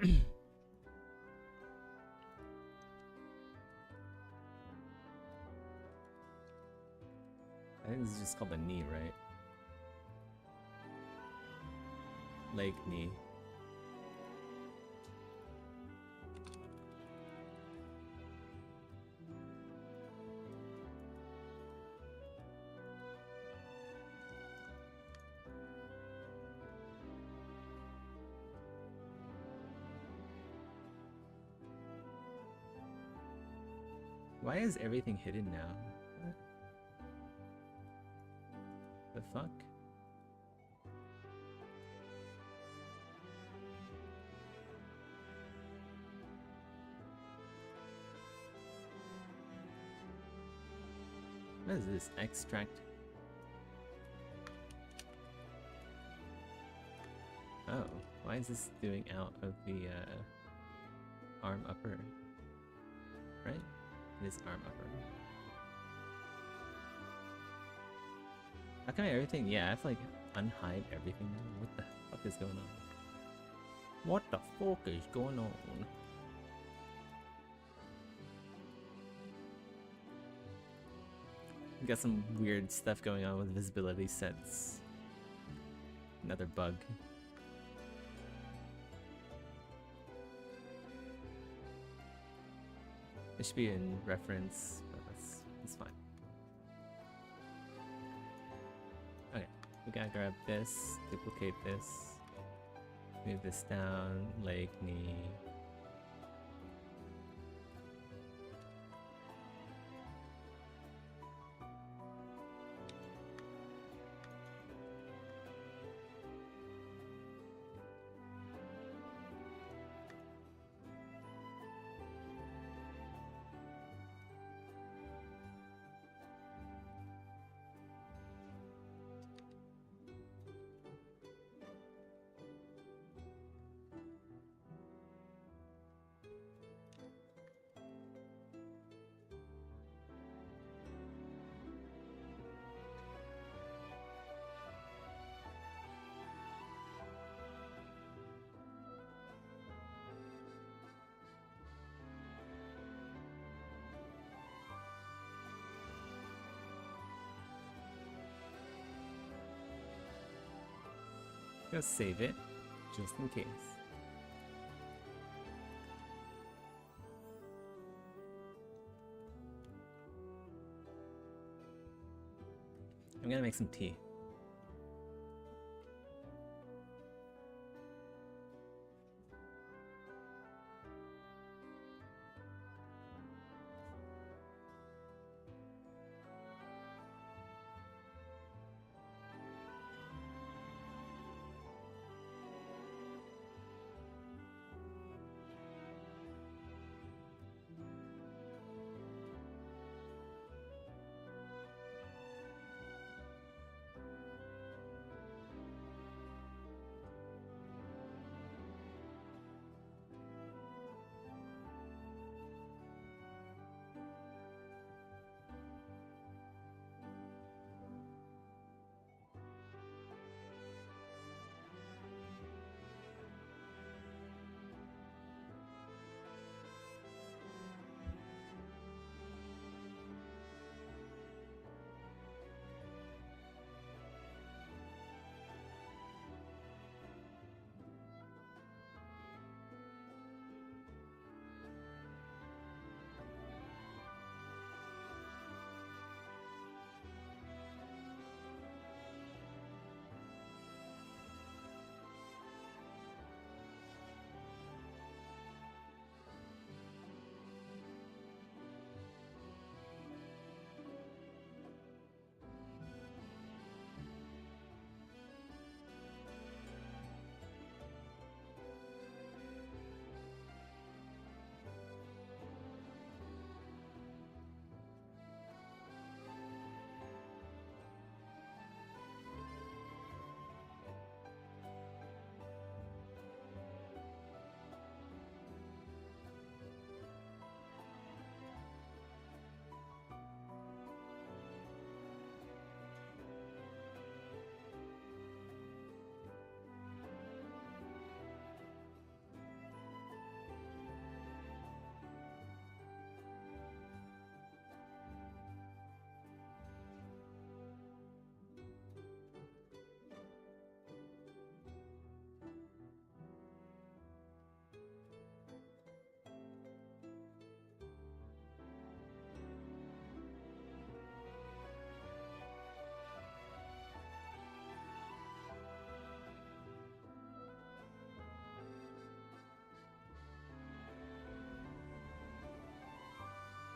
think this is just called a knee, right? Leg knee. Why is everything hidden now? What the fuck? What is this? Extract. Oh, why is this doing out of the arm upper? Right? It is arm upper. How come everything? Yeah, I have to like unhide everything now. What the fuck is going on? What the fuck is going on? We got some weird stuff going on with visibility sets. Another bug. It should be in reference, but that's fine. Okay, we gotta grab this, duplicate this, move this down, leg, knee. Go save it, just in case. I'm gonna make some tea.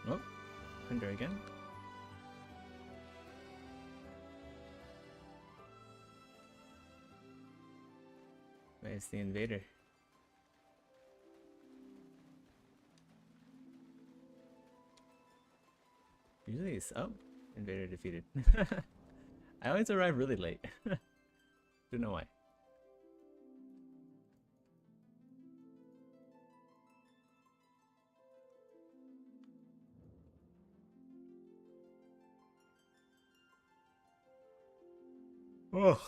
Oh, Thunder again. Where's the invader? Usually it's oh, invader defeated. I always arrive really late. Don't know why. Oh.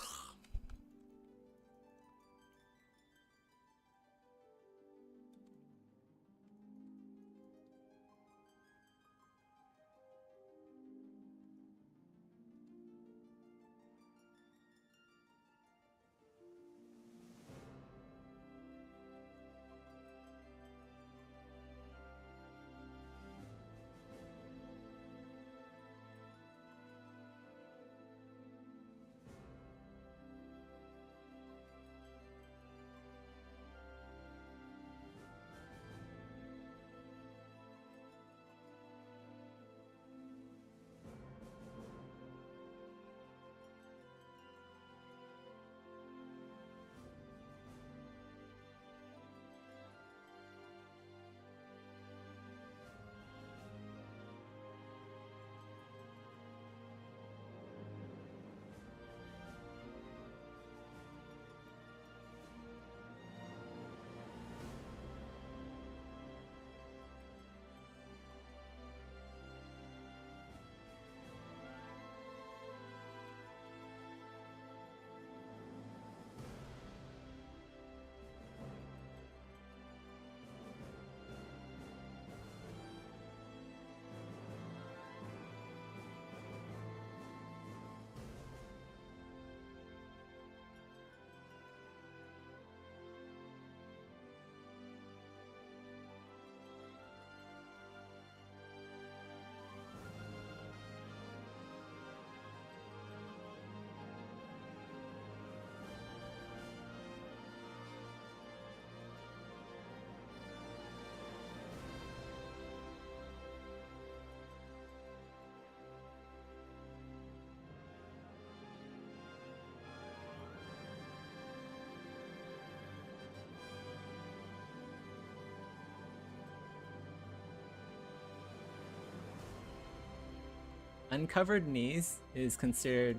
Uncovered knees is considered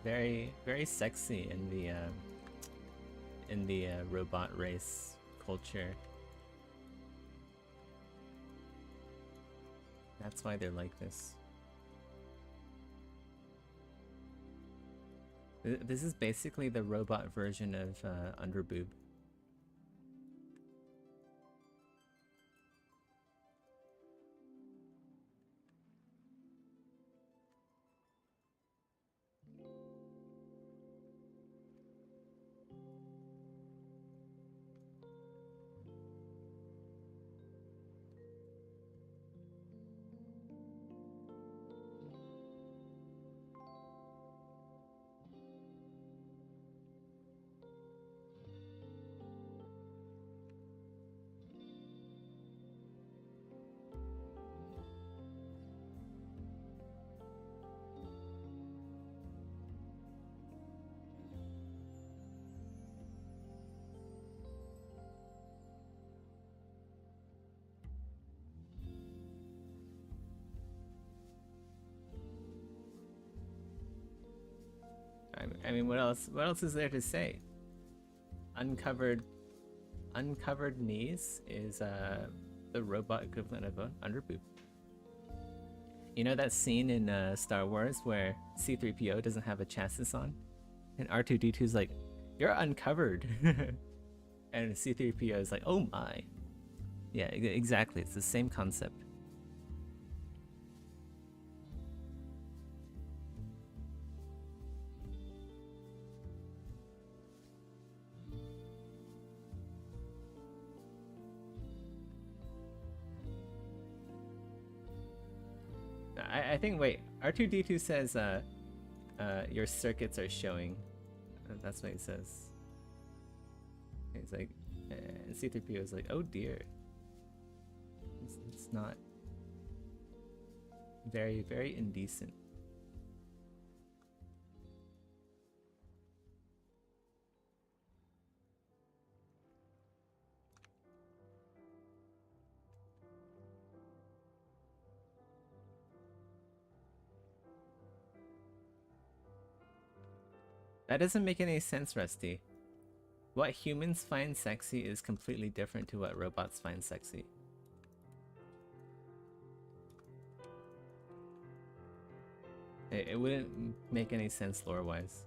very very sexy in the robot race culture. That's why they're like this. This is basically the robot version of underboob. I mean, what else? What else is there to say? Uncovered knees is the robot equivalent of an underboob. You know that scene in Star Wars where C-3PO doesn't have a chassis on, and R2-D2 is like, "You're uncovered," and C-3PO is like, "Oh my." Yeah, exactly. It's the same concept. I think, wait, R2-D2 says your circuits are showing. That's what he says. He's like, and C-3PO is like, oh dear. It's not very, very indecent. That doesn't make any sense, Rusty. What humans find sexy is completely different to what robots find sexy. It wouldn't make any sense lore-wise.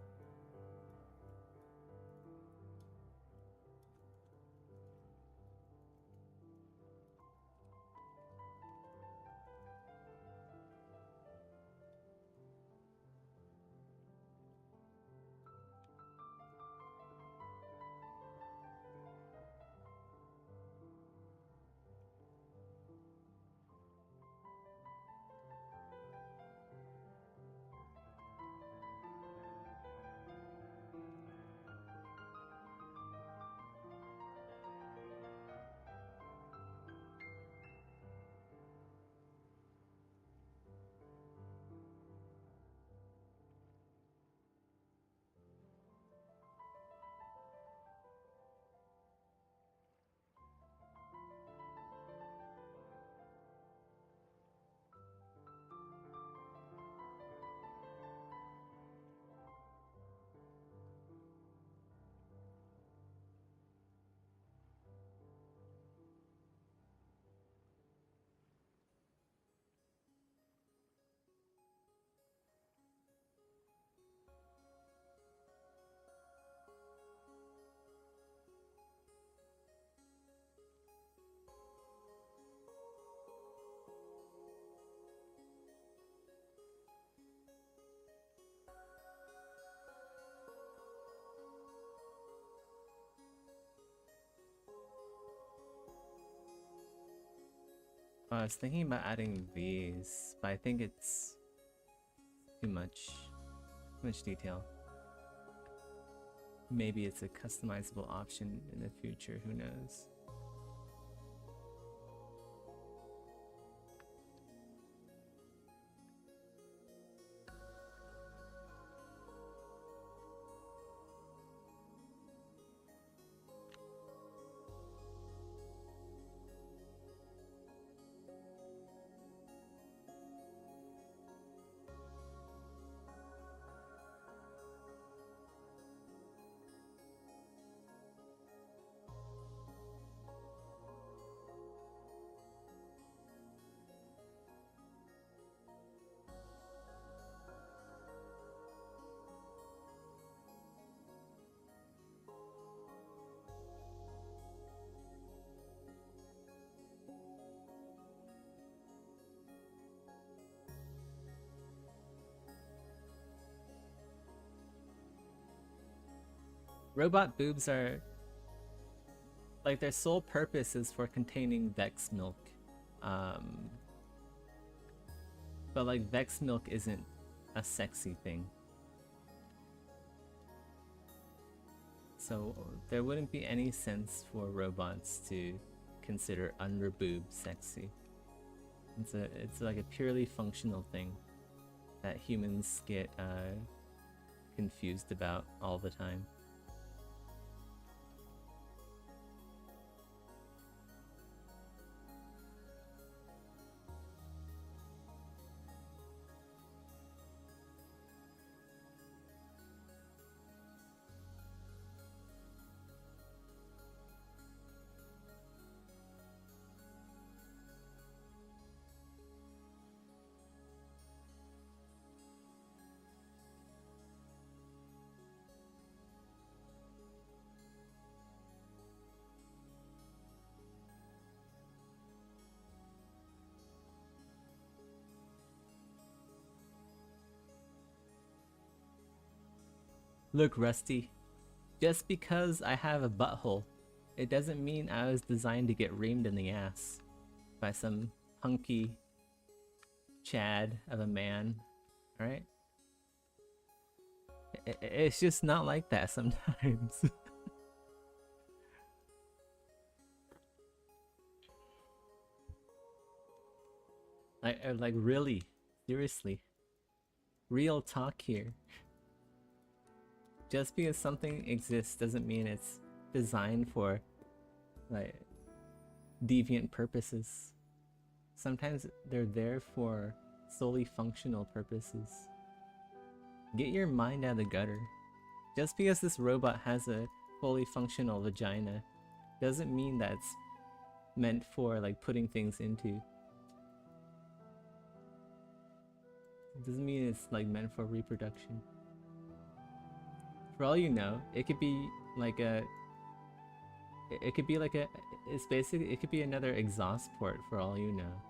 I was thinking about adding these, but I think it's too much detail. Maybe it's a customizable option in the future, who knows? Robot boobs are like their sole purpose is for containing Vex milk. But like Vex milk isn't a sexy thing. So there wouldn't be any sense for robots to consider underboob sexy. It's like a purely functional thing that humans get confused about all the time. Look, Rusty, just because I have a butthole, it doesn't mean I was designed to get reamed in the ass by some hunky Chad of a man, alright? It's just not like that sometimes. like really, seriously. Real talk here. Just because something exists doesn't mean it's designed for like deviant purposes. Sometimes they're there for solely functional purposes. Get your mind out of the gutter. Just because this robot has a fully functional vagina doesn't mean that it's meant for like putting things into. It doesn't mean it's like meant for reproduction. For all you know, it could be like a it's basically, it could be another exhaust port for all you know.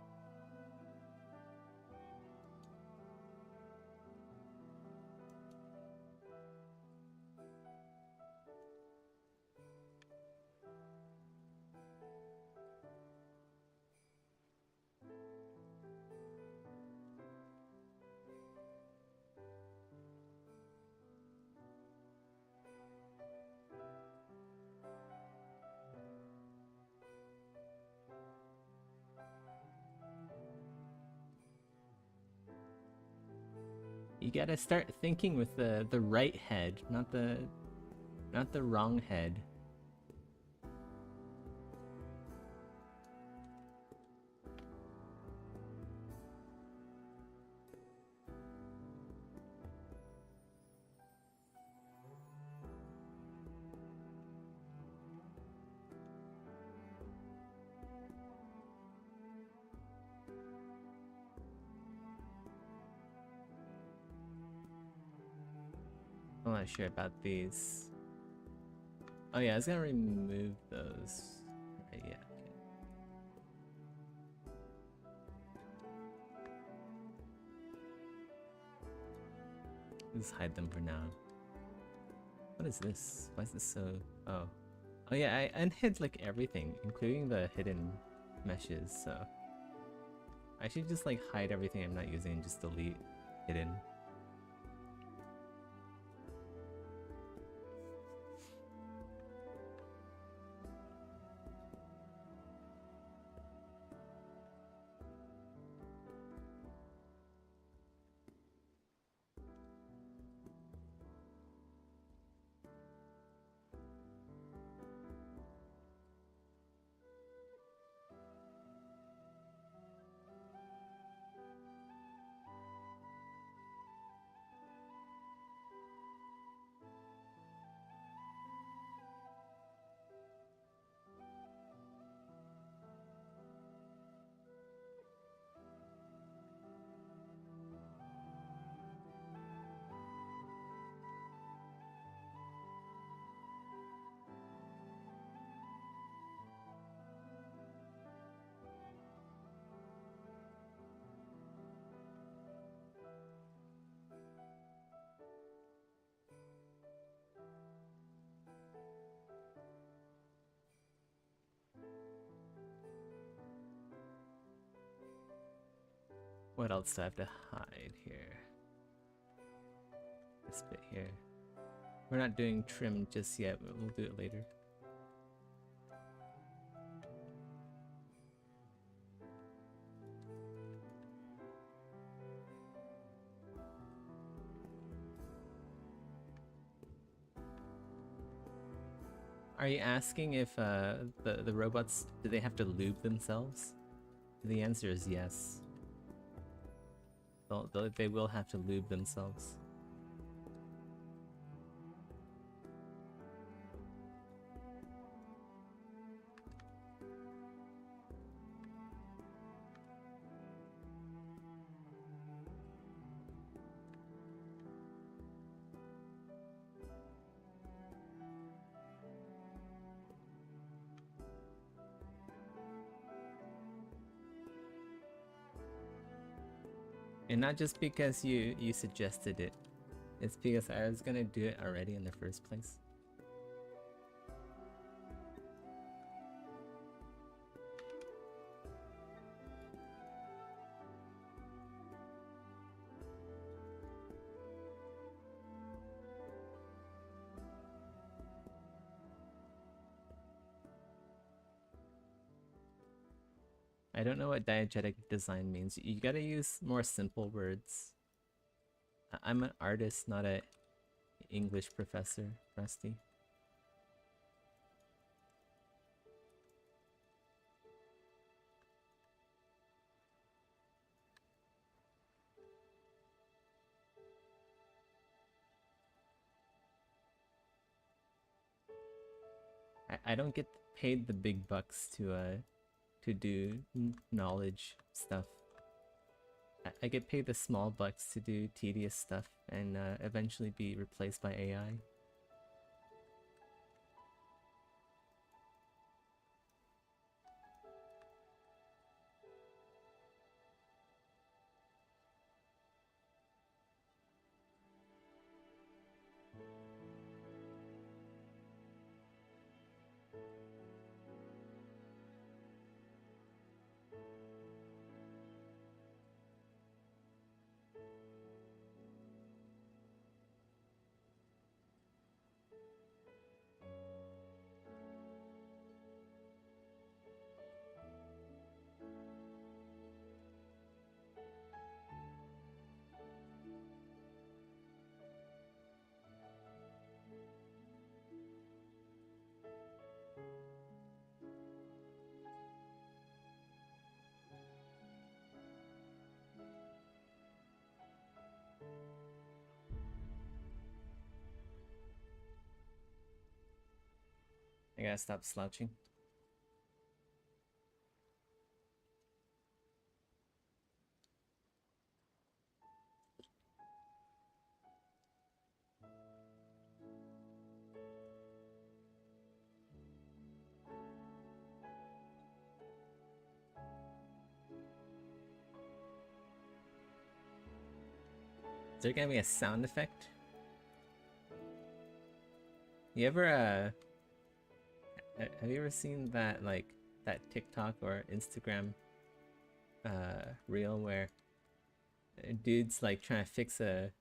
You gotta start thinking with the right head, not the wrong head. I'm not sure about these. Oh yeah, I was gonna remove those. Right, yeah. Okay. Just hide them for now. What is this? Why is this so... Oh. Oh yeah, I unhid like everything, including the hidden meshes, so... I should just like hide everything I'm not using and just delete hidden. What else do I have to hide here? This bit here. We're not doing trim just yet, but we'll do it later. Are you asking if the robots, do they have to lube themselves? The answer is yes. They will have to lube themselves. And not just because you suggested it. It's because I was gonna do it already in the first place. I don't know what diegetic design means. You gotta use more simple words. I'm an artist, not a English professor, Rusty. I don't get paid the big bucks to do knowledge stuff. I get paid the small bucks to do tedious stuff and eventually be replaced by AI. I gotta stop slouching. Is there gonna be a sound effect? You ever have you ever seen that, like, that TikTok or Instagram reel where a dude's like trying to fix a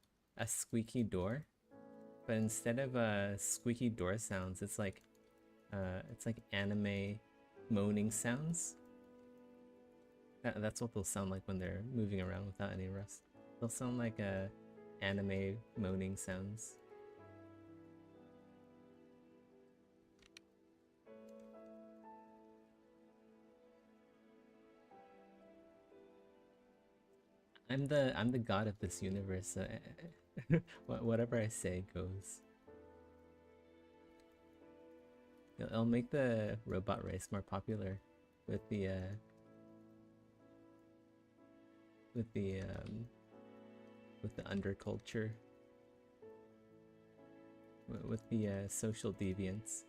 squeaky door, but instead of squeaky door sounds, it's like anime moaning sounds. That's what they'll sound like when they're moving around without any rust. They'll sound like anime moaning sounds. I'm the god of this universe, so whatever I say goes. It'll make the robot race more popular with the underculture, with the social deviants.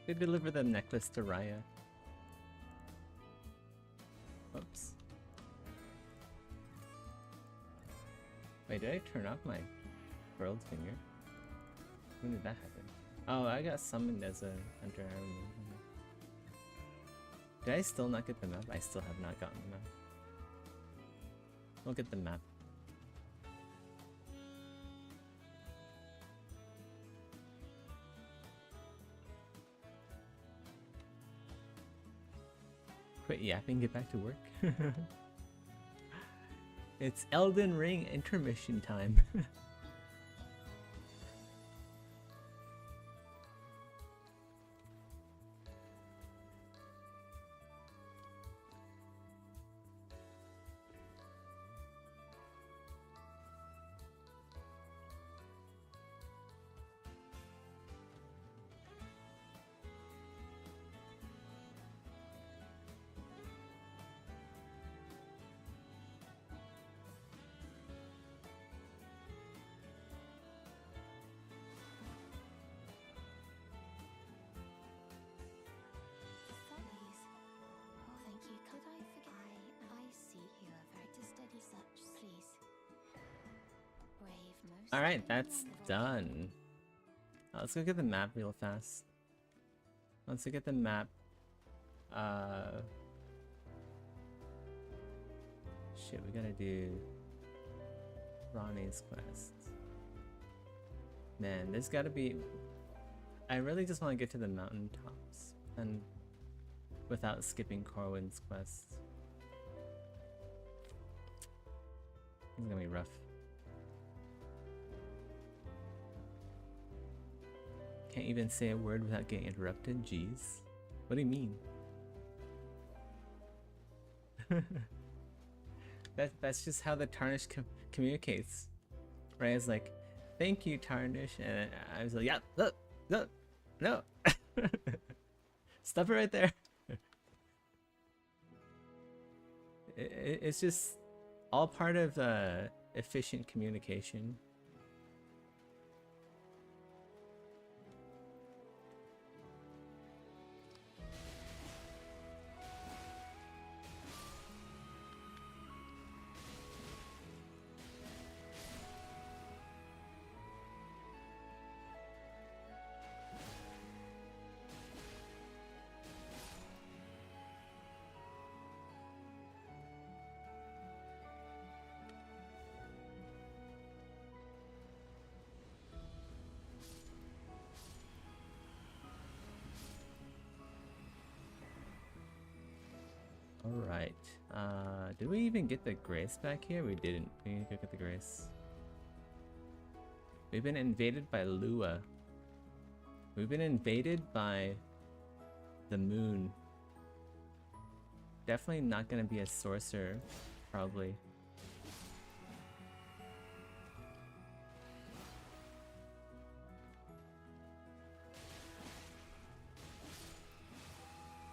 They deliver the necklace to Raya. Oops. Wait, did I turn off my curled finger? When did that happen? Oh, I got summoned as a hunter. I remember. Did I still not get the map? I still have not gotten the map. I'll get the map. Quit yapping, get back to work. It's Elden Ring intermission time. Follies. Oh, thank you. Could I forget? I see you are very to steady such, please. Brave most. Alright, that's done. Let's go get the map real fast. Once we get the map, shit, we gotta do Ronnie's quest. Man, there's gotta be... I really just want to get to the mountaintops, and without skipping Corwin's quest. It's gonna be rough. Can't even say a word without getting interrupted, jeez. What do you mean? That's just how the Tarnish communicates. Right? It's like, thank you, Tarnish, and I was like, yeah, look, no. Stop it right there. It's just all part of efficient communication. Alright, did we even get the Grace back here? We didn't. We need to go get the Grace. We've been invaded by Lua. We've been invaded by the moon. Definitely not gonna be a sorcerer, probably.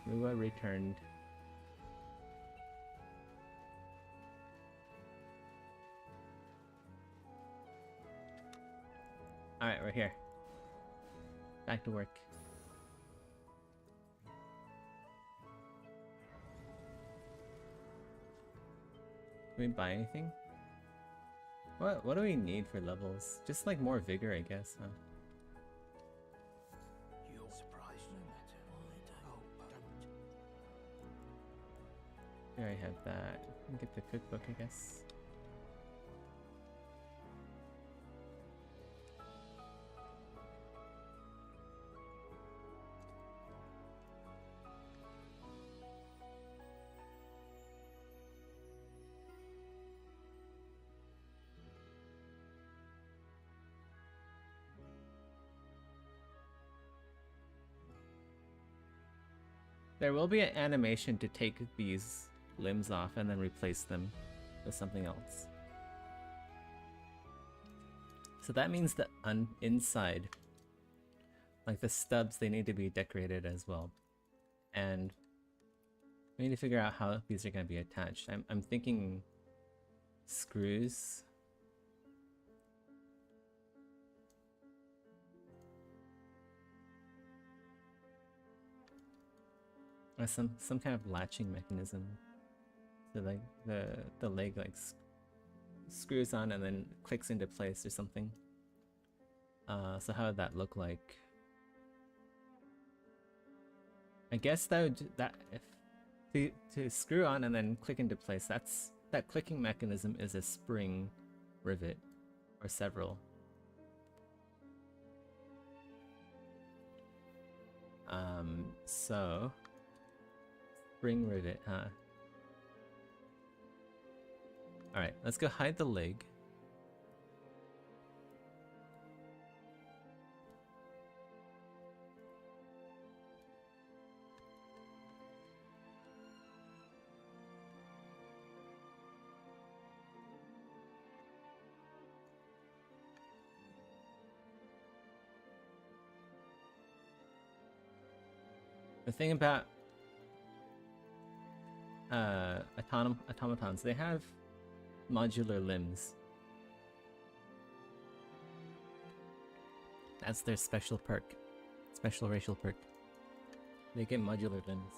Lua returned. Alright, we're here. Back to work. Can we buy anything? What do we need for levels? Just like more vigor, I guess, huh? You're surprised no matter what I don't. Here I have that. Get the cookbook, I guess. There will be an animation to take these limbs off and then replace them with something else. So that means the inside, like the stubs, they need to be decorated as well. And we need to figure out how these are going to be attached. I'm thinking screws. or some kind of latching mechanism. So like the leg like screws on and then clicks into place or something. So how would that look like? I guess that if to screw on and then click into place, that clicking mechanism is a spring rivet or several. So spring rivet, huh? All right, let's go hide the leg. The thing about automatons, they have modular limbs. That's their special perk, special racial perk. They get modular limbs.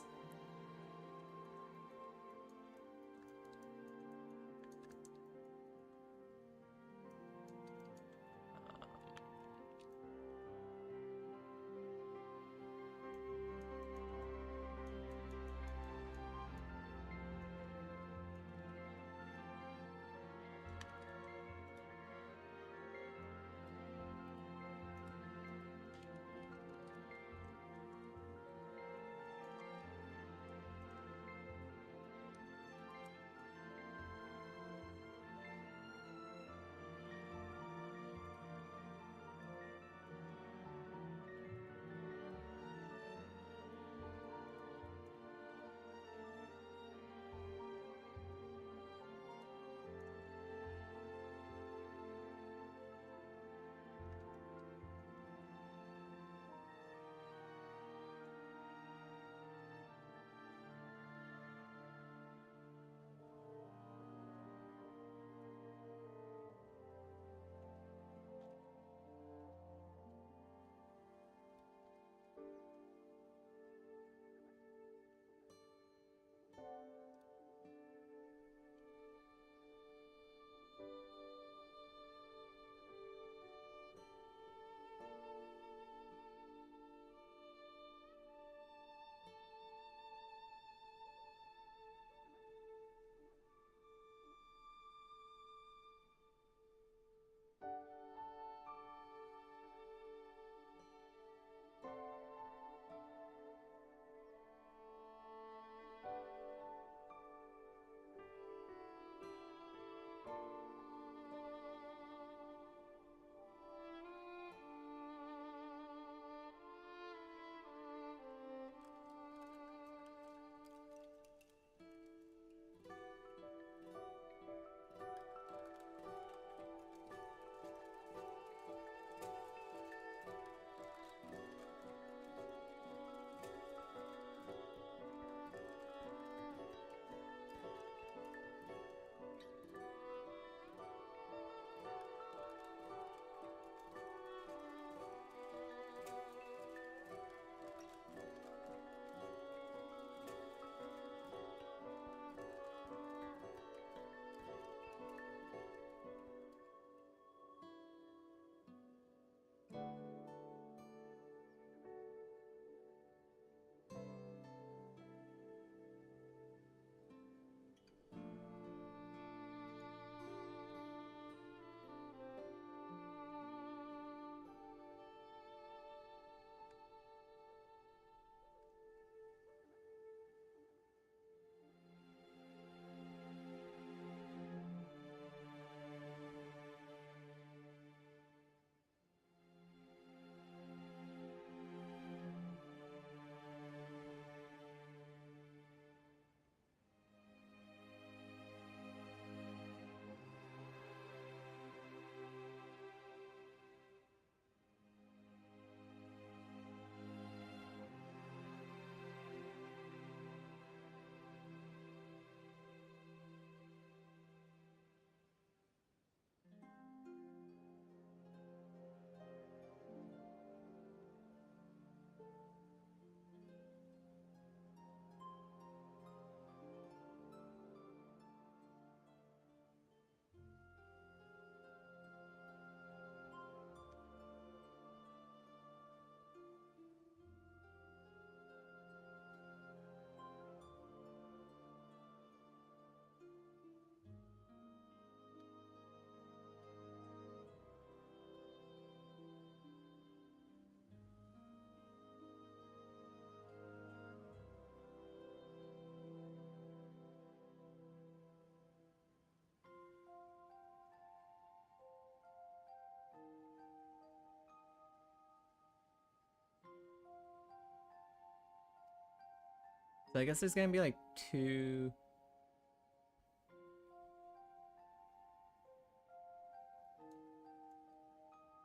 So I guess there's gonna be like two.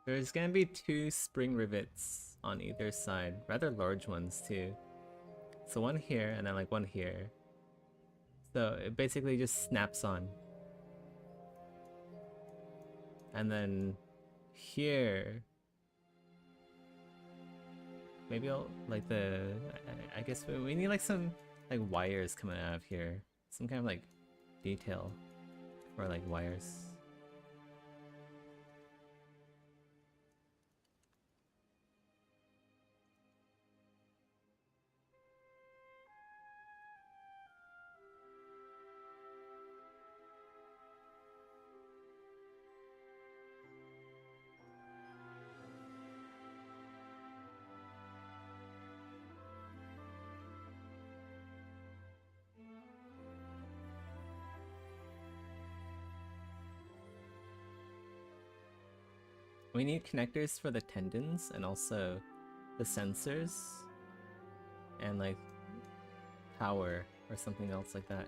There's gonna be two spring rivets on either side, rather large ones too. So one here and then like one here. So it basically just snaps on. And then here, maybe I'll like I guess we need like some like wires coming out of here. Some kind of like detail or like wires. We need connectors for the tendons and also the sensors and like power or something else like that.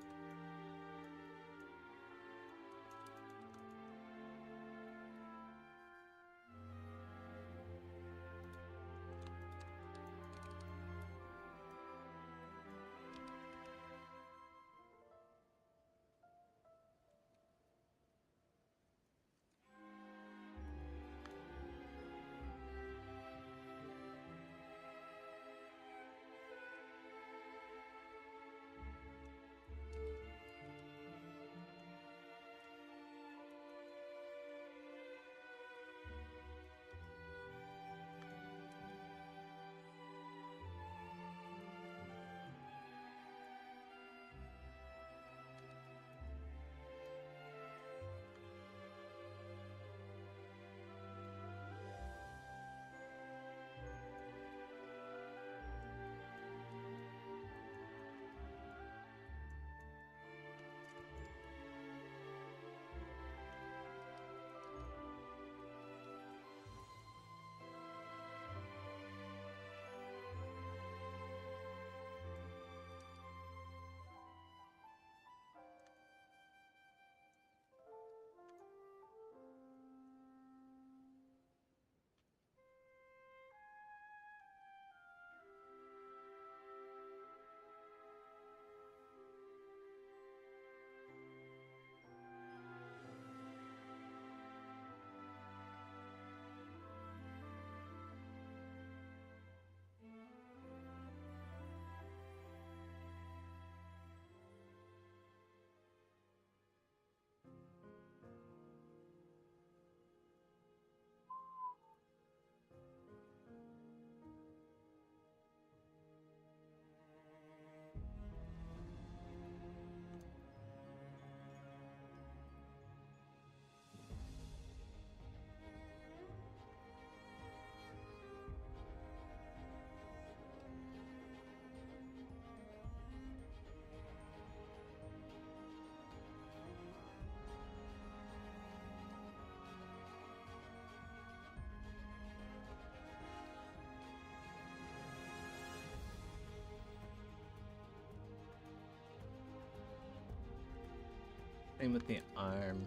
Same with the arm.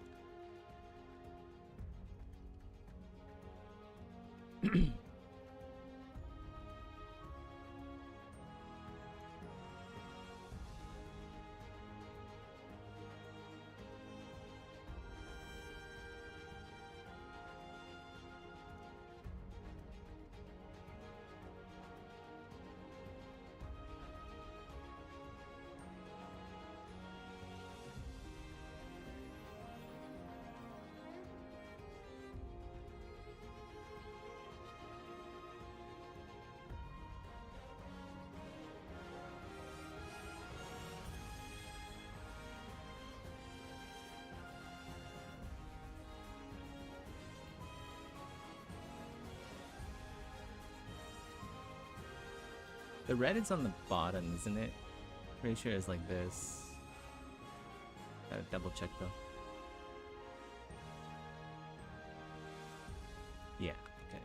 The red is on the bottom, isn't it? Pretty sure it's like this. Gotta double check though. Yeah, okay.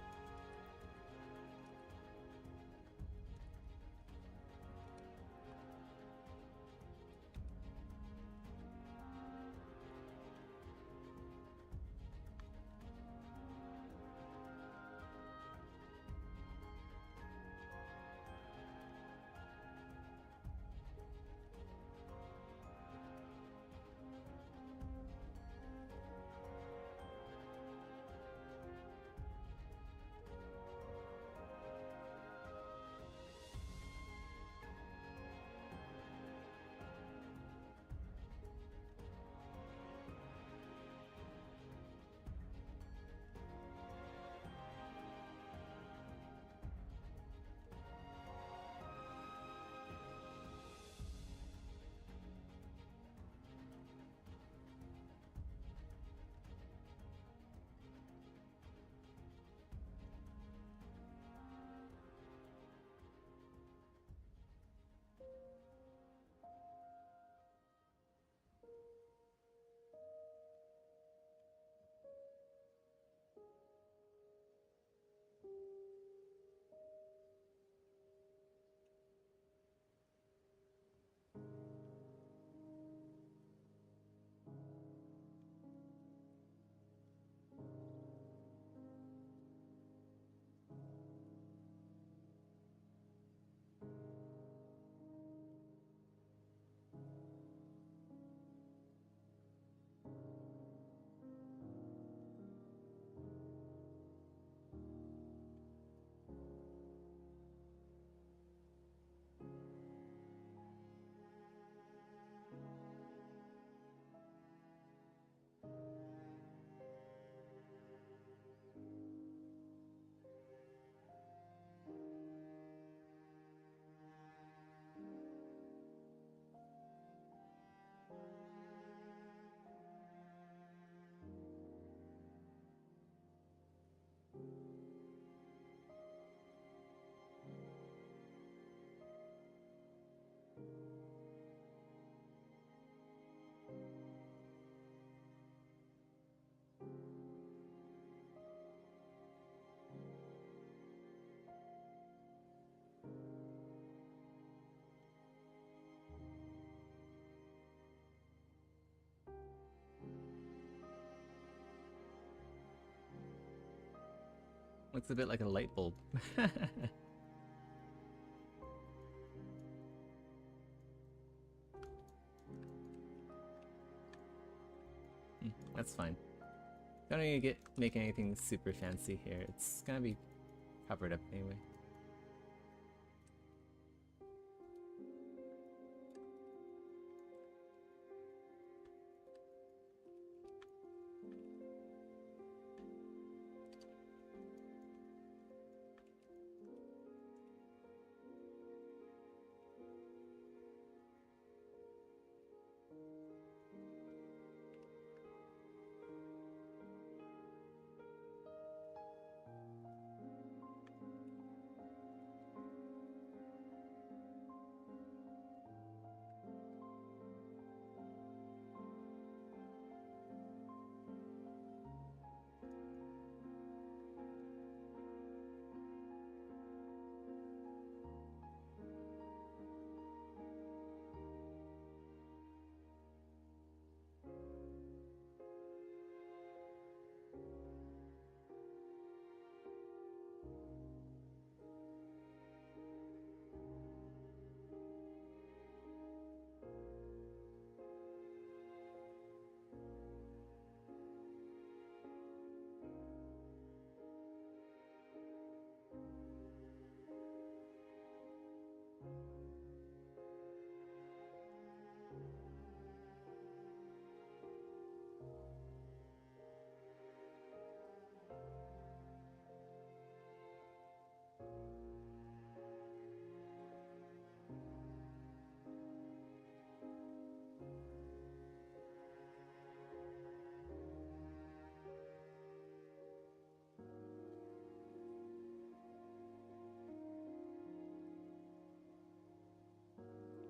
Looks a bit like a light bulb. That's fine. Don't need to make anything super fancy here. It's gonna be covered up anyway.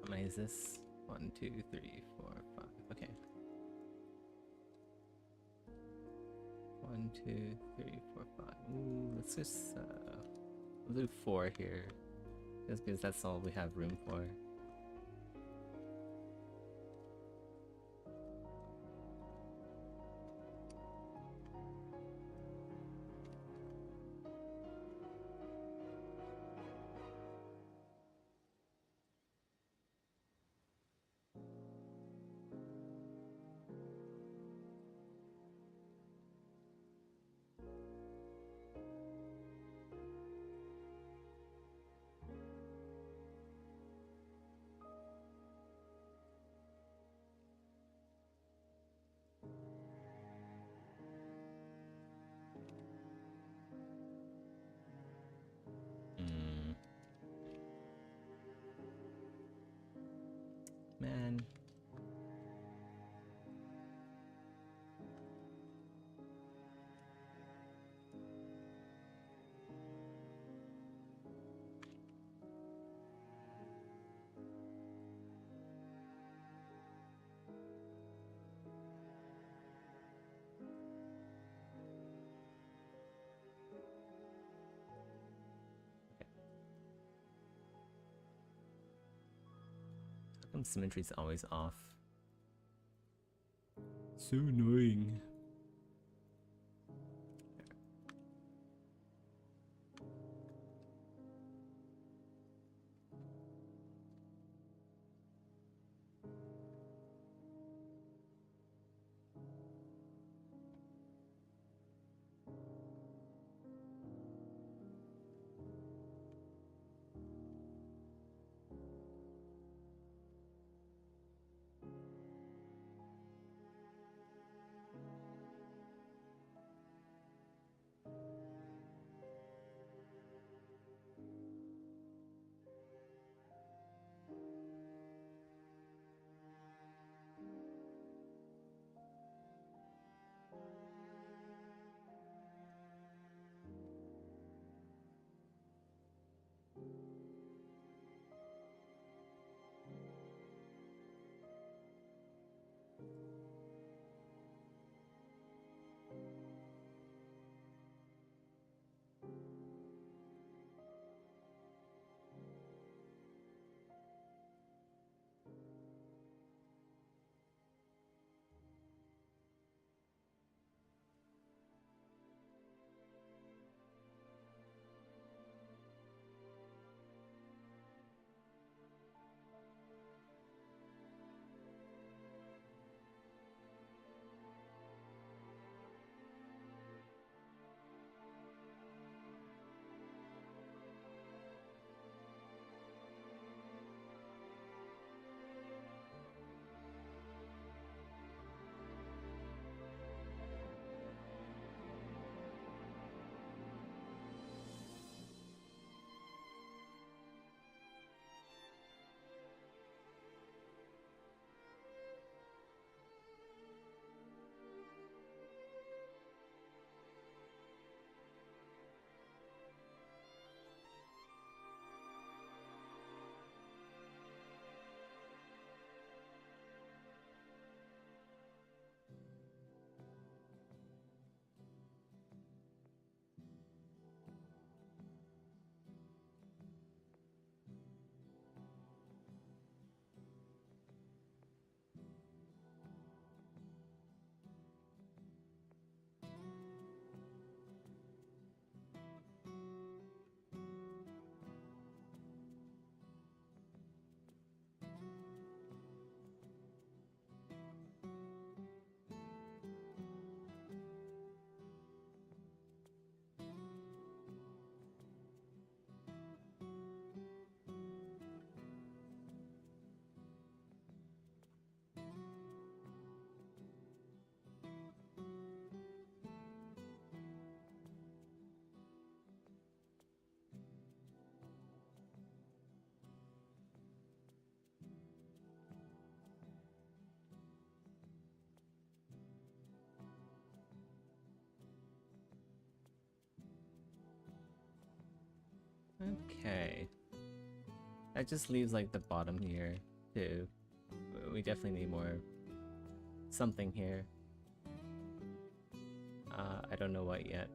How many is this? 1, 2, 3, 4, 5. Okay. 1, 2, 3, 4, 5. Ooh, let's just we'll do 4 here. Just because that's all we have room for. Man. How come symmetry's always off? So annoying. Okay. That just leaves like the bottom here too. We definitely need more something here. I don't know what yet.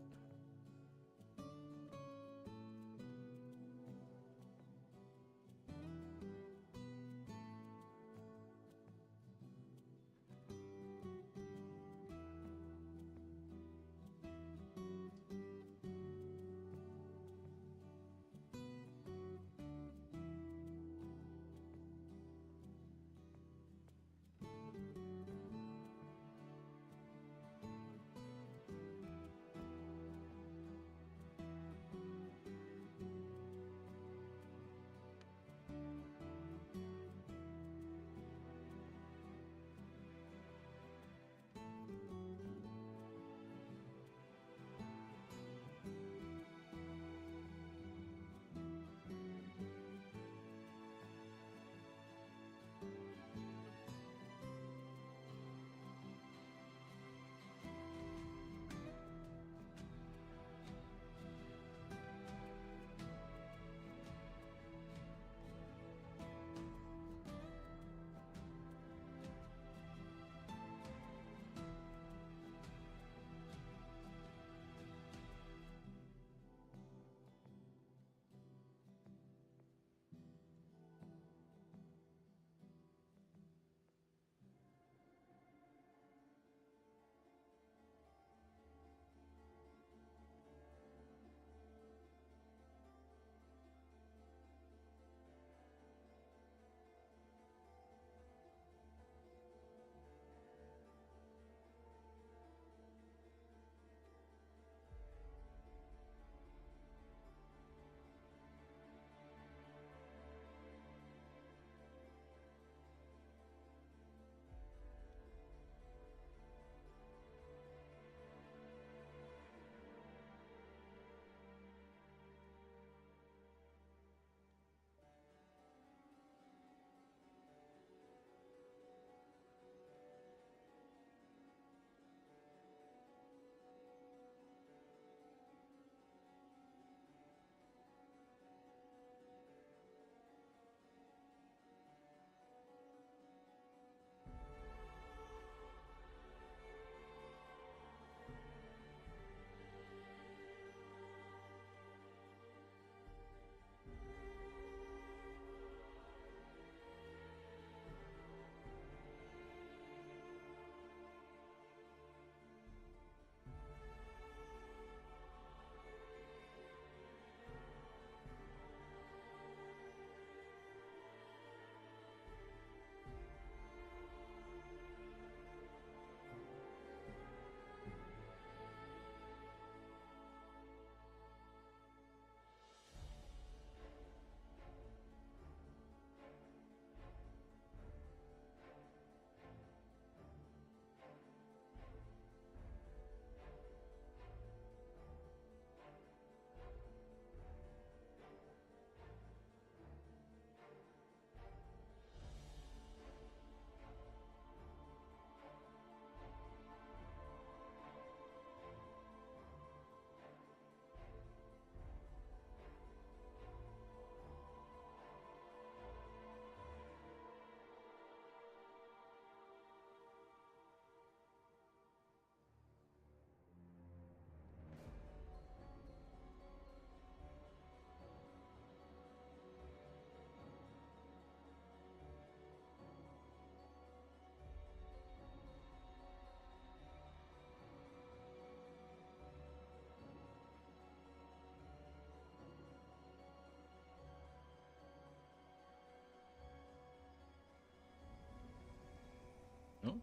Oh.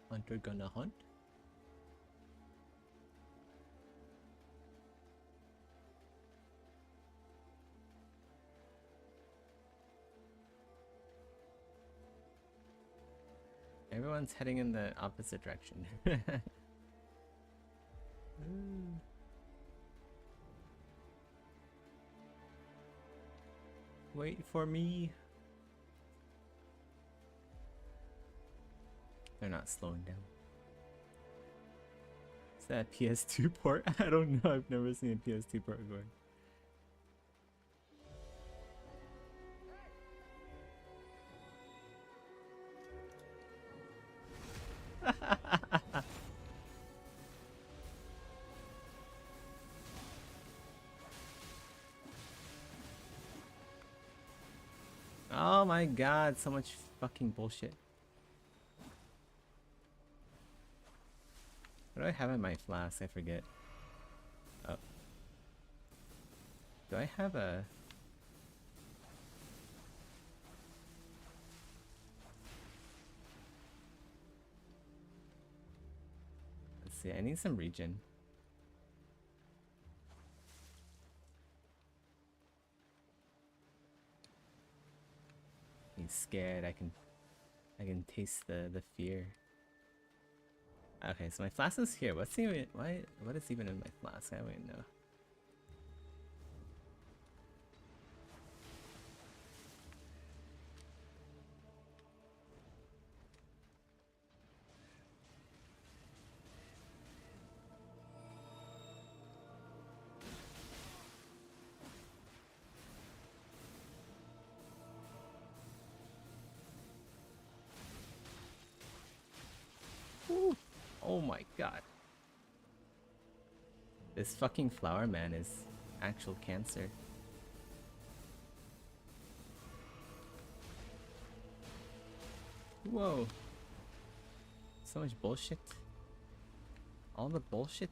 Hunter gonna hunt? Everyone's heading in the opposite direction. Wait for me. They're not slowing down. that PS2 port? I don't know. I've never seen a PS2 port before. Oh my god, so much fucking bullshit. What do I have in my flask? I forget. Oh. Do I have a... Let's see, I need some regen. He's scared. I can taste the fear. Okay, so my flask is here. What's even what is even in my flask? I don't even know. Ooh. Oh my god. This fucking flower man is actual cancer. Whoa. So much bullshit. All the bullshit.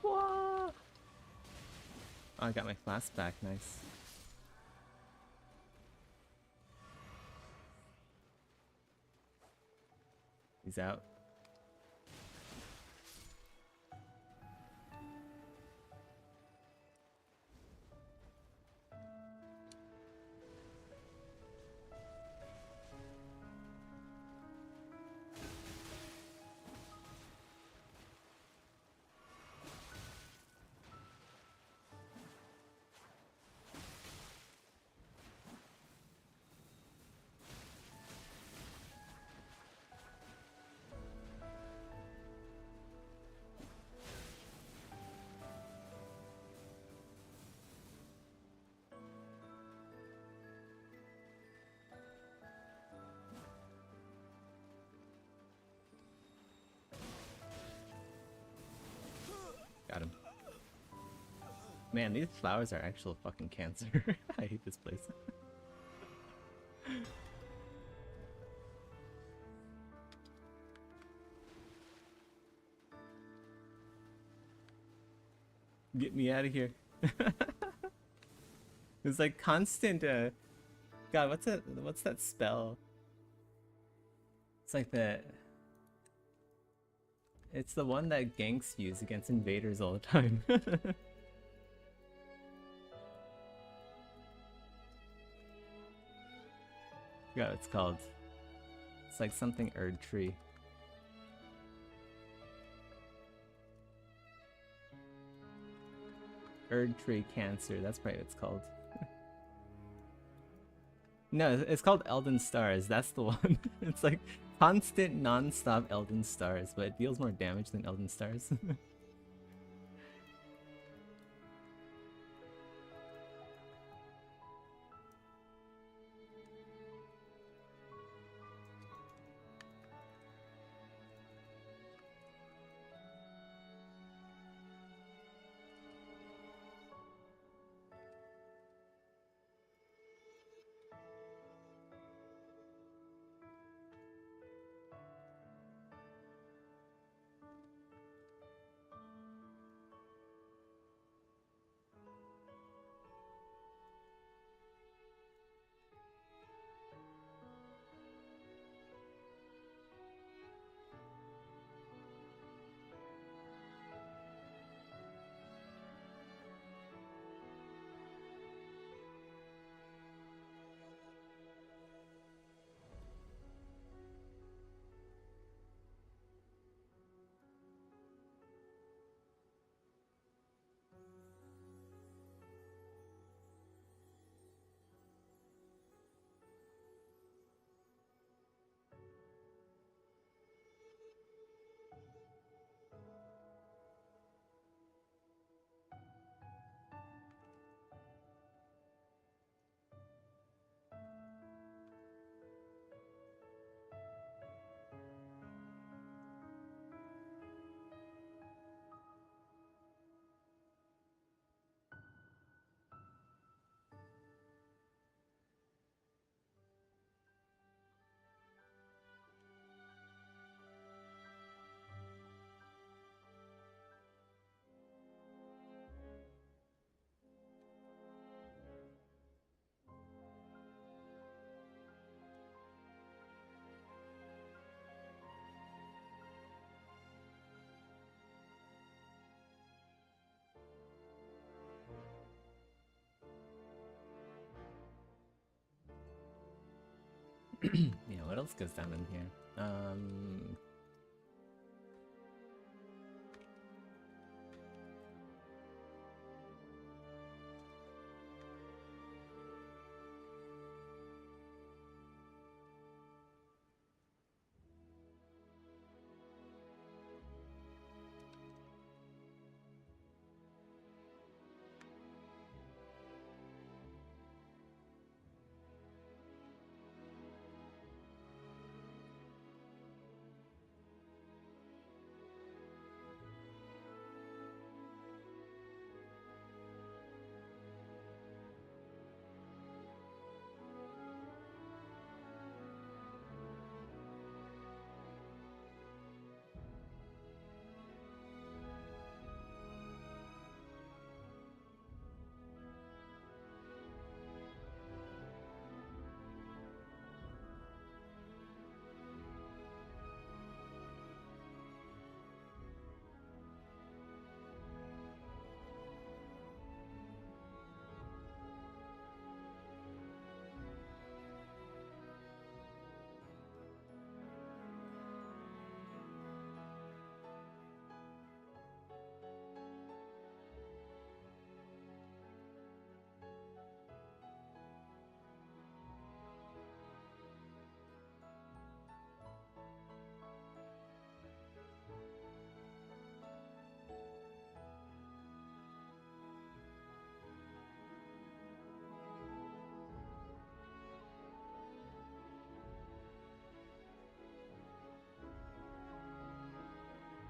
Whoa. Oh, I got my flask back, nice. He's out. Got him. Man, these flowers are actual fucking cancer. I hate this place. Get me out of here. It's like constant God, what's that spell? It's like it's the one that ganks use against invaders all the time. Forgot what it's called. It's like something Erd Tree. Erd Tree Cancer, that's probably what it's called. No, it's called Elden Stars, that's the one. It's like constant non-stop Elden Stars, but it deals more damage than Elden Stars. else goes down in here?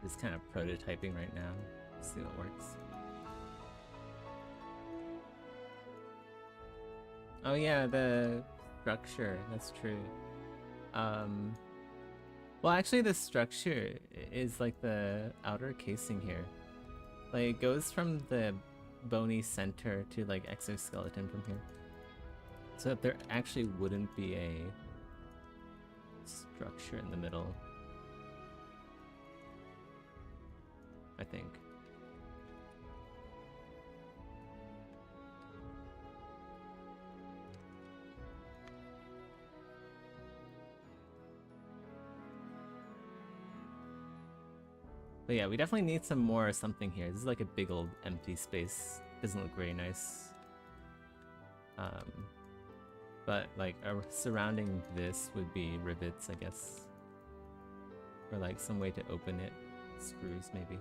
Just kind of prototyping right now. See what works. Oh yeah, the structure. That's true. Well, actually, the structure is like the outer casing here. Like it goes from the bony center to like exoskeleton from here. So that there actually wouldn't be a structure in the middle. I think. But yeah, we definitely need some more something here. This is like a big old empty space. Doesn't look very nice. But like surrounding this would be rivets, I guess. Or like some way to open it. Screws maybe.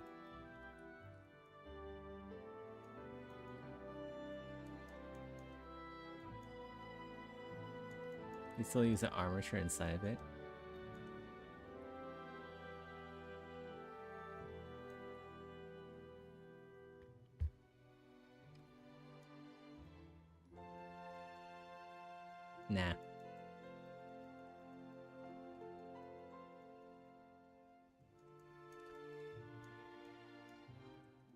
We still use an armature inside of it. Nah.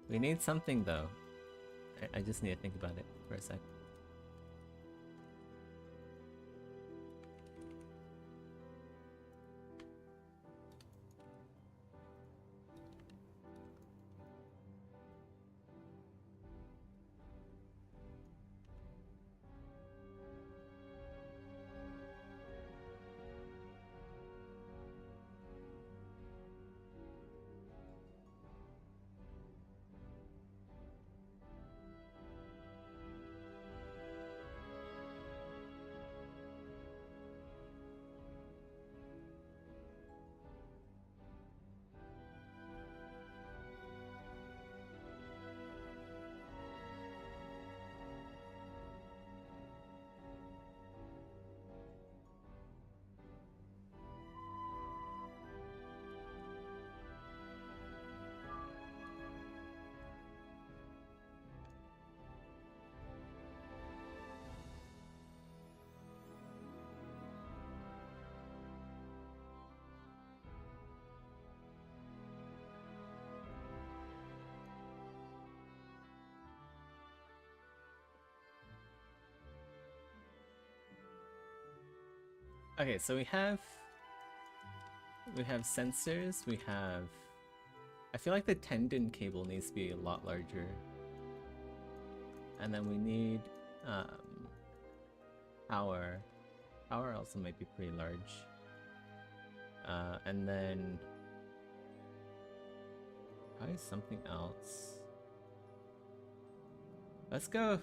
We need something though. I just need to think about it for a sec. Okay, so we have sensors, we have... I feel like the tendon cable needs to be a lot larger. And then we need power. Power also might be pretty large. And then probably something else. Let's go.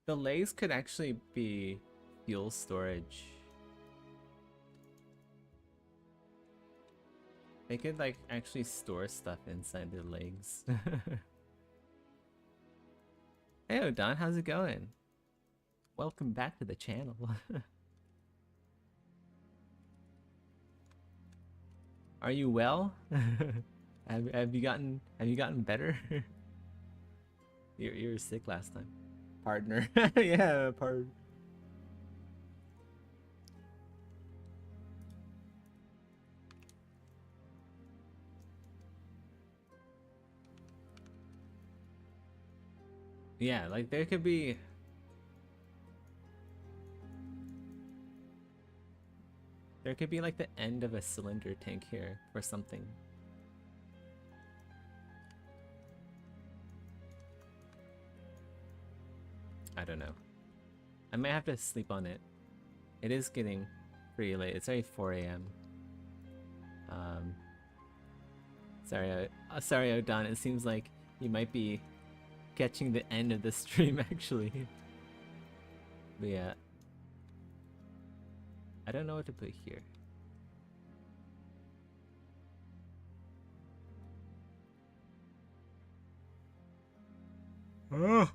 The legs could actually be fuel storage. They could like actually store stuff inside their legs. Hey Odon, how's it going? Welcome back to the channel. Are you well? have you gotten better? You were sick last time. Partner. Yeah, partner. Yeah, like there could be like the end of a cylinder tank here for something. I don't know. I might have to sleep on it. It is getting pretty late. It's already 4 a.m. Sorry, Odon. It seems like you might be catching the end of the stream, actually. But yeah. I don't know what to put here. Oh.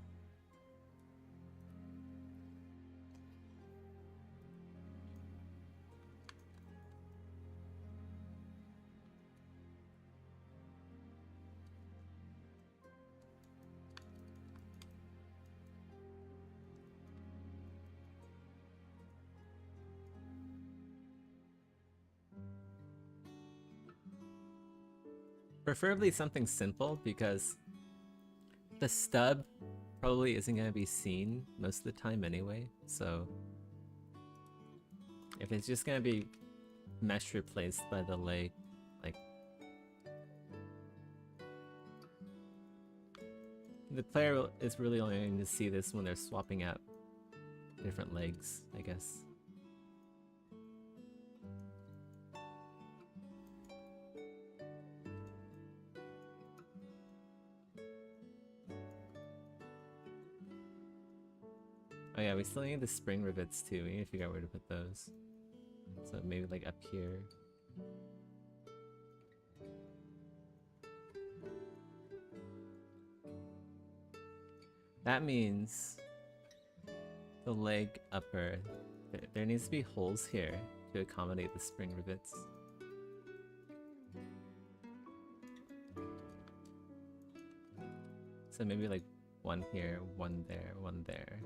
Preferably something simple because the stub probably isn't going to be seen most of the time anyway, so if it's just going to be mesh replaced by the leg, like the player is really only going to see this when they're swapping out different legs, I guess. Oh yeah, we still need the spring rivets too. We need to figure out where to put those. So maybe like up here. That means the leg upper. There needs to be holes here to accommodate the spring rivets. So maybe like one here, one there, one there.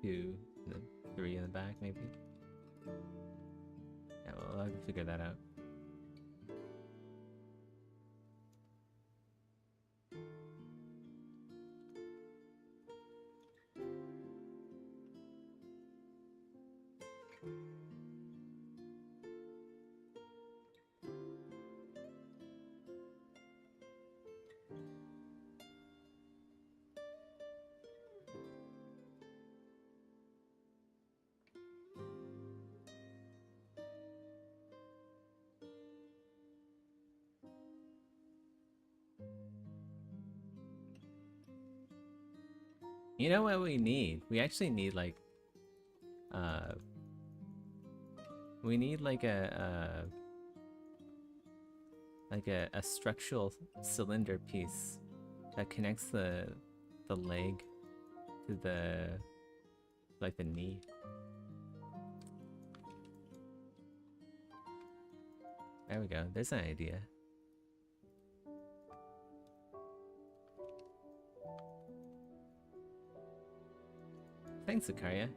2, and then 3 in the back, maybe. Yeah, well, I'll have to figure that out. You know what we need? We actually need like we need like a structural cylinder piece that connects the leg to the like the knee. There we go. There's an idea. Thanks, Zakaria.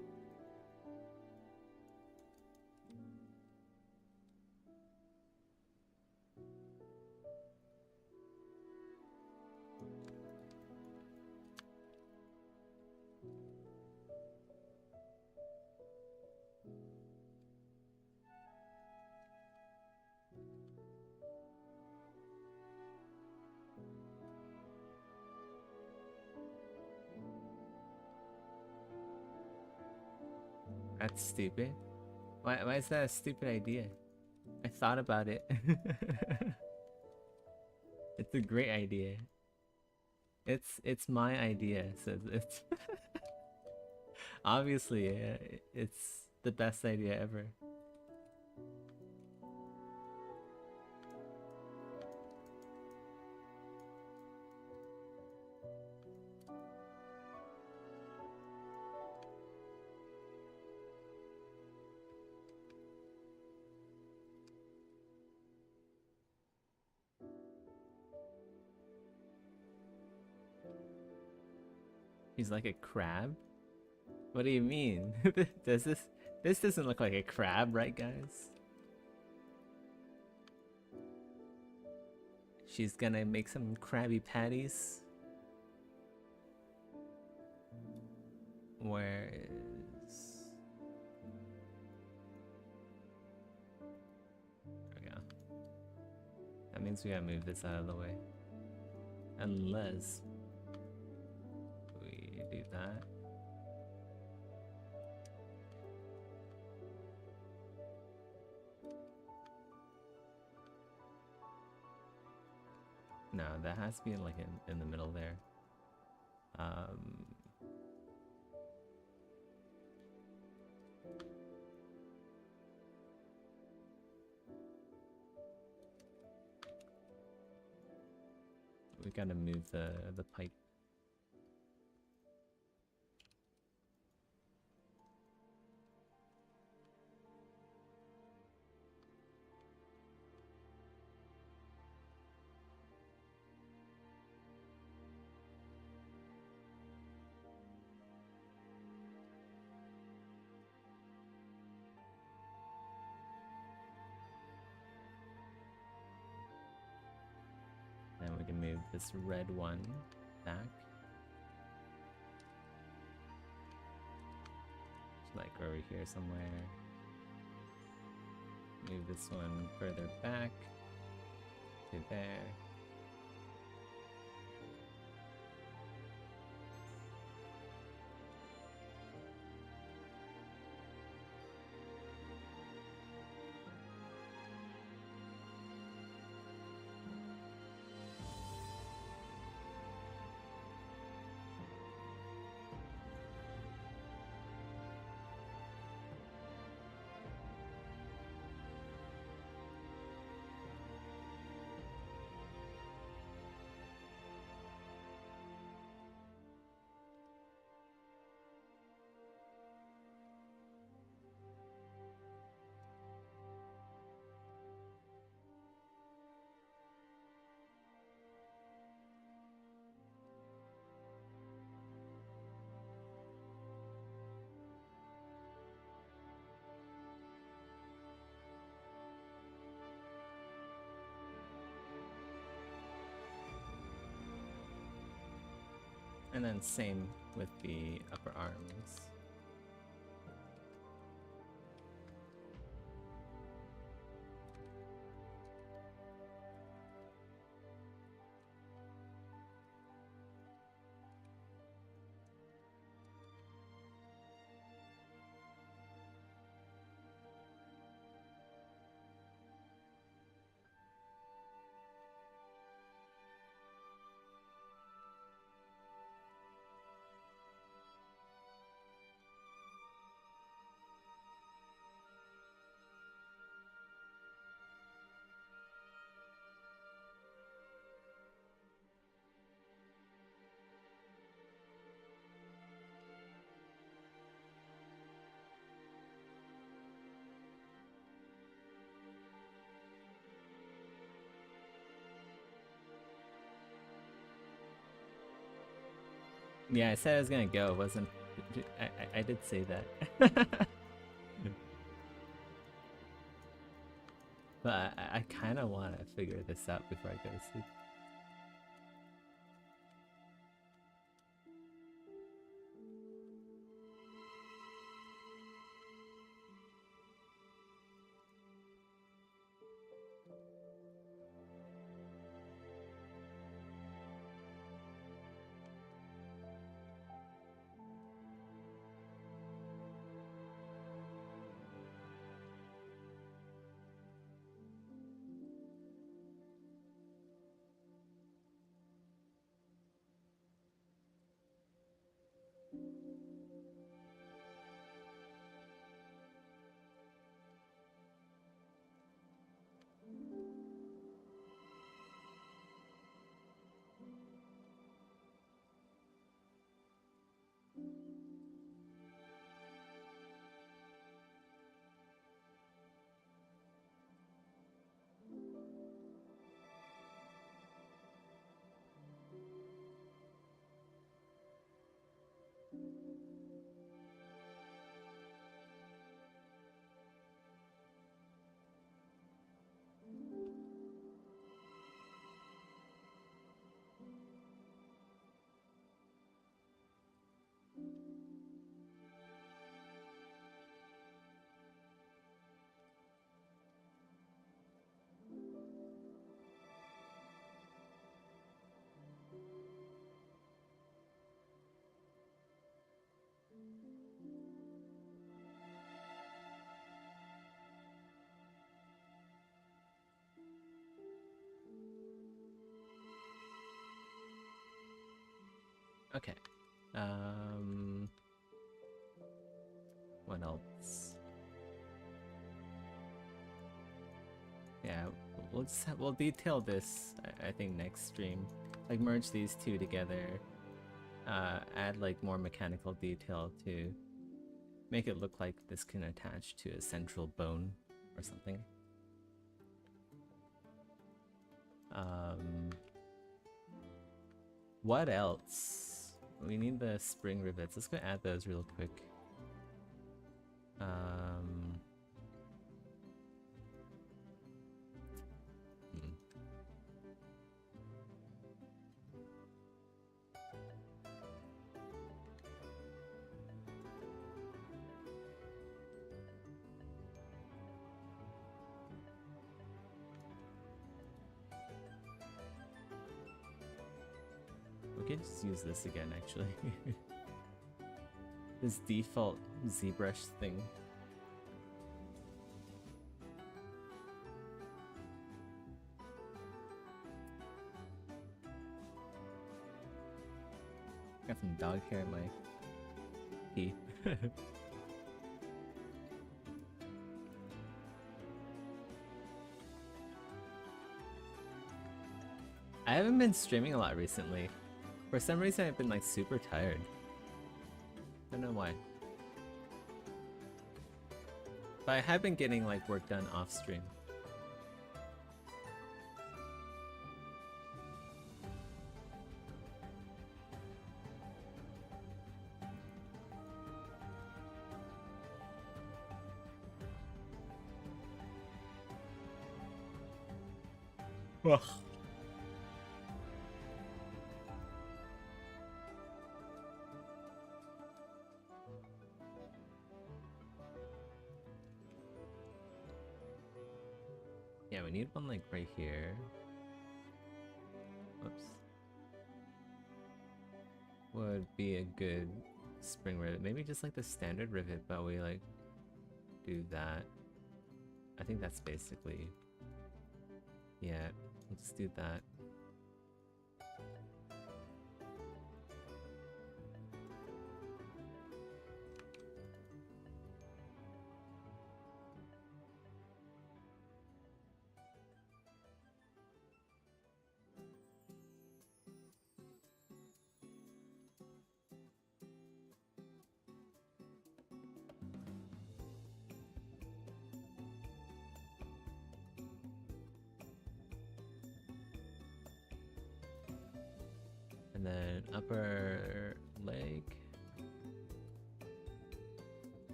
That's stupid. Why is that a stupid idea? I thought about it. It's a great idea. It's my idea, so it's obviously it's the best idea ever. He's like a crab? What do you mean? Does this doesn't look like a crab, right guys? She's gonna make some Krabby Patties. Where is... There we go. That means we gotta move this out of the way. Unless we do that. No, that has to be like in the middle there. We gotta move the pipe. And we can move this red one back. It's like over here somewhere. Move this one further back to there. And then same with the upper arms. Yeah, I said I was gonna go. It wasn't. I did say that. But I kind of want to figure this out before I go to sleep. Okay. What else? Yeah, we'll detail this. I think next stream, like merge these two together. Add like more mechanical detail to make it look like this can attach to a central bone or something. What else? We need the spring rivets. Let's go add those real quick. We could just use this again, actually. This default ZBrush thing. Got some dog hair in my teeth. I haven't been streaming a lot recently. For some reason I've been like super tired. Don't know why. But I have been getting like work done off stream. Ugh. Yeah, we need one like right here. Whoops. Would be a good spring rivet. Maybe just like the standard rivet, but we like do that. I think that's basically... Yeah, we'll just do that. And then upper leg.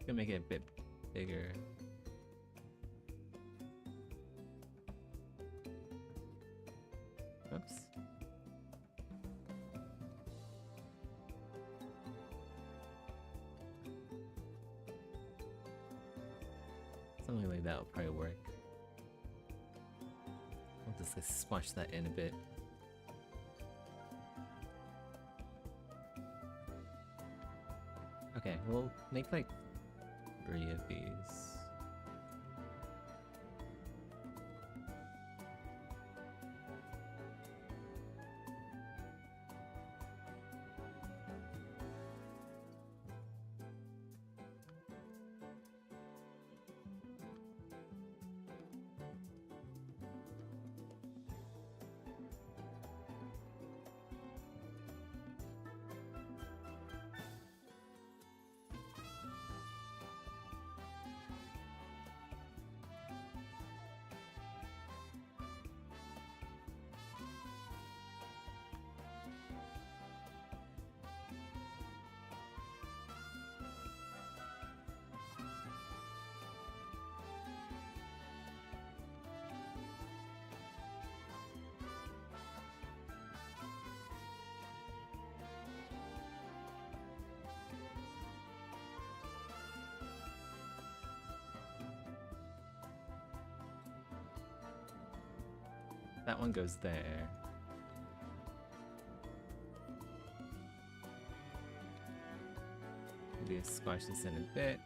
Gonna make it a bit bigger. Oops. Something like that will probably work. I'll just like, smush that in a bit. Okay, we'll make like 3 of these. That one goes there. Maybe squash this in a bit.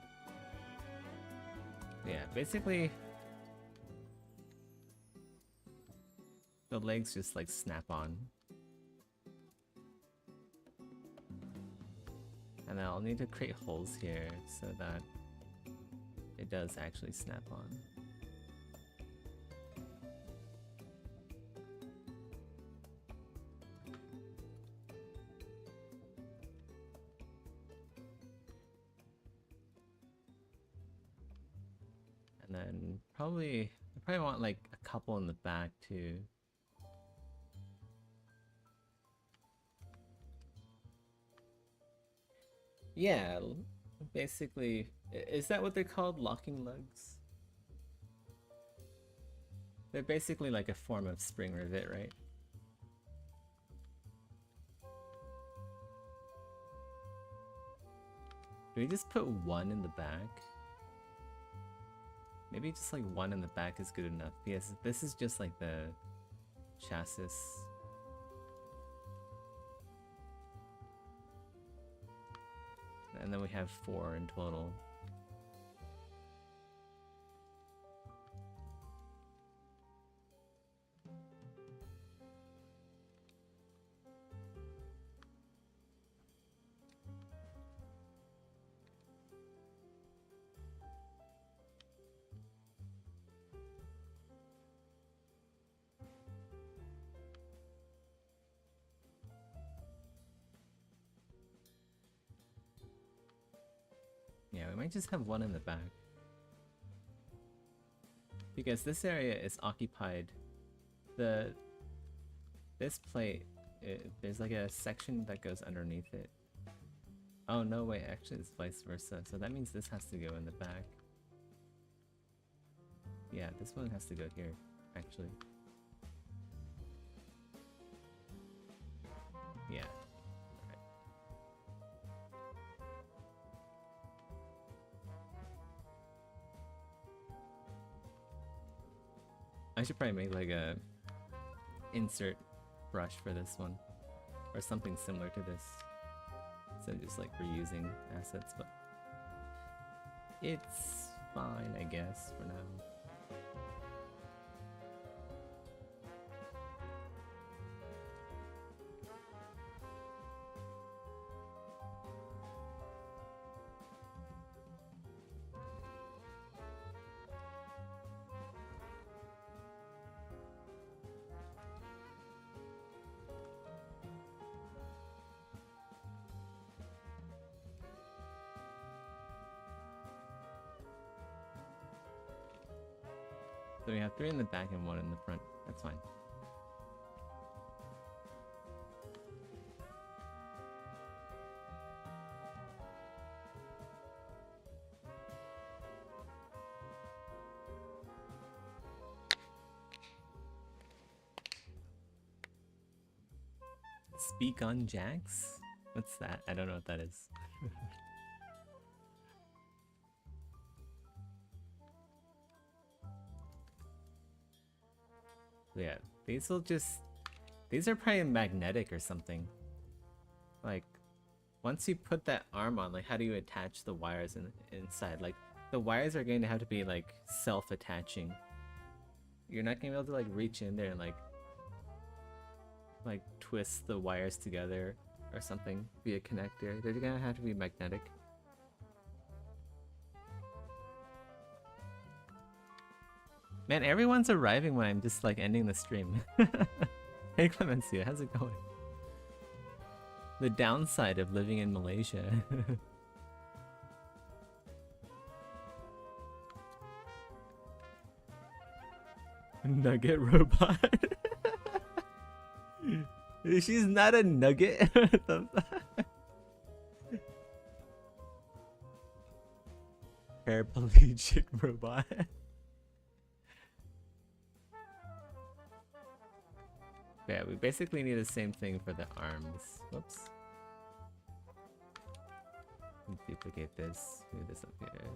Yeah, basically the legs just like snap on. And I'll need to create holes here so that it does actually snap on. And then I probably want like a couple in the back too. Yeah, basically, is that what they're called? Locking lugs? They're basically like a form of spring rivet, right? Do we just put one in the back? Maybe just like one in the back is good enough, because this is just like the chassis. And then we have 4 in total. Yeah, we might just have one in the back. Because this area is occupied. This plate, there's like a section that goes underneath it. Oh no, wait, actually it's vice versa. So that means this has to go in the back. Yeah, this one has to go here, actually. Yeah. I should probably make like a insert brush for this one, or something similar to this, instead of just like reusing assets, but it's fine, I guess, for now. So we have 3 in the back and 1 in the front. That's fine. Speak on Jax? What's that? I don't know what that is. Yeah, these are probably magnetic or something. Like, once you put that arm on, like, how do you attach the wires inside? Like, the wires are going to have to be, like, self-attaching. You're not going to be able to, like, reach in there and, like, twist the wires together or something via connector. They're going to have to be magnetic. Man, everyone's arriving when I'm just like ending the stream. Hey Clemencia, how's it going? The downside of living in Malaysia. Nugget robot. She's not a nugget. Paraplegic robot. Yeah, we basically need the same thing for the arms. Whoops. Duplicate this. Move this up here.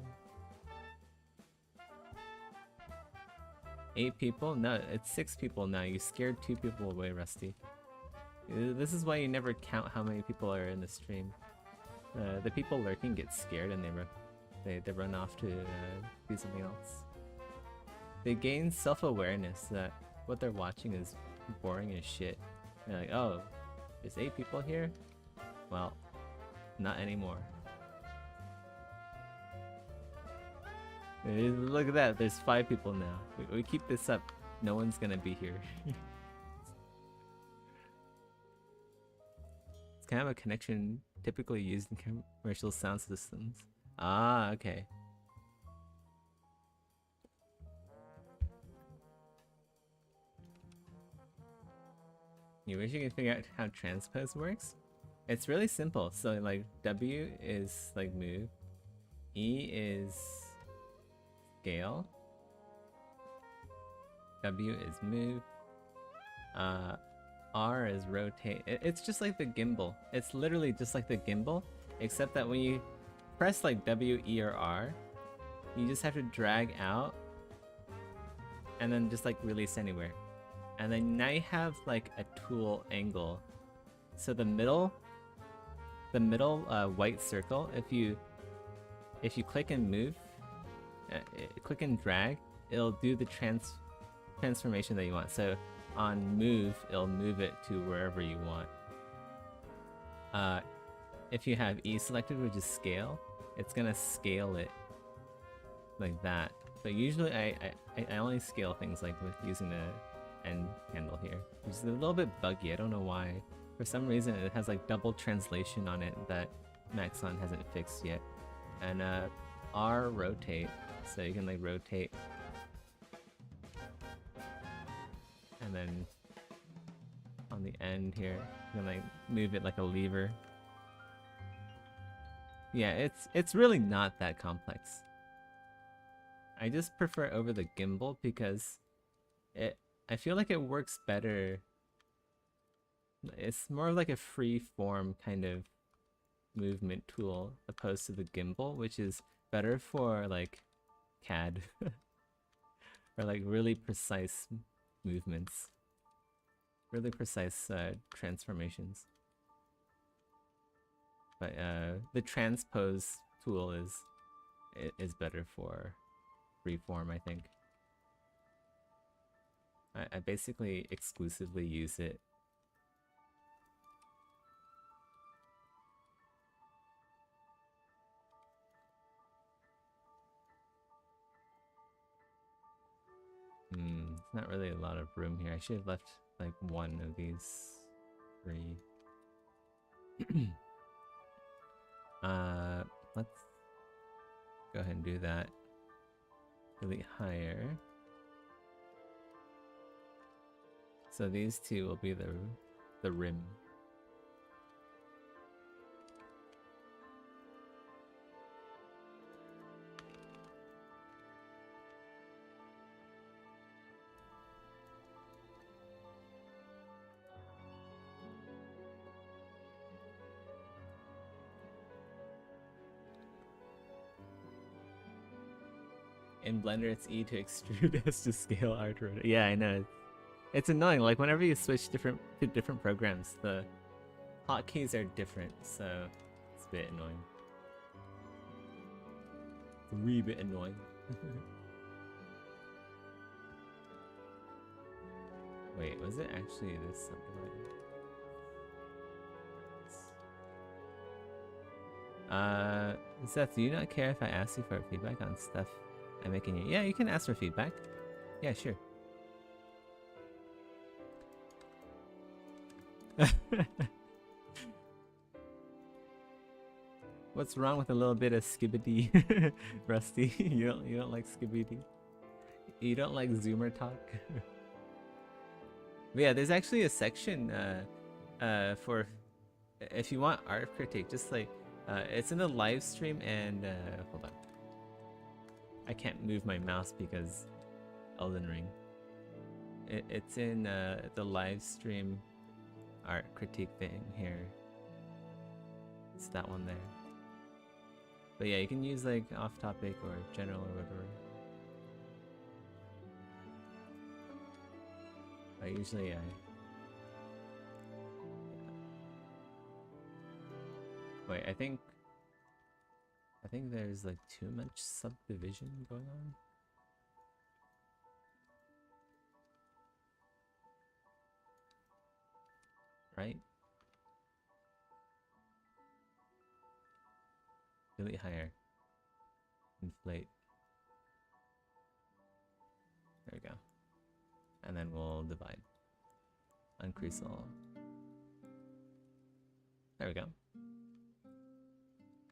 8 people? No, it's 6 people now. You scared 2 people away, Rusty. This is why you never count how many people are in the stream. The people lurking get scared and they run off to do something else. They gain self-awareness that what they're watching is boring as shit. They're like, oh, there's 8 people here? Well, Not anymore. Look at that, there's 5 people now. We keep this up, no one's gonna be here. It's kind of a connection typically used in commercial sound systems. Ah, okay. You wish you could figure out how transpose works? It's really simple. So like W is like move, E is scale, W is move, R is rotate. It's just like the gimbal. It's literally just like the gimbal, except that when you press like W, E, or R, you just have to drag out and then just like release anywhere. And then now you have like a tool angle. So the middle white circle, if you click and move, click and drag, it'll do the transformation that you want. So on move, it'll move it to wherever you want. If you have E selected, which is scale, it's gonna scale it like that. But usually I only scale things like with using the end handle here, which is a little bit buggy. I don't know why. For some reason it has like double translation on it that Maxon hasn't fixed yet. And R rotate, so you can like rotate and then on the end here you can like move it like a lever. Yeah, it's really not that complex. I just prefer it over the gimbal because I feel like it works better. It's more of like a free form kind of movement tool opposed to the gimbal, which is better for like CAD or like really precise movements, really precise transformations. But the transpose tool is better for freeform, I think. I basically exclusively use it. It's not really a lot of room here. I should have left like one of these 3. Let's go ahead and do that. Delete higher. So these 2 will be the rim. In Blender, it's E to extrude, S to scale, R to rotate. Yeah, I know. It's annoying. Like whenever you switch to different programs, the hotkeys are different, so it's a bit annoying. It's a wee bit annoying. Wait, was it actually this subdivided? Seth, do you not care if I ask you for feedback on stuff I'm making you? Yeah, you can ask for feedback. Yeah, sure. What's wrong with a little bit of Skibidi, Rusty? You don't like Skibidi? You don't like Zoomer talk? But yeah, there's actually a section for if you want art critique. Just like it's in the live stream, and hold on. I can't move my mouse because Elden Ring. It's in the live stream art critique thing here. It's that one there. But yeah, you can use like off topic or general or whatever. Usually wait, I think there's like too much subdivision going on. Right? Delete higher. Inflate. There we go. And then we'll divide. Increase all. There we go.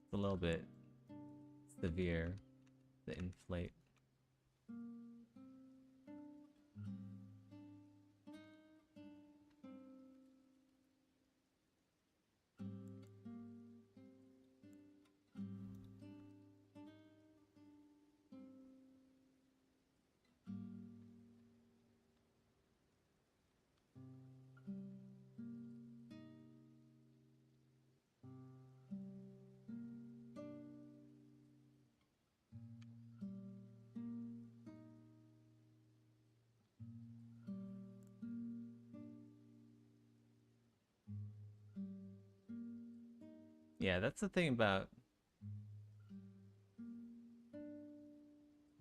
It's a little bit severe, the inflate. Yeah, that's the thing about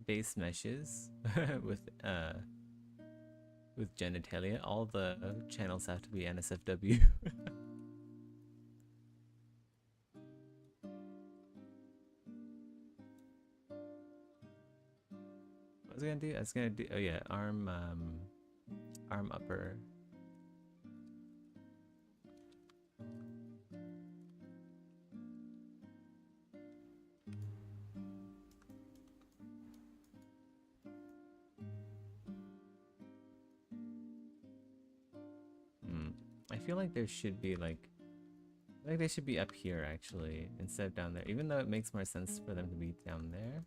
base meshes with genitalia. All the channels have to be NSFW. What was I gonna do? I was gonna do, oh yeah, arm upper. I feel like there should be like they should be up here actually instead of down there, even though it makes more sense for them to be down there.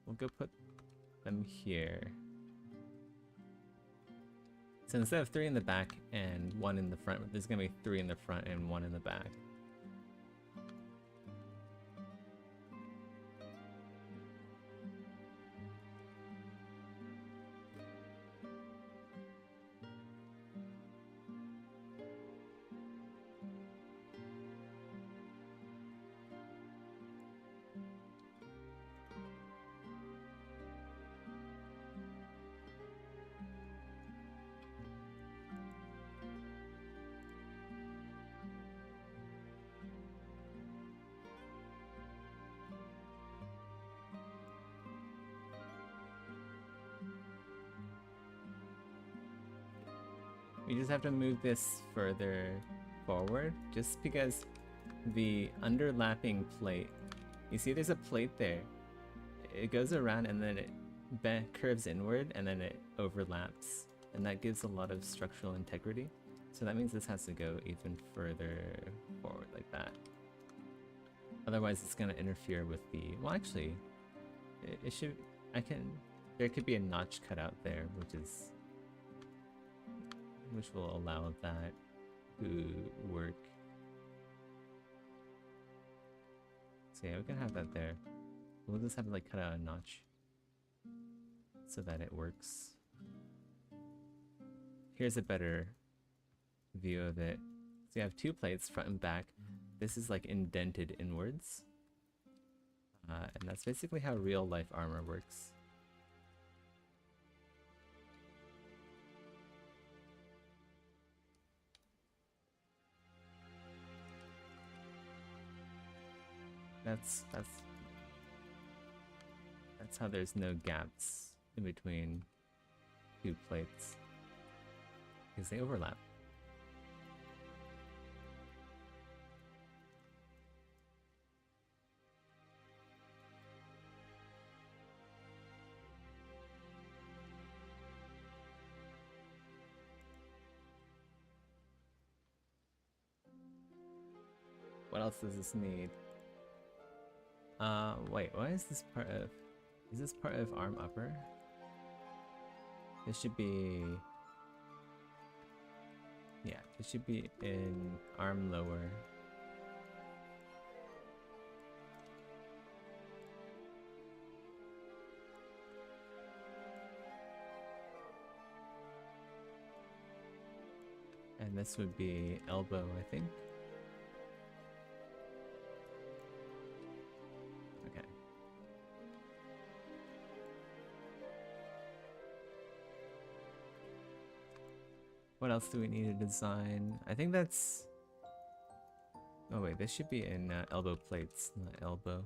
We'll go put them here. So instead of 3 in the back and 1 in the front, there's gonna be 3 in the front and 1 in the back. We just have to move this further forward just because the underlapping plate, you see there's a plate there. It goes around and then it curves inward and then it overlaps, and that gives a lot of structural integrity. So that means this has to go even further forward like that. Otherwise it's going to interfere with the, well actually, it should, there could be a notch cut out there, which will allow that to work. So yeah, we can have that there. We'll just have to like cut out a notch so that it works. Here's a better view of it. So you have 2 plates, front and back. This is like indented inwards. And that's basically how real life armor works. That's how there's no gaps in between 2 plates, because they overlap. What else does this need? Wait, why is this part of... Is this part of arm upper? This should be... Yeah, it should be in arm lower. And this would be elbow, I think. Okay. What else do we need to design? I think that's Oh wait, this should be in elbow plates, not elbow.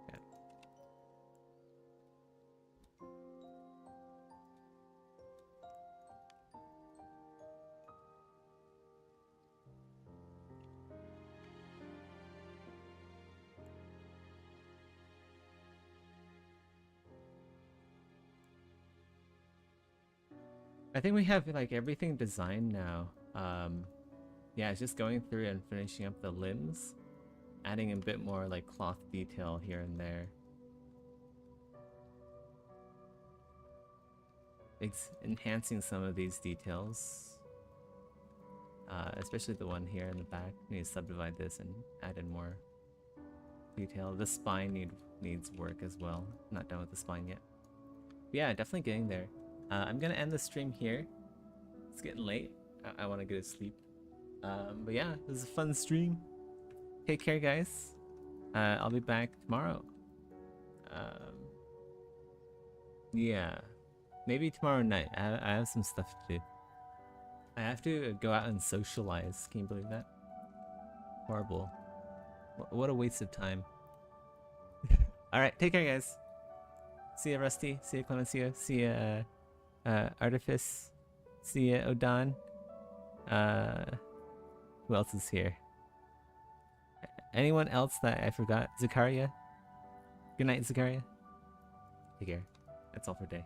Yeah. I think we have like everything designed now. Yeah, it's just going through and finishing up the limbs, adding a bit more like cloth detail here and there. Enhancing some of these details, especially the one here in the back. Need to subdivide this and add in more detail. The spine needs work as well. Not done with the spine yet. But yeah, definitely getting there. I'm gonna end the stream here. It's getting late. I want to go to sleep. But yeah, it was a fun stream. Take care, guys. I'll be back tomorrow. Yeah, maybe tomorrow night. I have some stuff to do. I have to go out and socialize. Can you believe that? Horrible. What a waste of time. Alright, take care, guys. See ya, Rusty. See ya, Clemencia. See ya, Artifice. See ya, Odan. Who else is here? Anyone else that I forgot? Zakaria? Good night, Zakaria. Take care. That's all for today.